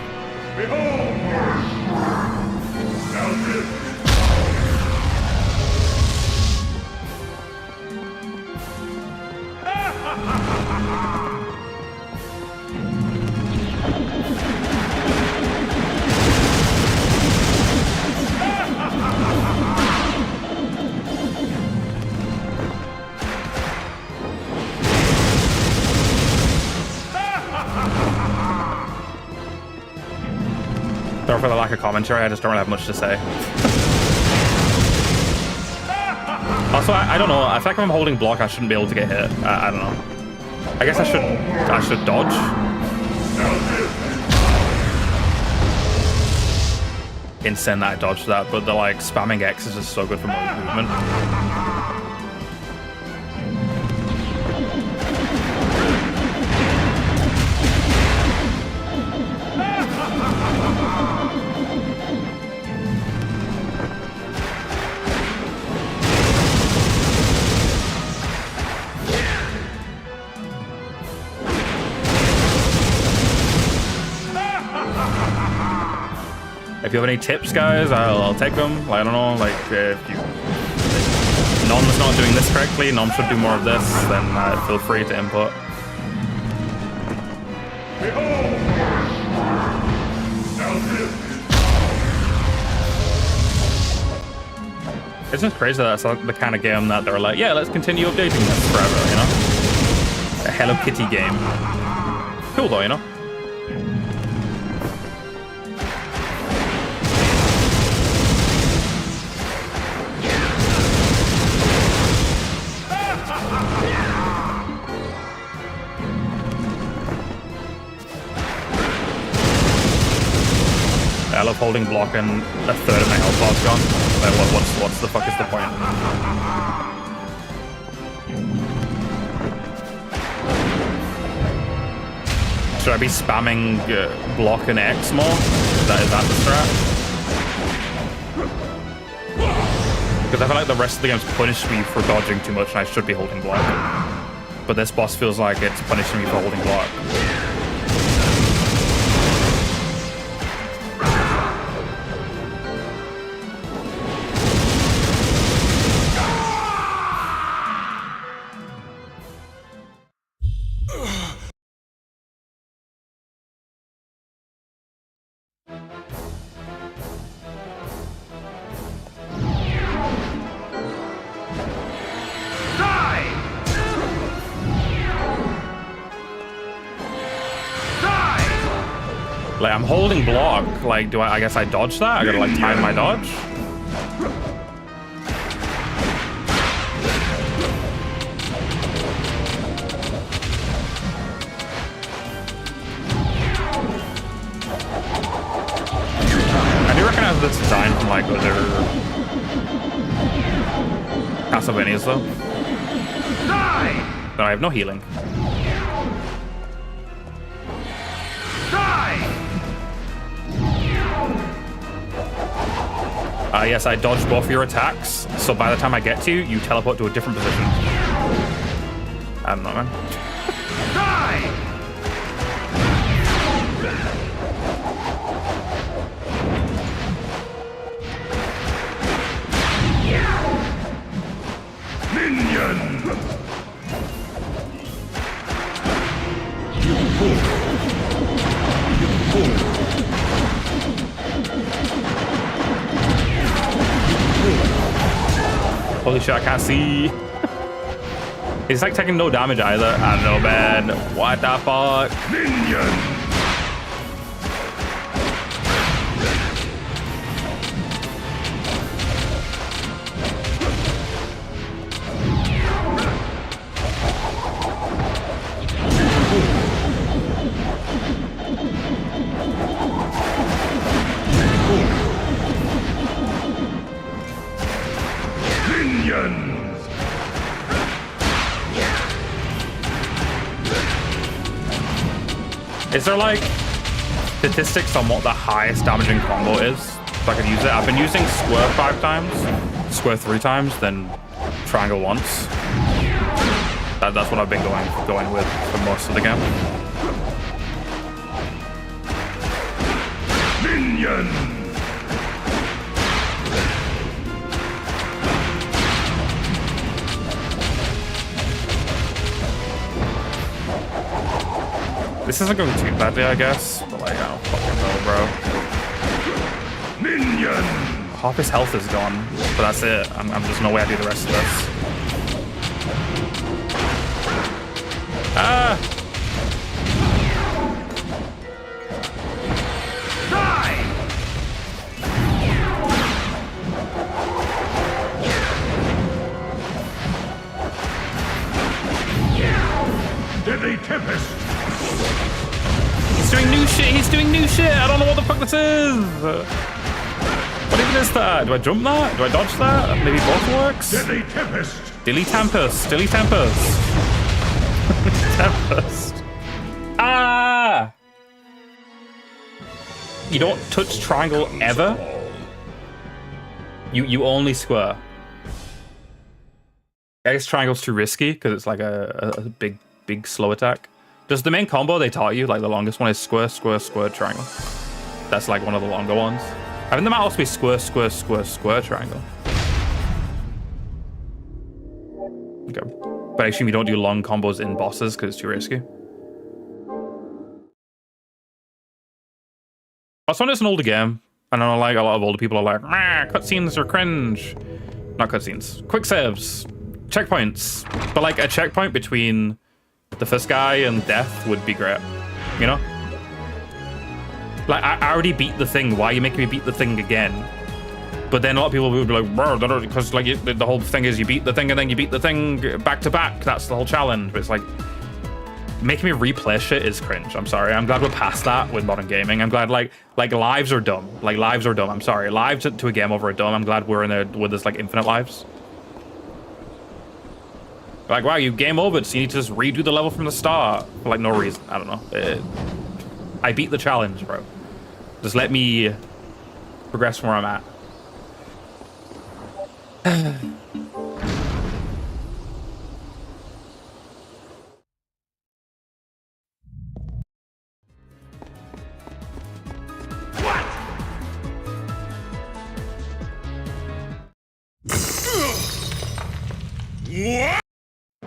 Sorry for the lack of commentary, I just don't really have much to say. Also, I don't know, I feel like if I'm holding block, I shouldn't be able to get hit. I don't know. I guess I should dodge. Insane that I dodged that, but the like spamming X is just so good for my movement. If you have any tips, guys, I'll take them. Like, I don't know, like, if you... Nom's not doing this correctly, Nom should do more of this, then feel free to input. It's just crazy that that's the kind of game that they're like, yeah, let's continue updating this forever, you know? A Hello Kitty game. Cool though, you know? I love holding block and a third of my health bar's gone. Like, what's the fuck is the point? Should I be spamming block and X more? Is that the strat? Because I feel like the rest of the game's punished me for dodging too much and I should be holding block. But this boss feels like it's punishing me for holding block. Like, I'm holding block. Like, I guess I dodge that? I gotta, like, time my dodge? I do recognize this design from, like, other Castlevanias, though. No, I have no healing. Yes, I dodged both of your attacks, so by the time I get to you, you teleport to a different position. I don't know, man. Holy shit, I can't see. It's like taking no damage either. I don't know, man. What the fuck? Minion! Is there like statistics on what the highest damaging combo is? So I could use it. I've been using square 5 times, square 3 times, then triangle once. That's what I've been going with for most of the game. Minion! This isn't going too badly, I guess, but like, I don't fucking know, bro. Minion! Half his health is gone, but that's it. There's no way I do the rest of this. Ah! Die! Deadly Tempest! He's doing new shit. He's doing new shit. I don't know what the fuck this is. What even is that? Do I jump that? Do I dodge that? Maybe both works? Deadly Tempest. Dilly Tempest. Dilly Tempest. Tempest. Ah! You don't touch triangle ever? You only square. I guess triangle's too risky because it's like a big slow attack. Just the main combo they taught you, like the longest one is square, square, square, triangle. That's like one of the longer ones. I think there might also be square, square, square, square, triangle. Okay. But I assume you don't do long combos in bosses because it's too risky. Also, it's an older game. I know like a lot of older people are like, cutscenes are cringe. Not cutscenes. Quick saves. Checkpoints. But like a checkpoint between the first guy and death would be great, you know? Like, I already beat the thing. Why are you making me beat the thing again? But then a lot of people would be like, bro, because like the whole thing is you beat the thing and then you beat the thing back to back. That's the whole challenge. But it's like, making me replay shit is cringe. I'm sorry. I'm glad we're past that with modern gaming. I'm glad like lives are dumb. Like lives are dumb. I'm sorry. Lives to a game over are dumb. I'm glad we're in there with this like infinite lives. Like, wow, you game over, so you need to just redo the level from the start for like no reason. I don't know. I beat the challenge, bro. Just let me progress from where I'm at.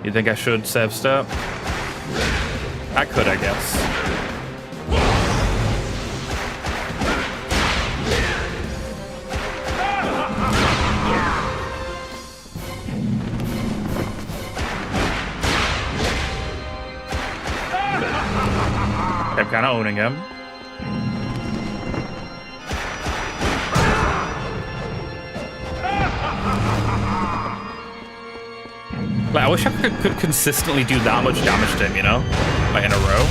You think I should save step? I could, I guess. I'm kind of owning him. Like, I wish I could consistently do that much damage to him, you know? Like, in a row.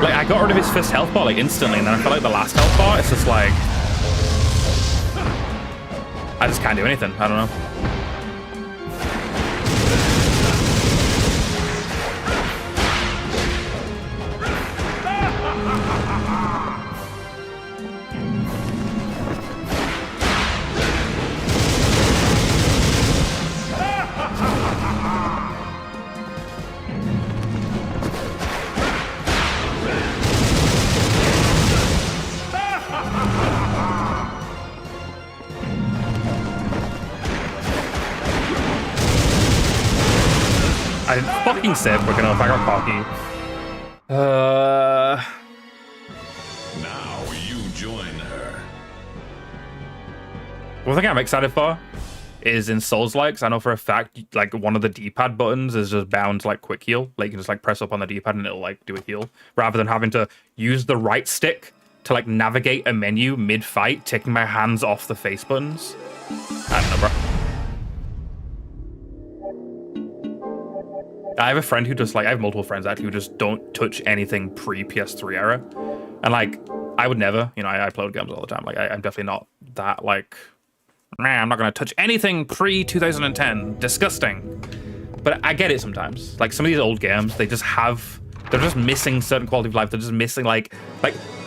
Like, I got rid of his first health bar, like, instantly, and then I felt like the last health bar, it's just like... I just can't do anything. I don't know. I didn't fucking save quick enough. I got cocky. Now you join her. One thing I'm excited for is in Souls-likes, I know for a fact, like, one of the D-pad buttons is just bound to, like, quick heal. Like, you can just, like, press up on the D-pad and it'll, like, do a heal. Rather than having to use the right stick to, like, navigate a menu mid-fight, taking my hands off the face buttons. I don't know, bro. I have a friend who just, like, I have multiple friends actually who just don't touch anything pre-PS3 era. And, like, I would never, you know, I upload games all the time. Like, I'm definitely not that, like, man, I'm not going to touch anything pre-2010. Disgusting. But I get it sometimes. Like, some of these old games, they just have, they're just missing certain quality of life. They're just missing, like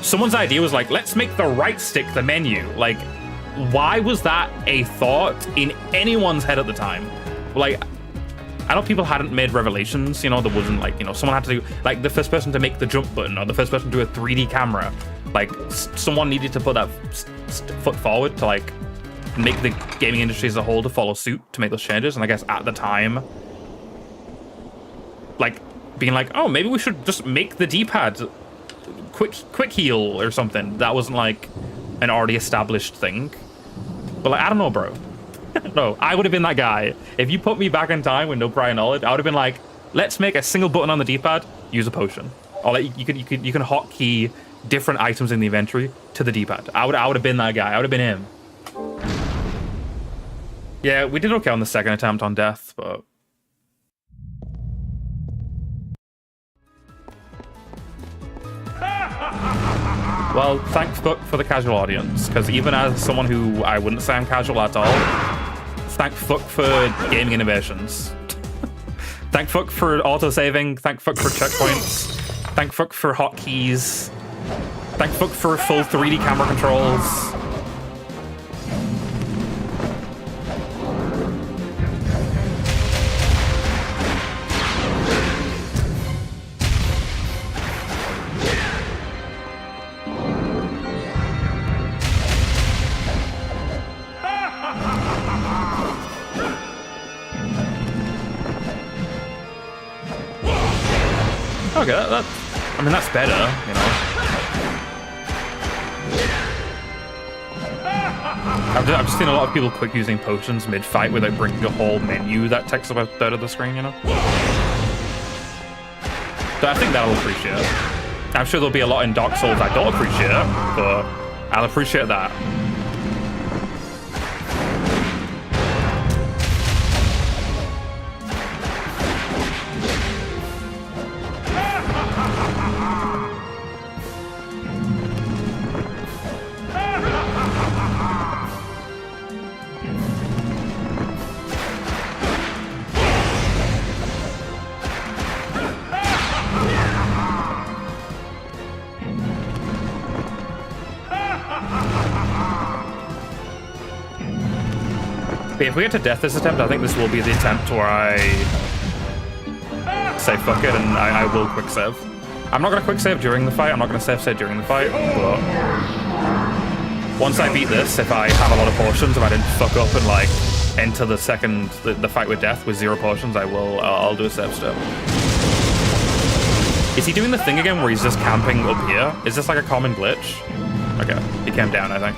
someone's idea was like, let's make the right stick the menu. Like, why was that a thought in anyone's head at the time? Like, I know people hadn't made Revelations, you know, there wasn't, like, you know, someone had to do, like, the first person to make the jump button or the first person to do a 3D camera. Like, someone needed to put that foot forward to, like, make the gaming industry as a whole to follow suit to make those changes. And I guess at the time, like, being like, oh, maybe we should just make the D-pad quick heal or something. That wasn't, like, an already established thing. But, like, I don't know, bro. No, I would have been that guy. If you put me back in time with no prior knowledge, I would have been like, let's make a single button on the D-pad, use a potion. Or like you can hotkey different items in the inventory to the D-pad. I would have been that guy. I would have been him. Yeah, we did okay on the second attempt on death, but well, thanks for the casual audience, because even as someone who I wouldn't say I'm casual at all, thank fuck for gaming innovations. Thank fuck for auto-saving. Thank fuck for checkpoints. Thank fuck for hotkeys. Thank fuck for full 3D camera controls. Okay, I mean, that's better, you know. I've just seen a lot of people quick using potions mid-fight without bringing a whole menu that takes up a third of the screen, you know. So I think that'll appreciate. I'm sure there'll be a lot in Dark Souls I don't appreciate, but I'll appreciate that. If we get to death this attempt, I think this will be the attempt where I say fuck it and I will quick save. I'm not going to quick save during the fight, I'm not going to save during the fight, but once I beat this, if I have a lot of potions, if I didn't fuck up and like enter the fight with death with 0 potions, I'll do a save step. Is he doing the thing again where he's just camping up here? Is this like a common glitch? Okay, he came down, I think.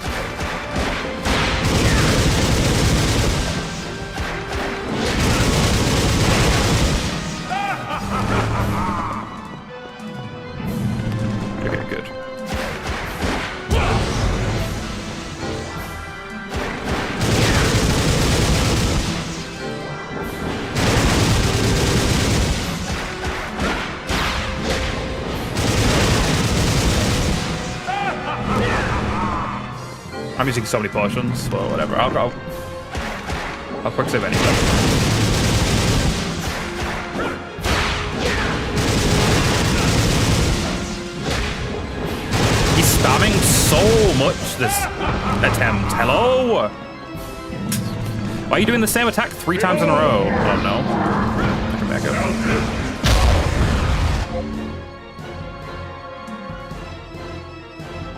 I'm using so many potions, but whatever. I'll quick save anyway. He's spamming so much this attempt. Hello? Why are you doing the same attack 3 times in a row? Oh no. Come back up.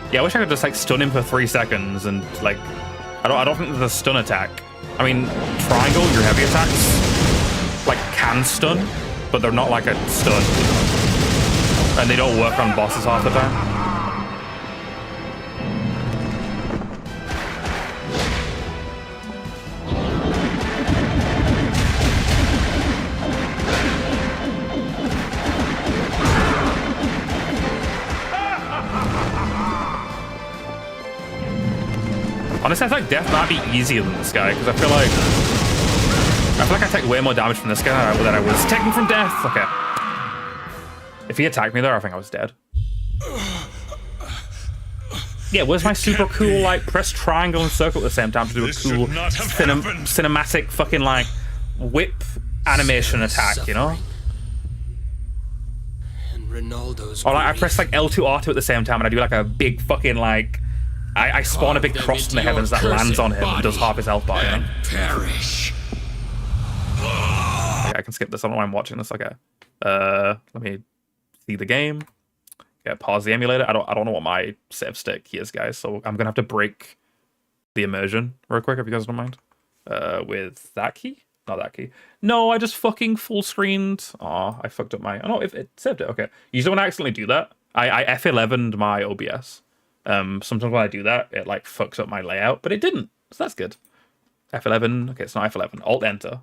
Yeah, I wish I could just like stun him for 3 seconds and like I don't think there's a stun attack. I mean, triangle, your heavy attacks like can stun, but they're not like a stun. And they don't work on bosses half the time. Honestly, I feel like death might be easier than this guy, because I feel like I take way more damage from this guy than I was taking from death. Okay. If he attacked me there, I think I was dead. Yeah, where's my super cool, like, press triangle and circle at the same time to do a cool cinematic fucking, like, whip animation attack, you know? And Ronaldo's or, like, I press, like, L2, R2 at the same time and I do, like, a big fucking, like... I spawn a big cross in the heavens that lands on him and does half his health bar, you know? Perish. Okay, I can skip this. I don't know why I'm watching this. Okay. Let me see the game. Yeah, pause the emulator. I don't know what my save stick is, guys. So I'm gonna have to break the immersion real quick if you guys don't mind. With that key? Not that key. No, I just fucking full screened. Aw, I fucked up my... Oh no, if it saved it. Okay. Usually when I accidentally do that, I F11'd my OBS. Sometimes when I do that, it like fucks up my layout, but it didn't, so that's good. F11, okay, it's not F11. Alt Enter.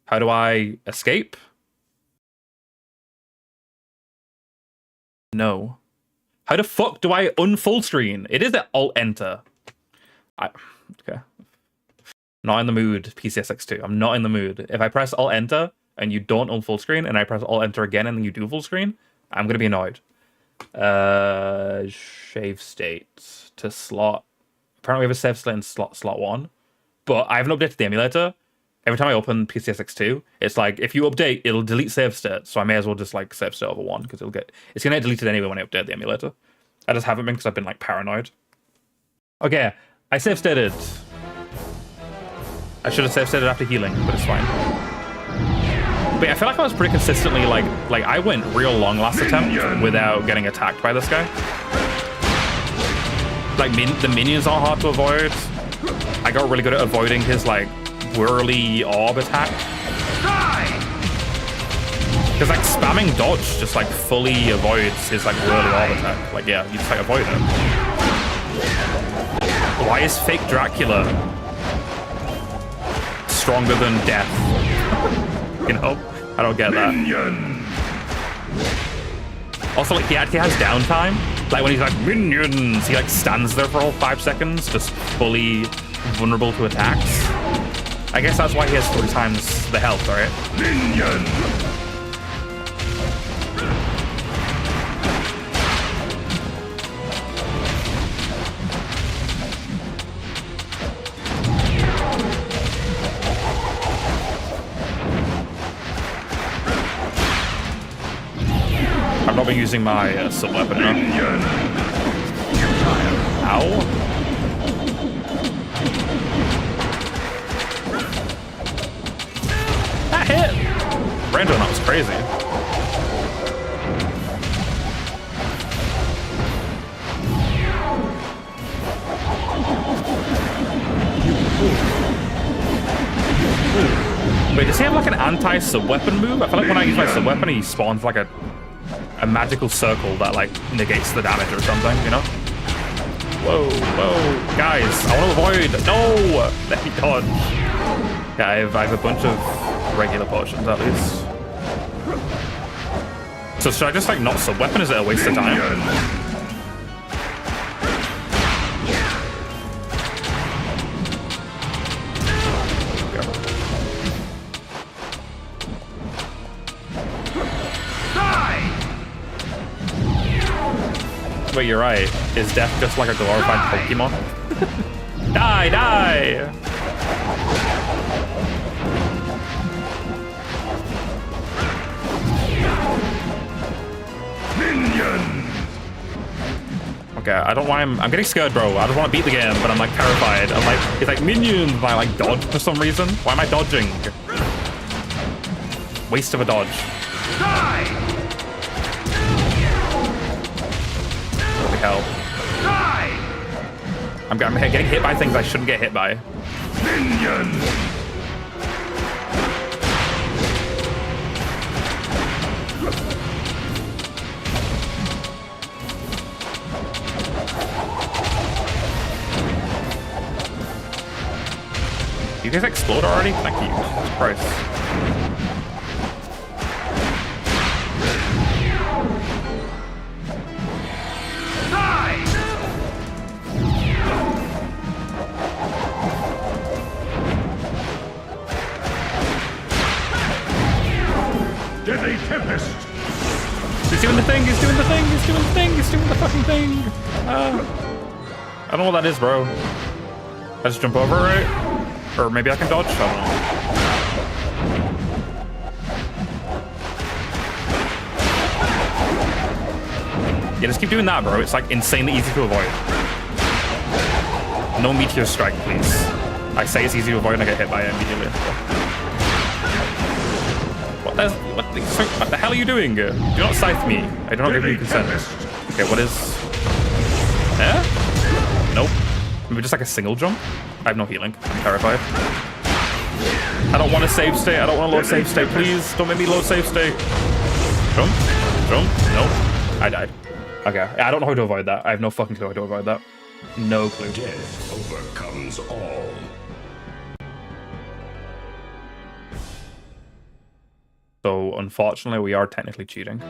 How do I escape? No. How the fuck do I unfull screen? It is at Alt Enter. Okay. Not in the mood, PCSX2. I'm not in the mood. If I press Alt Enter and you don't unfull screen, and I press Alt Enter again and then you do full screen, I'm gonna be annoyed. Shave state to slot. Apparently we have a save state in slot 1, but I haven't updated the emulator. Every time I open PCSX2, it's like if you update, it'll delete save state, so I may as well just like save state over 1 because it's gonna get deleted anyway when I update the emulator. I just haven't been because I've been like paranoid. Okay, I save stated. I should have save stated after healing, but it's fine. But yeah, I feel like I was pretty consistently like I went real long last attempt without getting attacked by this guy. Like the minions are hard to avoid. I got really good at avoiding his like whirly orb attack. Because like spamming dodge just like fully avoids his like whirly orb attack. Like yeah, you just like avoid him. Why is fake Dracula stronger than death? You know? I don't get that. Also, like, he actually has downtime. Like, when he's like, minions, he, like, stands there for all 5 seconds, just fully vulnerable to attacks. I guess that's why he has 3 times the health, right? Minion! I'm not been using my sub weapon now. Ow. That hit! Brandon, that was crazy. Wait, does he have like an anti-sub weapon move? I feel like when I use my sub weapon, he spawns like a magical circle that like negates the damage or something, you know? Whoa, whoa, guys, I want to avoid. No, let me dodge. Yeah, I have a bunch of regular potions at least. So should I just like not sub weapon? Is it a waste of time? But you're right. Is death just like a glorified Pokemon? Die, die! Okay, I don't know why I'm getting scared, bro. I just want to beat the game, but I'm like terrified. I'm like, it's like minions, and I like dodge for some reason. Why am I dodging? Waste of a dodge. Die! Holy hell. Die! I'm getting hit by things I shouldn't get hit by. Minion! You guys explode already? Thank you. Jesus Christ. Die! Deadly Tempest! He's doing the thing, he's doing the thing, he's doing the thing, he's doing the fucking thing. I don't know what that is, bro. I just jump over it? Or maybe I can dodge? I don't know. Yeah, just keep doing that, bro. It's like insanely easy to avoid. No meteor strike, please. I say it's easy to avoid and I get hit by it immediately. What the hell are you doing? Do not scythe me. I do not give you consent. Okay, what is... Eh? Nope. Maybe just like a single jump? I have no healing. I'm terrified. I don't want a save state. I don't want to load save state. Please, don't make me load save state. Jump. Jump. Nope. I died. Okay. I don't know how to avoid that. I have no fucking clue how to avoid that. No clue. Death overcomes all. So, unfortunately, we are technically cheating.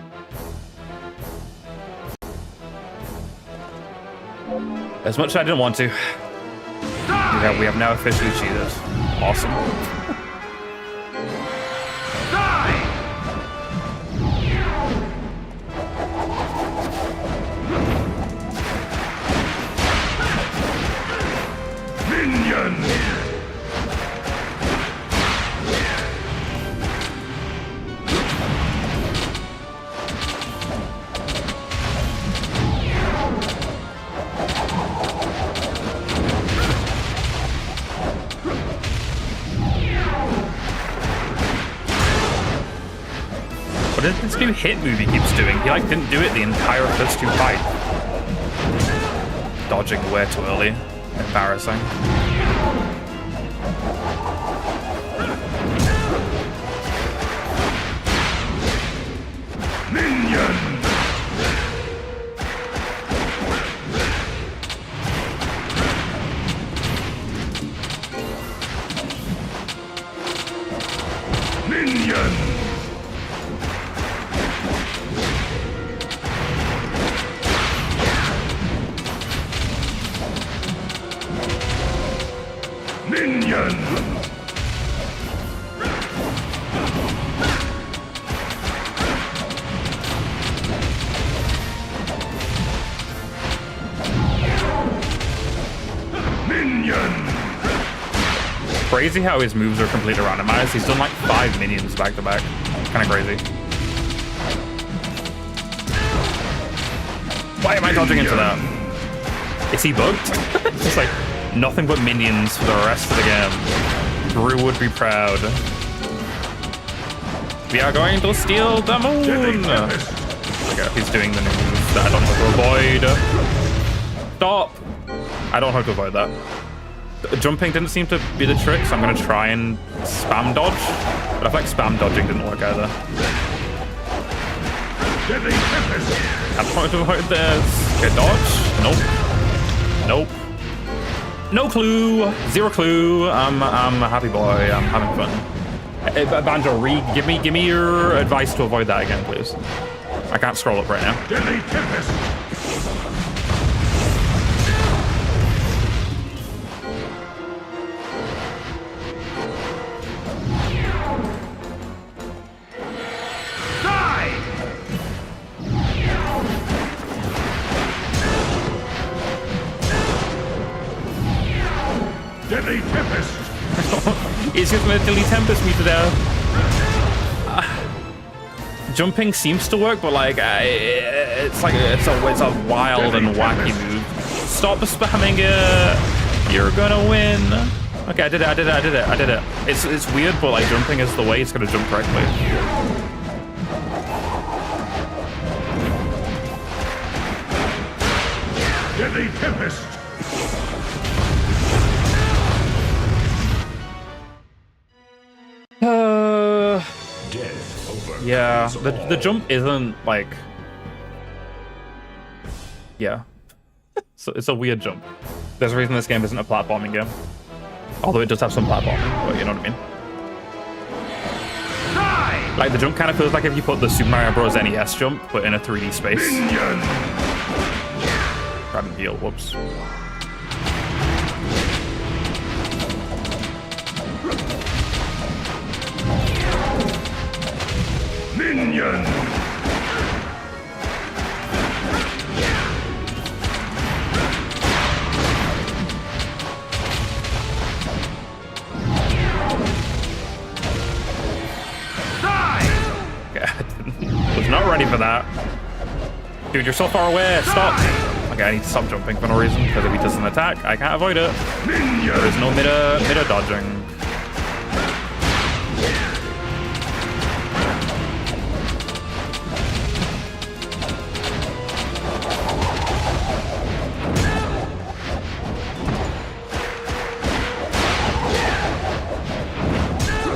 As much as I didn't want to. We have now officially cheated. Awesome. Die! Minion! What is this new hit move he keeps doing? He like didn't do it the entire first two fight. Dodging way too early. Embarrassing. Minion! Minion! Minion! Minion! Crazy how his moves are completely randomized. He's done like 5 minions back to back. Kind of crazy. Why am I dodging into that? Is he bugged? It's just like nothing but minions for the rest of the game. Brew would be proud. We are going to steal the moon. Okay, he's doing the new moves that I don't know how to avoid. Stop. I don't know how to avoid that. Jumping didn't seem to be the trick, so I'm going to try and spam dodge. But I feel like spam dodging didn't work either. I don't know how to avoid this. Okay, dodge. Nope. Nope. No clue. Zero clue. I'm a happy boy. I'm having fun. Banjo, give me your advice to avoid that again, please. I can't scroll up right now. Deadly Tempest! he's gonna Dilly Tempest me to death. Jumping seems to work, but like it's a wild and wacky move. Stop spamming it. You're gonna win. Okay, I did it. It's weird, but like jumping is the way. It's gonna jump correctly. Deadly Tempest! Yeah, the jump isn't like... Yeah. So it's a weird jump. There's a reason this game isn't a platforming game. Although it does have some platforming, but you know what I mean. Like, the jump kind of feels like if you put the Super Mario Bros. NES jump, but in a 3D space. Grab and heal, whoops. Minion! Was not ready for that. Dude, you're so far away. Stop. Okay, I need to stop jumping for no reason, because if he does an attack, I can't avoid it. There is no mid-a dodging.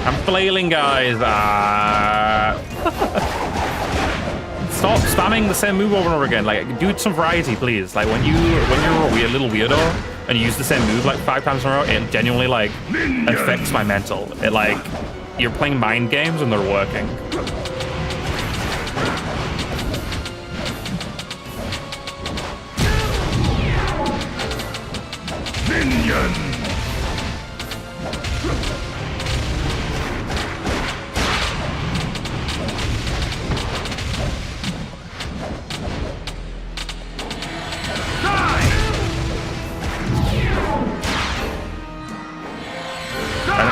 I'm flailing, guys. Stop spamming the same move over and over again. Like, do some variety, please. Like, when you're a little weirdo and you use the same move like 5 times in a row, it genuinely like affects my mental. It like you're playing mind games and they're working. Minion!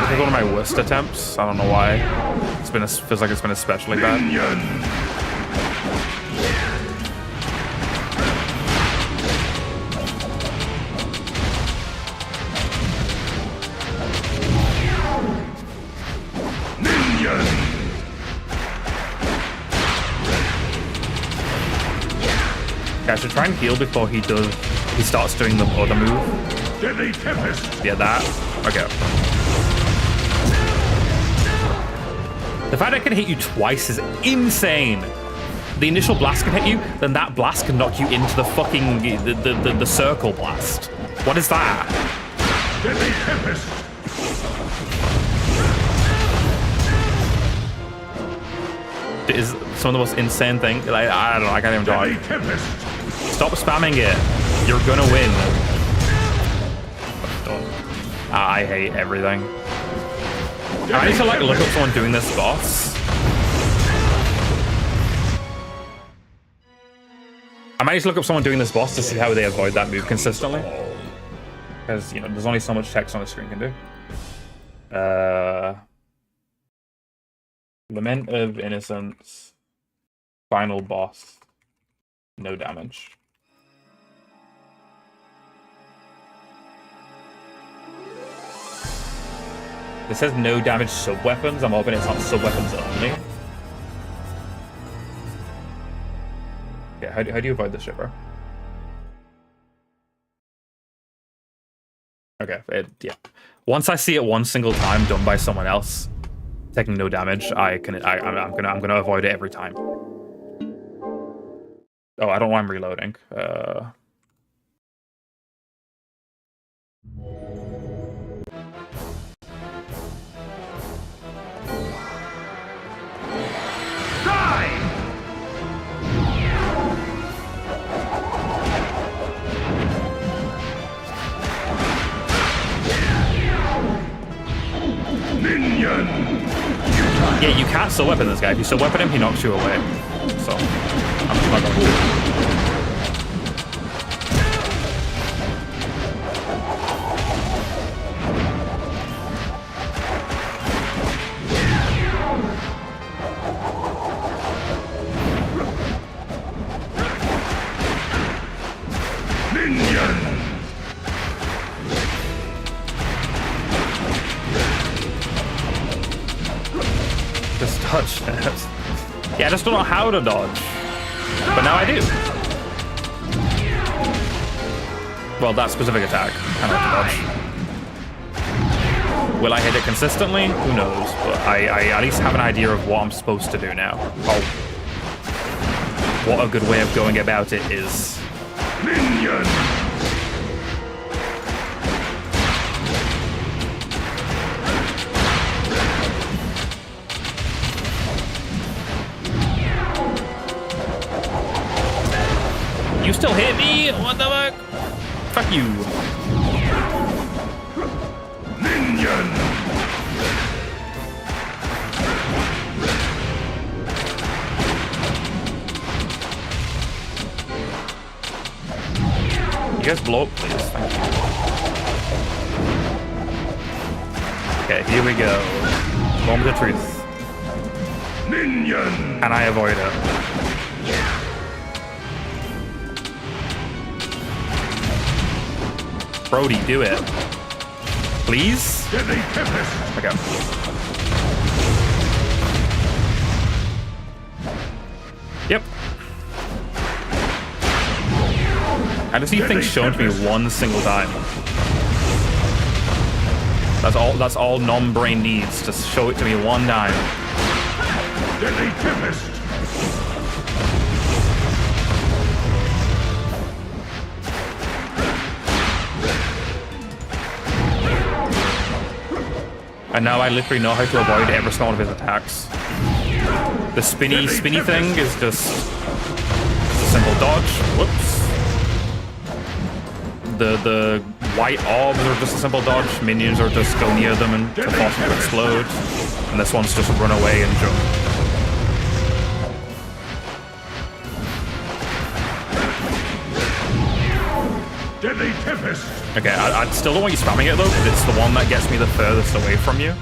This is one of my worst attempts. I don't know why. Feels like it's been especially bad. Okay, I should try and heal before he starts doing the other move. Deadly Tempest! Yeah, that. Okay. The fact I can hit you twice is insane. The initial blast can hit you, then that blast can knock you into the fucking the circle blast. What is that? Deadly Tempest! It is some of the most insane thing. Like, I don't know, I can't even Deadly talk. Tempest! Stop spamming it. You're gonna win. I hate everything. I need to like look up someone doing this boss. I might need to look up someone doing this boss to see how they avoid that move consistently. Because, you know, there's only so much text on the screen can do. Lament of Innocence. Final boss. No damage. It says no damage sub-weapons. I'm hoping it's not sub-weapons only. Yeah, how do you avoid this shit, bro? Okay, yeah. Once I see it one single time done by someone else, taking no damage, I'm gonna avoid it every time. Oh, I don't know why I'm reloading. Minion! Yeah, you can't still weapon this guy. If you still weapon him, he knocks you away. So, I'm just not gonna do it. dodge. Yeah, I just don't know how to dodge. But now I do. Well, that specific attack, I know how to dodge. Will I hit it consistently? Who knows? But I at least have an idea of what I'm supposed to do now. Oh. What a good way of going about it is. Minion! You still hit me? What the fuck? Fuck you. Minion! You guys blow up, please. Thank you. Okay, here we go. Moment of truth. Minion! And I avoid it. Brody, do it. Please? Deadly Tempest! Okay. Yep. I just need things shown to me one single time. That's all non-brain needs. Just show it to me one time. Deadly Tempest! And now I literally know how to avoid every single one of his attacks. The spinny thing is just a simple dodge. Whoops. The white orbs are just a simple dodge. Minions are just go near them and to force them to explode. And this one's just run away and jump. Deadly Tempest! Okay, I still don't want you spamming it though, because it's the one that gets me the furthest away from you.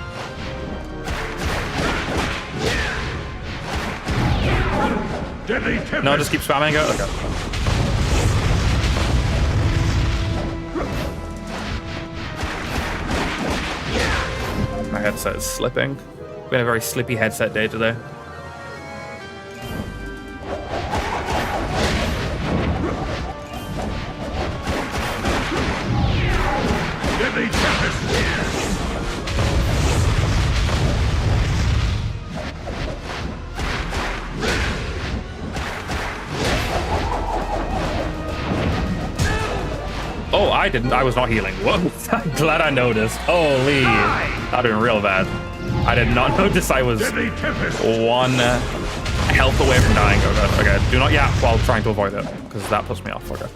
Deadly Tempest! No, just keep spamming it? Okay. My headset is slipping. We had a very slippy headset day today. Deadly Tempest! Oh, I didn't. I was not healing. Whoa. I'm glad I noticed. Holy. That been real bad. I did not notice I was one health away from dying. Okay. Okay. Do not yap while trying to avoid it, because that puts me off. Okay.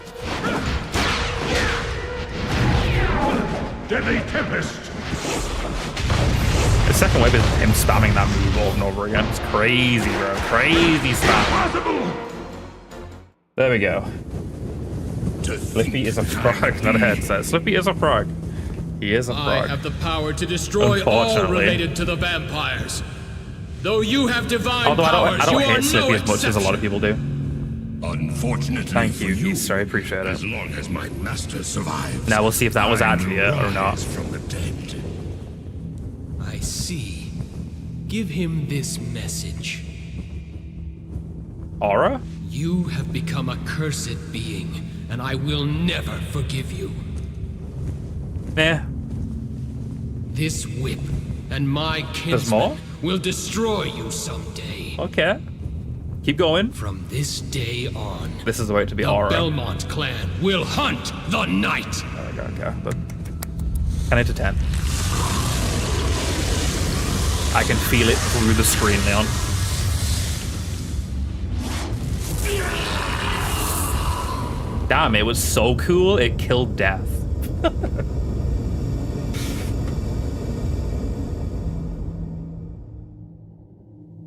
Deadly Tempest! The second wave is him spamming that move over and over again. It's crazy, bro. Crazy spam. There we go. Slippy is a frog, not a headset. Slippy is a frog. He is a frog. I have the power to destroy all related to the vampires. Though you have divine powers, I don't you are hate Slippy no as much as a lot of people do. Unfortunately, thank you, Easter. I appreciate it. As long as my master survives. Now we'll see if that was actually it or not. From the dead. I see. Give him this message. Aura? You have become a cursed being, and I will never forgive you. This whip and my kinsman will destroy you someday. Okay. Keep going. From this day on, this is the way to be the Aura. Belmont clan will hunt the night. Okay. 10 out of 10. I can feel it through the screen, Leon. Damn, it was so cool, it killed death.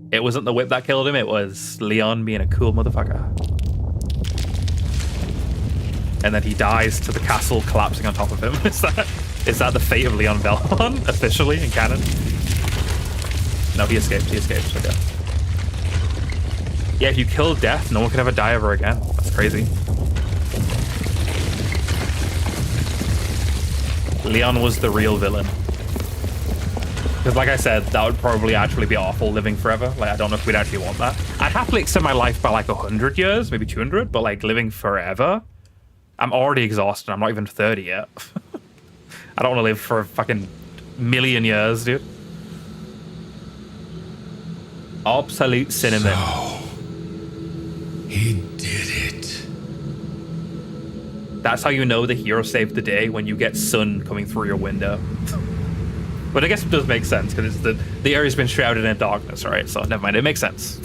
It wasn't the whip that killed him, it was Leon being a cool motherfucker. And then he dies to the castle collapsing on top of him. Is that the fate of Leon Belmont, officially, in canon? No, he escaped, okay. Yeah, if you kill death, no one can ever die ever again. That's crazy. Leon was the real villain. Because like I said, that would probably actually be awful living forever. Like, I don't know if we'd actually want that. I'd happily extend my life by like 100 years, maybe 200, but like living forever, I'm already exhausted. I'm not even 30 yet. I don't want to live for a fucking million years, dude. Absolute cinnamon. So, he did it. That's how you know the hero saved the day, when you get sun coming through your window. But I guess it does make sense, because it's the area's been shrouded in darkness, right? So never mind, it makes sense.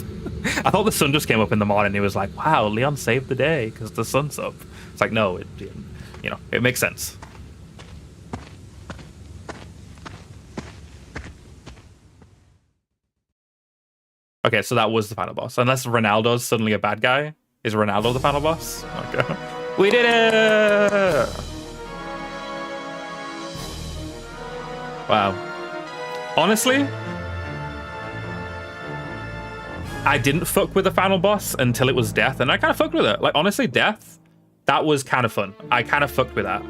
I thought the sun just came up in the morning and he was like, wow, Leon saved the day because the sun's up. It's like, no, it makes sense. Okay, so that was the final boss. Unless Ronaldo's suddenly a bad guy. Is Ronaldo the final boss? Okay. We did it! Wow. Honestly, I didn't fuck with the final boss until it was Death, and I kind of fucked with it. Like, honestly, Death, that was kind of fun. I kind of fucked with that.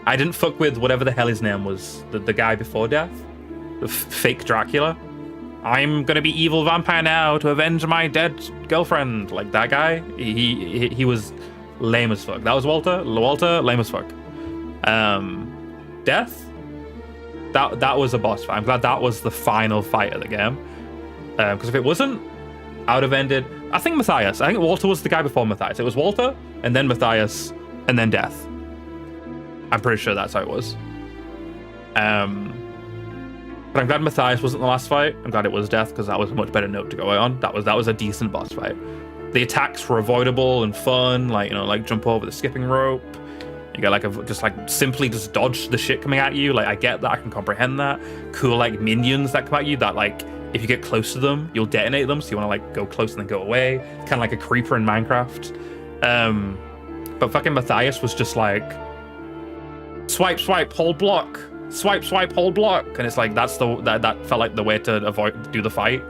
I didn't fuck with whatever the hell his name was. The guy before Death. The fake Dracula. I'm gonna be evil vampire now to avenge my dead girlfriend. Like, that guy, he was lame as fuck. That was Walter, lame as fuck. Death, that was a boss fight. I'm glad that was the final fight of the game. Because if it wasn't, I would have ended, I think Matthias. I think Walter was the guy before Matthias. It was Walter, and then Matthias, and then Death. I'm pretty sure that's how it was. But I'm glad Matthias wasn't the last fight. I'm glad it was Death, because that was a much better note to go on. That was a decent boss fight. The attacks were avoidable and fun, like, like jump over the skipping rope. You get simply dodge the shit coming at you. Like, I get that, I can comprehend that. Cool, like, minions that come at you that, like, if you get close to them, you'll detonate them, so you want to, like, go close and then go away. Kind of like a creeper in Minecraft. But fucking Matthias was just like, swipe, hold block. Swipe, hold block. And it's like, that felt like the way to do the fight.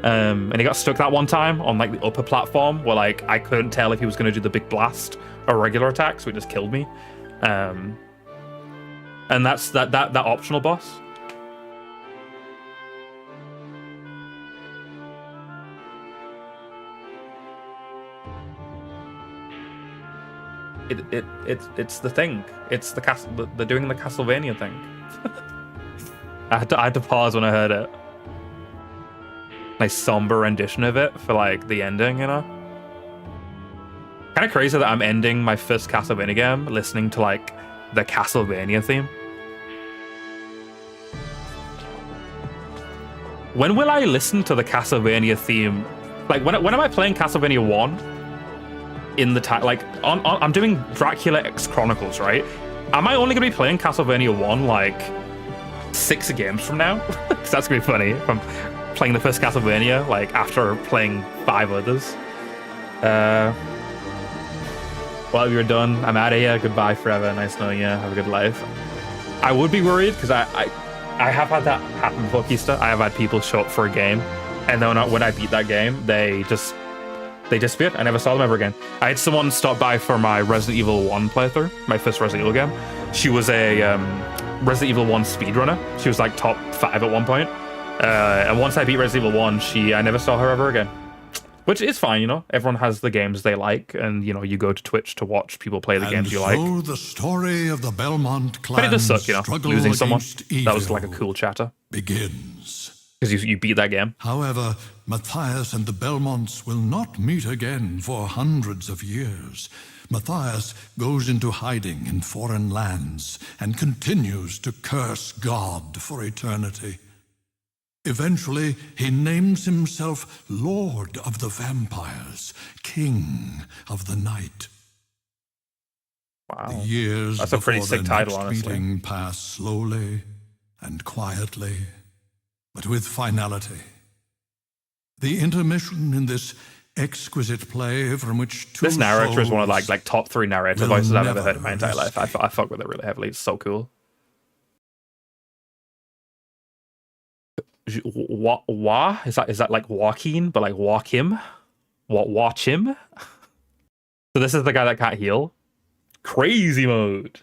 And he got stuck that one time on, like, the upper platform where, like, I couldn't tell if he was going to do the big blast or regular attack, so it just killed me. And that's that optional boss. It's the thing. It's they're doing the Castlevania thing. I had to pause when I heard it. Nice somber rendition of it for, like, the ending, you know? Kind of crazy that I'm ending my first Castlevania game listening to, like, the Castlevania theme. When will I listen to the Castlevania theme? Like, when am I playing Castlevania 1? In the time, like, I'm doing Dracula X Chronicles, right? Am I only gonna be playing Castlevania 1 like 6 games from now? Because that's gonna be funny if I'm playing the first Castlevania like after playing 5 others. Well, you're done. I'm out of here. Goodbye forever. Nice knowing you. Have a good life. I would be worried because I have had that happen before Kista. I have had people show up for a game, and then when I beat that game, they disappeared. I never saw them ever again. I had someone stop by for my Resident Evil 1 playthrough, my first Resident Evil game. She was a Resident Evil 1 speedrunner. She was like top 5 at one point. And once I beat Resident Evil 1, I never saw her ever again. Which is fine, you know? Everyone has the games they like, and, you know, you go to Twitch to watch people play the games you like. So the story of the Belmont clan, but it does suck, you know, losing someone. That was like a cool chatter. Begins. Because you beat that game. However, Matthias and the Belmonts will not meet again for hundreds of years. Matthias goes into hiding in foreign lands and continues to curse God for eternity. Eventually, he names himself Lord of the Vampires, King of the Night. Wow. The years That's a pretty before sick their title, next honestly. meeting pass slowly and quietly, but with finality. The intermission in this exquisite play from which two This narrator is one of souls like top 3 narrator will voices I've ever never heard in my entire life. I fuck with it really heavily. It's so cool. Wah? Is that like Joaquin, but like walk him? Watch him? So this is the guy that can't heal? Crazy mode.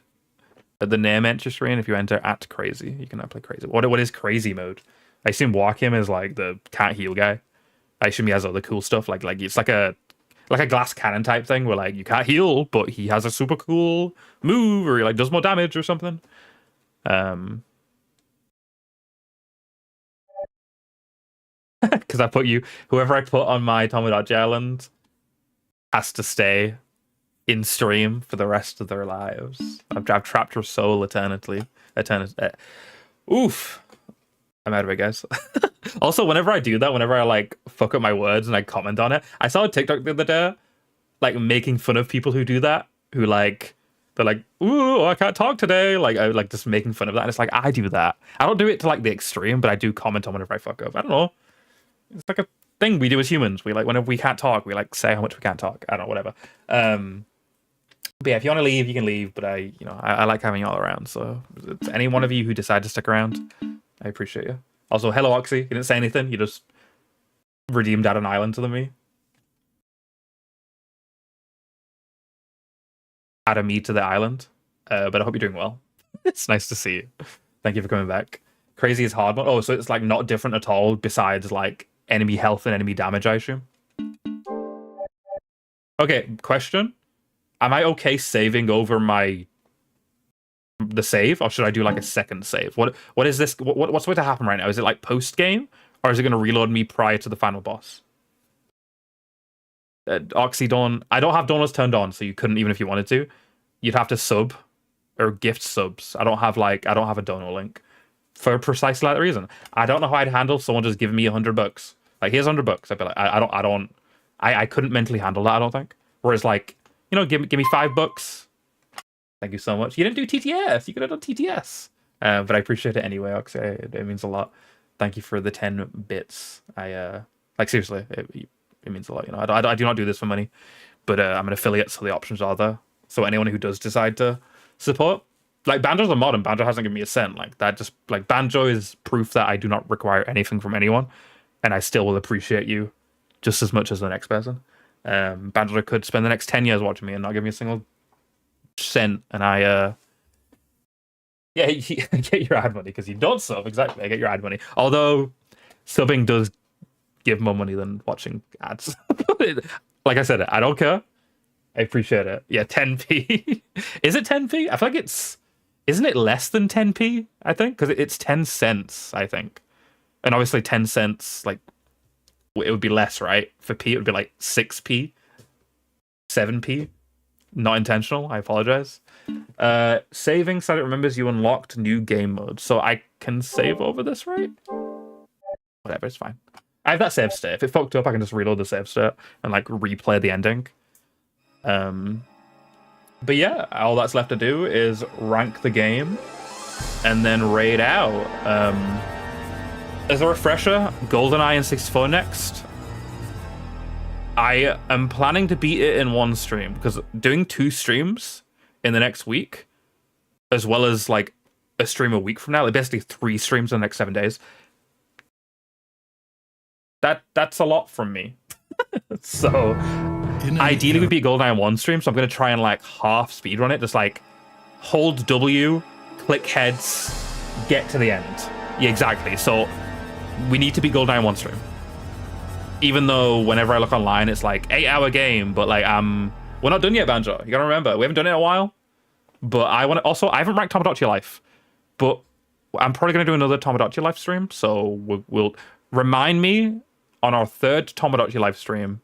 at the name entry screen, if you enter at crazy, you can now play crazy. What is crazy mode? I assume Walkim is like the can't heal guy. I assume he has other cool stuff, like it's like a glass cannon type thing where like you can't heal, but he has a super cool move, or he like does more damage or something. Because I put you, whoever I put on my Tomodachi Island has to stay in stream for the rest of their lives. I've trapped her soul eternally. Oof. I'm out of it, guys. Also, whenever I do that, whenever I like fuck up my words and I comment on it, I saw a TikTok the other day, like making fun of people who do that, who like they're like, "Ooh, I can't talk today." Like I like just making fun of that, and it's like I do that. I don't do it to like the extreme, but I do comment on whenever I fuck up. I don't know. It's like a thing we do as humans. We like whenever we can't talk, we like say how much we can't talk. I don't know, whatever. But yeah, if you want to leave, you can leave. But I like having you all around. So any one of you who decide to stick around, I appreciate you. Also, hello Oxy. You didn't say anything. You just redeemed out an island to me. Added me to the island. But I hope you're doing well. It's nice to see you. Thank you for coming back. Crazy is hard mode. Oh, so it's like not different at all besides like enemy health and enemy damage, I assume. Okay, question. Am I okay saving over the save, or should I do like a second save? What is this? What's going to happen right now? Is it like post game, or is it going to reload me prior to the final boss? Oxy Dawn. I don't have donuts turned on, so you couldn't even if you wanted to. You'd have to sub or gift subs. I don't have a donor link for precisely that reason. I don't know how I'd handle someone just giving me $100. Like here's $100. I'd be like, I couldn't mentally handle that. I don't think. Whereas like, you know, give me $5. Thank you so much. You didn't do TTS. You could have done TTS. But I appreciate it anyway, Oxy. It means a lot. Thank you for the 10 bits. Like seriously, it means a lot. You know, I do not do this for money, but I'm an affiliate, so the options are there. So anyone who does decide to support, like Banjo's a mod, and Banjo hasn't given me a cent. Like that, just like Banjo is proof that I do not require anything from anyone, and I still will appreciate you just as much as the next person. Banjo could spend the next 10 years watching me and not give me a single cent, and I get your ad money because you don't sub. Exactly, I get your ad money. Although subbing does give more money than watching ads. Like I said, I don't care. I appreciate it. Yeah, 10p. Is it 10p? I feel like isn't it less than 10p? I think because it's 10 cents. I think, and obviously 10 cents like it would be less, right? For p, it would be like 6p, 7p. Not intentional. I apologize. Saving so it remembers you unlocked new game mode, so I can save over this, right? Whatever, it's fine. I have that save state. If it fucked up, I can just reload the save state and like replay the ending. But yeah, all that's left to do is rank the game and then raid out. As a refresher, GoldenEye and 64 next. I am planning to beat it in one stream because doing 2 streams in the next week, as well as like a stream a week from now, like basically 3 streams in the next 7 days. That's a lot from me. So ideally we beat GoldenEye in 1 stream, so I'm gonna try and like half speedrun it, just like hold W, click heads, get to the end. Yeah, exactly. So we need to beat GoldenEye in 1 stream. Even though whenever I look online, it's like 8-hour game, but like we're not done yet, Banjo. You gotta remember, we haven't done it in a while. But I haven't ranked Tomodachi Life, but I'm probably gonna do another Tomodachi Life stream. So we'll remind me on our 3rd Tomodachi Life stream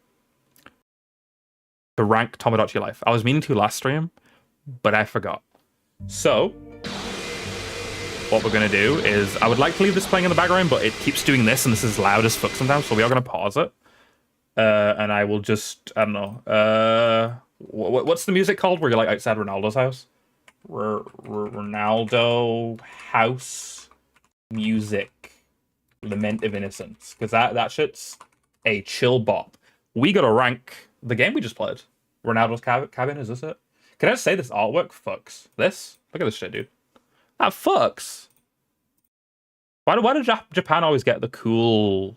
to rank Tomodachi Life. I was meaning to last stream, but I forgot. So what we're going to do is, I would like to leave this playing in the background, but it keeps doing this, and this is loud as fuck sometimes, so we are going to pause it. And I will just, I don't know, what's the music called where you're like outside Ronaldo's house? Ronaldo house music. Lament of Innocence. Because that shit's a chill bop. We got to rank the game we just played. Ronaldo's cabin, is this it? Can I just say this artwork fucks? This? Look at this shit, dude. That fucks. Why did Japan always get the cool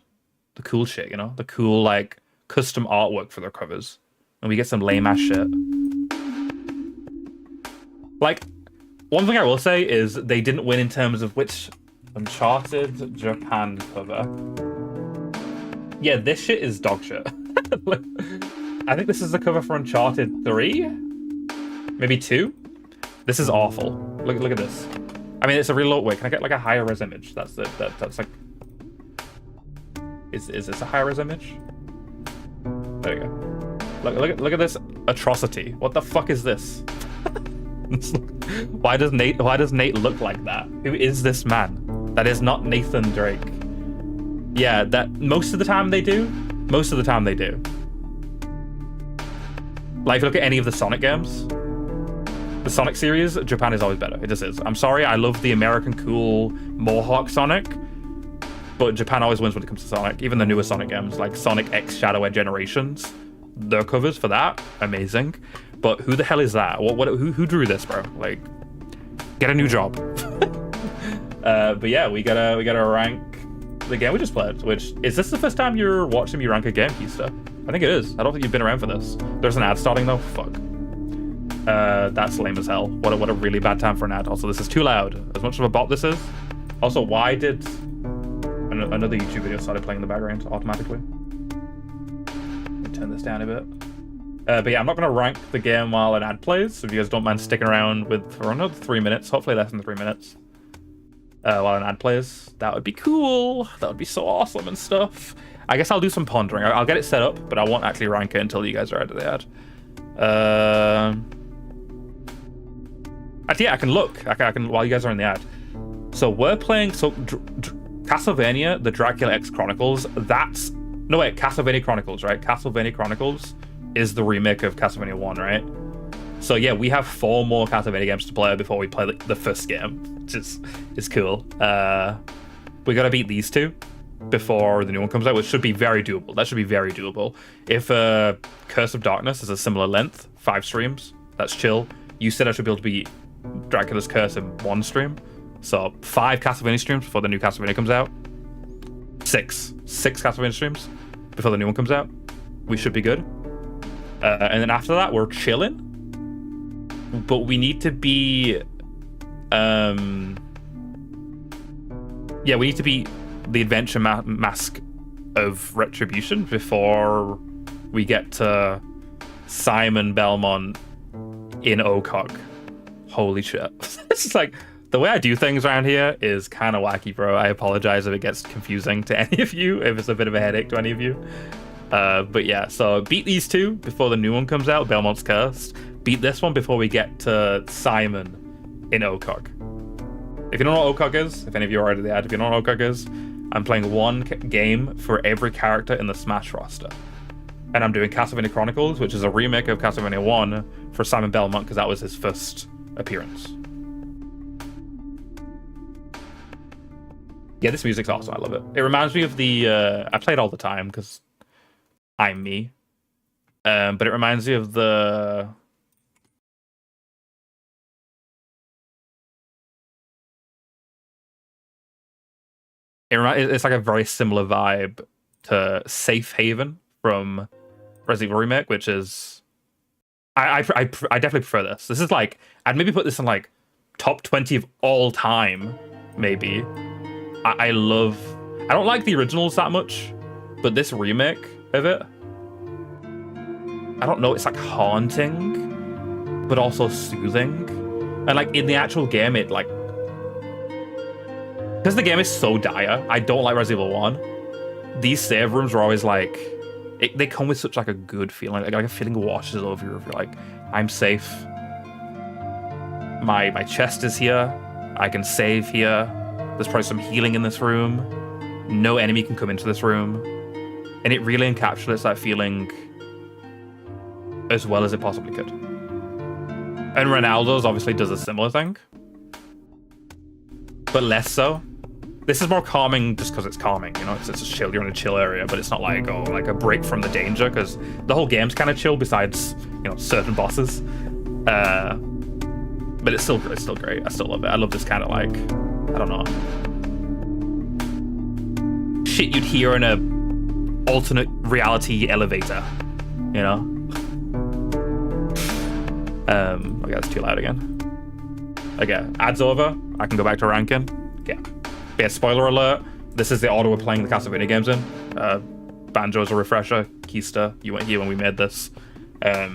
shit, you know? The cool, like, custom artwork for their covers. And we get some lame-ass shit. Like, One thing I will say is they didn't win in terms of which Uncharted Japan cover. Yeah, this shit is dog shit. I think this is the cover for Uncharted 3? Maybe 2? This is awful. Look at this. I mean, it's a real low. Wait, can I get like a higher res image? That's like. Is this a higher res image? There you go. Look at this atrocity. What the fuck is this? Why does Nate look like that? Who is this man? That is not Nathan Drake. Yeah, that most of the time they do. Most of the time they do. Like, if you look at any of the Sonic games, the Sonic series, Japan is always better. It just is. I'm sorry, I love the American cool Mohawk Sonic, but Japan always wins when it comes to Sonic. Even the newer Sonic games, like Sonic X Shadow Edge Generations, their covers for that, amazing. But who the hell is that? Who drew this, bro? Like, get a new job. But yeah, we gotta rank the game we just played. Which is this the first time you're watching me rank a game, Keista? I think it is. I don't think you've been around for this. There's an ad starting though. Fuck. That's lame as hell. What a really bad time for an ad. Also, this is too loud. As much of a bot this is. Also, why did another YouTube video started playing in the background automatically? Let me turn this down a bit. But yeah, I'm not going to rank the game while an ad plays. So if you guys don't mind sticking around for another 3 minutes, hopefully less than 3 minutes, while an ad plays, that would be cool. That would be so awesome and stuff. I guess I'll do some pondering. I'll get it set up, but I won't actually rank it until you guys are out of the ad. Actually, yeah, I can look. I can while you guys are in the ad. So we're playing Castlevania, the Dracula X Chronicles. Castlevania Chronicles, right? Castlevania Chronicles is the remake of Castlevania 1, right? So yeah, we have 4 more Castlevania games to play before we play the first game, which is cool. We gotta beat these 2 before the new one comes out, which should be very doable. That should be very doable. If Curse of Darkness is a similar length, 5 streams, that's chill. You said I should be able to beat Dracula's Curse in 1 stream. So 5 Castlevania streams before the new Castlevania comes out. 6 Castlevania streams before the new one comes out. We should be good. And then after that, we're chilling. But we need to be... we need to be the Adventure Mask of Retribution before we get to Simon Belmont in OCOG. Holy shit. It's just like... The way I do things around here is kind of wacky, bro. I apologize if it gets confusing to any of you, if it's a bit of a headache to any of you. But yeah, so beat these 2 before the new one comes out, Belmont's Cursed. Beat this one before we get to Simon in OCOG. If you don't know what OCOG is, if any of you are out of the ad, if you don't know what OCOG is, I'm playing 1 game for every character in the Smash roster. And I'm doing Castlevania Chronicles, which is a remake of Castlevania 1 for Simon Belmont, because that was his first appearance. Yeah, this music's awesome. I love it. It reminds me of the... I play it all the time, because I'm me. But it reminds me of the... It's like a very similar vibe to Safe Haven from Resident Evil Remake, which is... I definitely prefer this. This is like... I'd maybe put this in like top 20 of all time, maybe. I love... I don't like the originals that much, but this remake of it, I don't know, it's like haunting, but also soothing. And like in the actual game, it like... Because the game is so dire, I don't like Resident Evil 1. These save rooms are always like... they come with such like a good feeling, like a feeling washes over you. You're like, I'm safe. My chest is here. I can save here. There's probably some healing in this room. No enemy can come into this room. And it really encapsulates that feeling as well as it possibly could. And Ronaldo's obviously does a similar thing, but less so. This is more calming just because it's calming, you know, it's a chill, you're in a chill area, but it's not like, oh, like a break from the danger, because the whole game's kind of chill besides, you know, certain bosses. But it's still great. I still love it. I love this kind of like, I don't know, shit you'd hear in a alternate reality elevator, you know? Okay, that's too loud again. Okay, ad's over. I can go back to ranking. Yeah. Yeah, spoiler alert. This is the order we're playing the Castlevania games in. Banjo's a refresher. Keister, you weren't here when we made this. I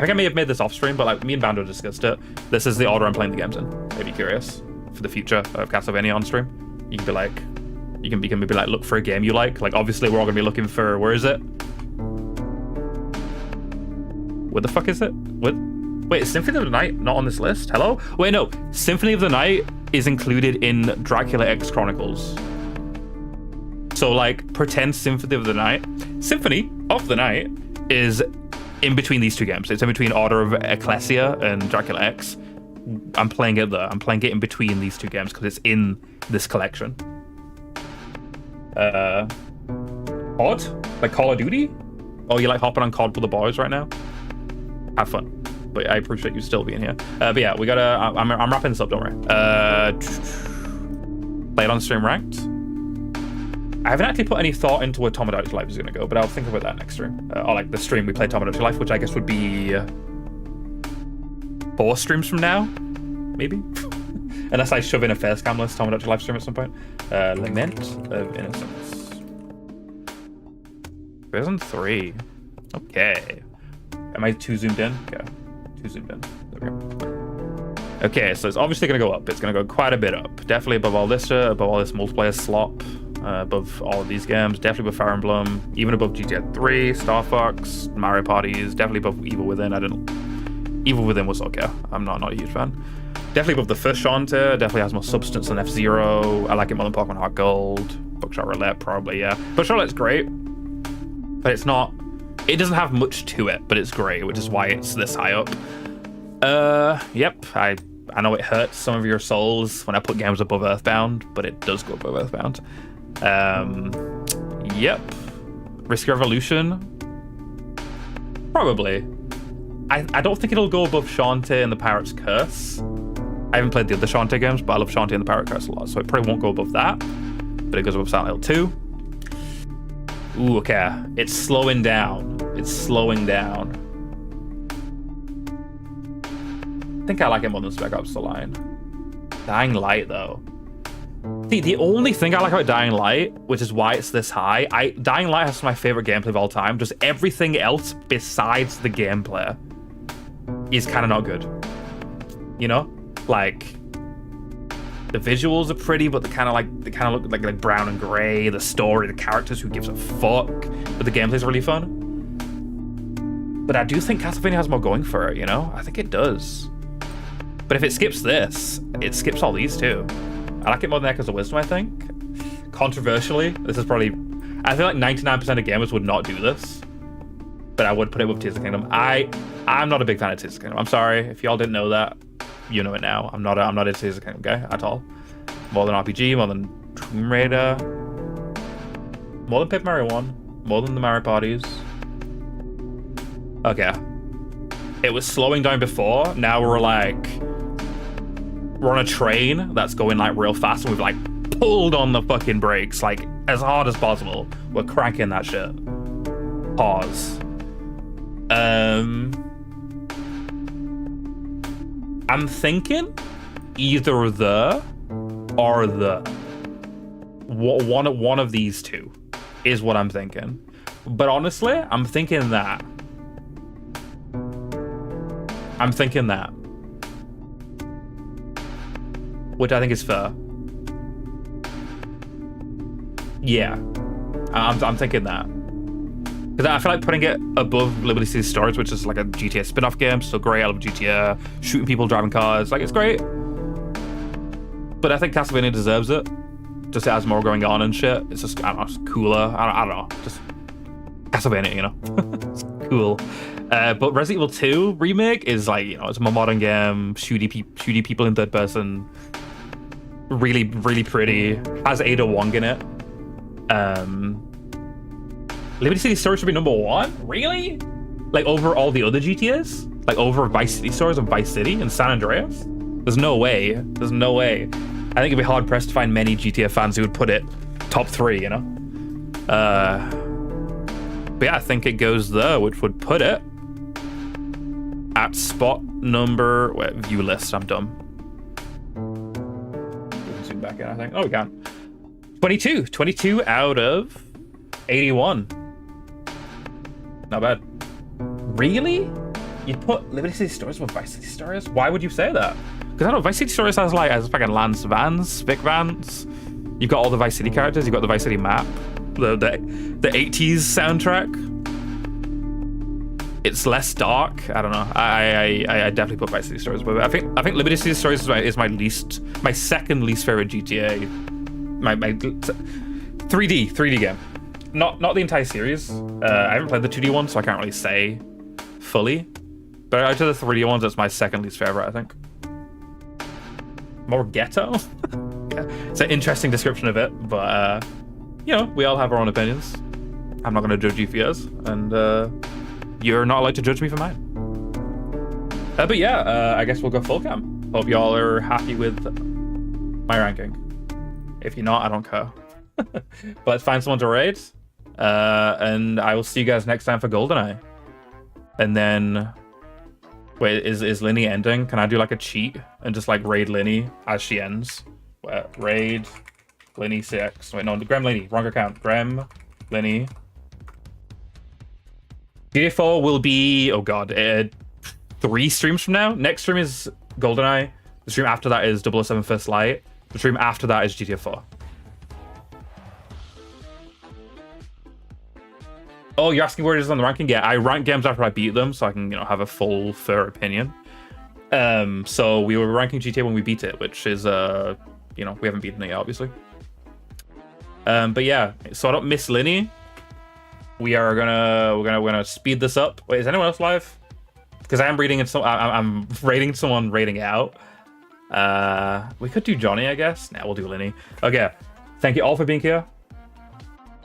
think I may have made this off stream, but like me and Banjo discussed it. This is the order I'm playing the games in. If you're curious for the future of Castlevania on stream, you can be like, you can maybe like look for a game you like. Like obviously we're all gonna be looking for, where is it? Where the fuck is it? What? Wait, is Symphony of the Night not on this list? Hello? Wait, no. Symphony of the Night is included in Dracula X Chronicles. So like, pretend Symphony of the Night is in between these two games. It's in between Order of Ecclesia and Dracula X. I'm playing it there. I'm playing it in between these two games because it's in this collection. COD? Like Call of Duty? Oh, you like hopping on COD with the boys right now? Have fun. But I appreciate you still being here. But yeah, we gotta. I'm wrapping this up. Don't worry. Play it on stream ranked. I haven't actually put any thought into where Tomodachi Life is gonna go, but I'll think about that next stream. Or like the stream we play Tomodachi Life, which I guess would be 4 streams from now, maybe. Unless I shove in a face camless Tomodachi Life stream at some point. Lament of Innocence. Season 3. Okay. Am I too zoomed in? Yeah. Too zoomed in. There we go. Okay, so it's obviously going to go up. It's going to go quite a bit up. Definitely above all this multiplayer slop. Above all of these games. Definitely above Fire Emblem. Even above GTA 3, Star Fox, Mario Parties. Definitely above Evil Within. Evil Within was okay. I'm not a huge fan. Definitely above the first Shantae. Definitely has more substance than F-Zero. I like it more than Pokemon Heart Gold. Buckshot Roulette, probably, yeah. Buckshot Roulette's great. But it's not... It doesn't have much to it, but it's great, which is why it's this high up. Yep, I know it hurts some of your souls when I put games above Earthbound, but it does go above Earthbound. Yep. Risk Revolution? Probably. I don't think it'll go above Shantae and the Pirate's Curse. I haven't played the other Shantae games, but I love Shantae and the Pirate's Curse a lot, so it probably won't go above that. But it goes above Silent Hill 2. Ooh, okay. It's slowing down. It's slowing down. I think I like it more than Spec Ops The Line. Dying Light, though. See, the only thing I like about Dying Light, which is why it's this high, Dying Light has my favorite gameplay of all time. Just everything else besides the gameplay is kind of not good. You know? Like... The visuals are pretty, but they kind of look like brown and gray. The story, the characters, who gives a fuck? But the gameplay's really fun. But I do think Castlevania has more going for it, you know? I think it does. But if it skips this, it skips all these too. I like it more than Echoes of Wisdom, I think. Controversially, this is probably... I feel like 99% of gamers would not do this. But I would put it with Tears of the Kingdom. I'm not a big fan of Tears of the Kingdom. I'm sorry if y'all didn't know that. You know it now. I'm not a Tears of the Kingdom guy at all. More than RPG, more than Tomb Raider, more than Paper Mario 1, more than the Mario Parties. Okay. It was slowing down before. Now we're on a train that's going like real fast, and we've like pulled on the fucking brakes like as hard as possible. We're cranking that shit. Pause. I'm thinking either the or the. One of these two is what I'm thinking. But honestly, I'm thinking that. Which I think is fair. Yeah. I'm thinking that. Because I feel like putting it above Liberty City Stories, which is like a GTA spin-off game, so great. I love GTA, shooting people, driving cars, like it's great. But I think Castlevania deserves it. Just it has more going on and shit. It's just, I don't know, it's cooler. I don't know, just Castlevania, you know? It's cool. But Resident Evil 2 remake is like, you know, it's a more modern game, shooty people in third person. Really, really pretty. Has Ada Wong in it. Liberty City Stories should be number 1? Really? Like over all the other GTAs? Like over Vice City Stories and Vice City and San Andreas? There's no way. There's no way. I think it'd be hard pressed to find many GTA fans who would put it top 3, you know? But yeah, I think it goes there, which would put it at spot number... Wait, view list, I'm dumb. back in, I think. Oh, we can. 22 out of 81. Not bad. Really? You'd put Liberty City Stories with Vice City Stories? Why would you say that? Because I don't know, Vice City Stories has fucking Lance Vance, Vic Vance. You've got all the Vice City characters, you've got the Vice City map, the 80s soundtrack. It's less dark. I don't know. I definitely put Vice City Stories, but I think Liberty City Stories is my second least favorite GTA. My 3D game. Not the entire series. I haven't played the 2D one, so I can't really say fully. But out of the 3D ones, it's my second least favorite, I think. More ghetto? It's an interesting description of it, but you know, we all have our own opinions. I'm not going to judge you for yours, and you're not allowed to judge me for mine. But yeah, I guess we'll go full cam. Hope y'all are happy with my ranking. If you're not, I don't care. But let's find someone to raid, and I will see you guys next time for GoldenEye. And then, wait, is Linny ending? Can I do like a cheat and just like raid Linny as she ends? Raid Linny 6. Wait, no, Grem Linny, wrong account. Grem Linny. GTA 4 will be, oh god, 3 streams from now. Next stream is GoldenEye. The stream after that is 007 First Light. The stream after that is GTA 4. Oh, you're asking where it is on the ranking? Yeah, I rank games after I beat them, so I can, you know, have a full, fair opinion. So we were ranking GTA when we beat it, which is, you know, we haven't beaten it yet, obviously. But yeah, so I don't miss Linny. We're gonna speed this up. Wait, is anyone else live? Because I am reading it. I'm rating someone rating out. We could do Johnny, I guess. Nah, we'll do Linny. Okay, thank you all for being here.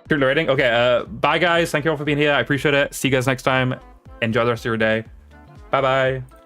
The rating. Okay, bye guys. Thank you all for being here. I appreciate it. See you guys next time. Enjoy the rest of your day. Bye bye.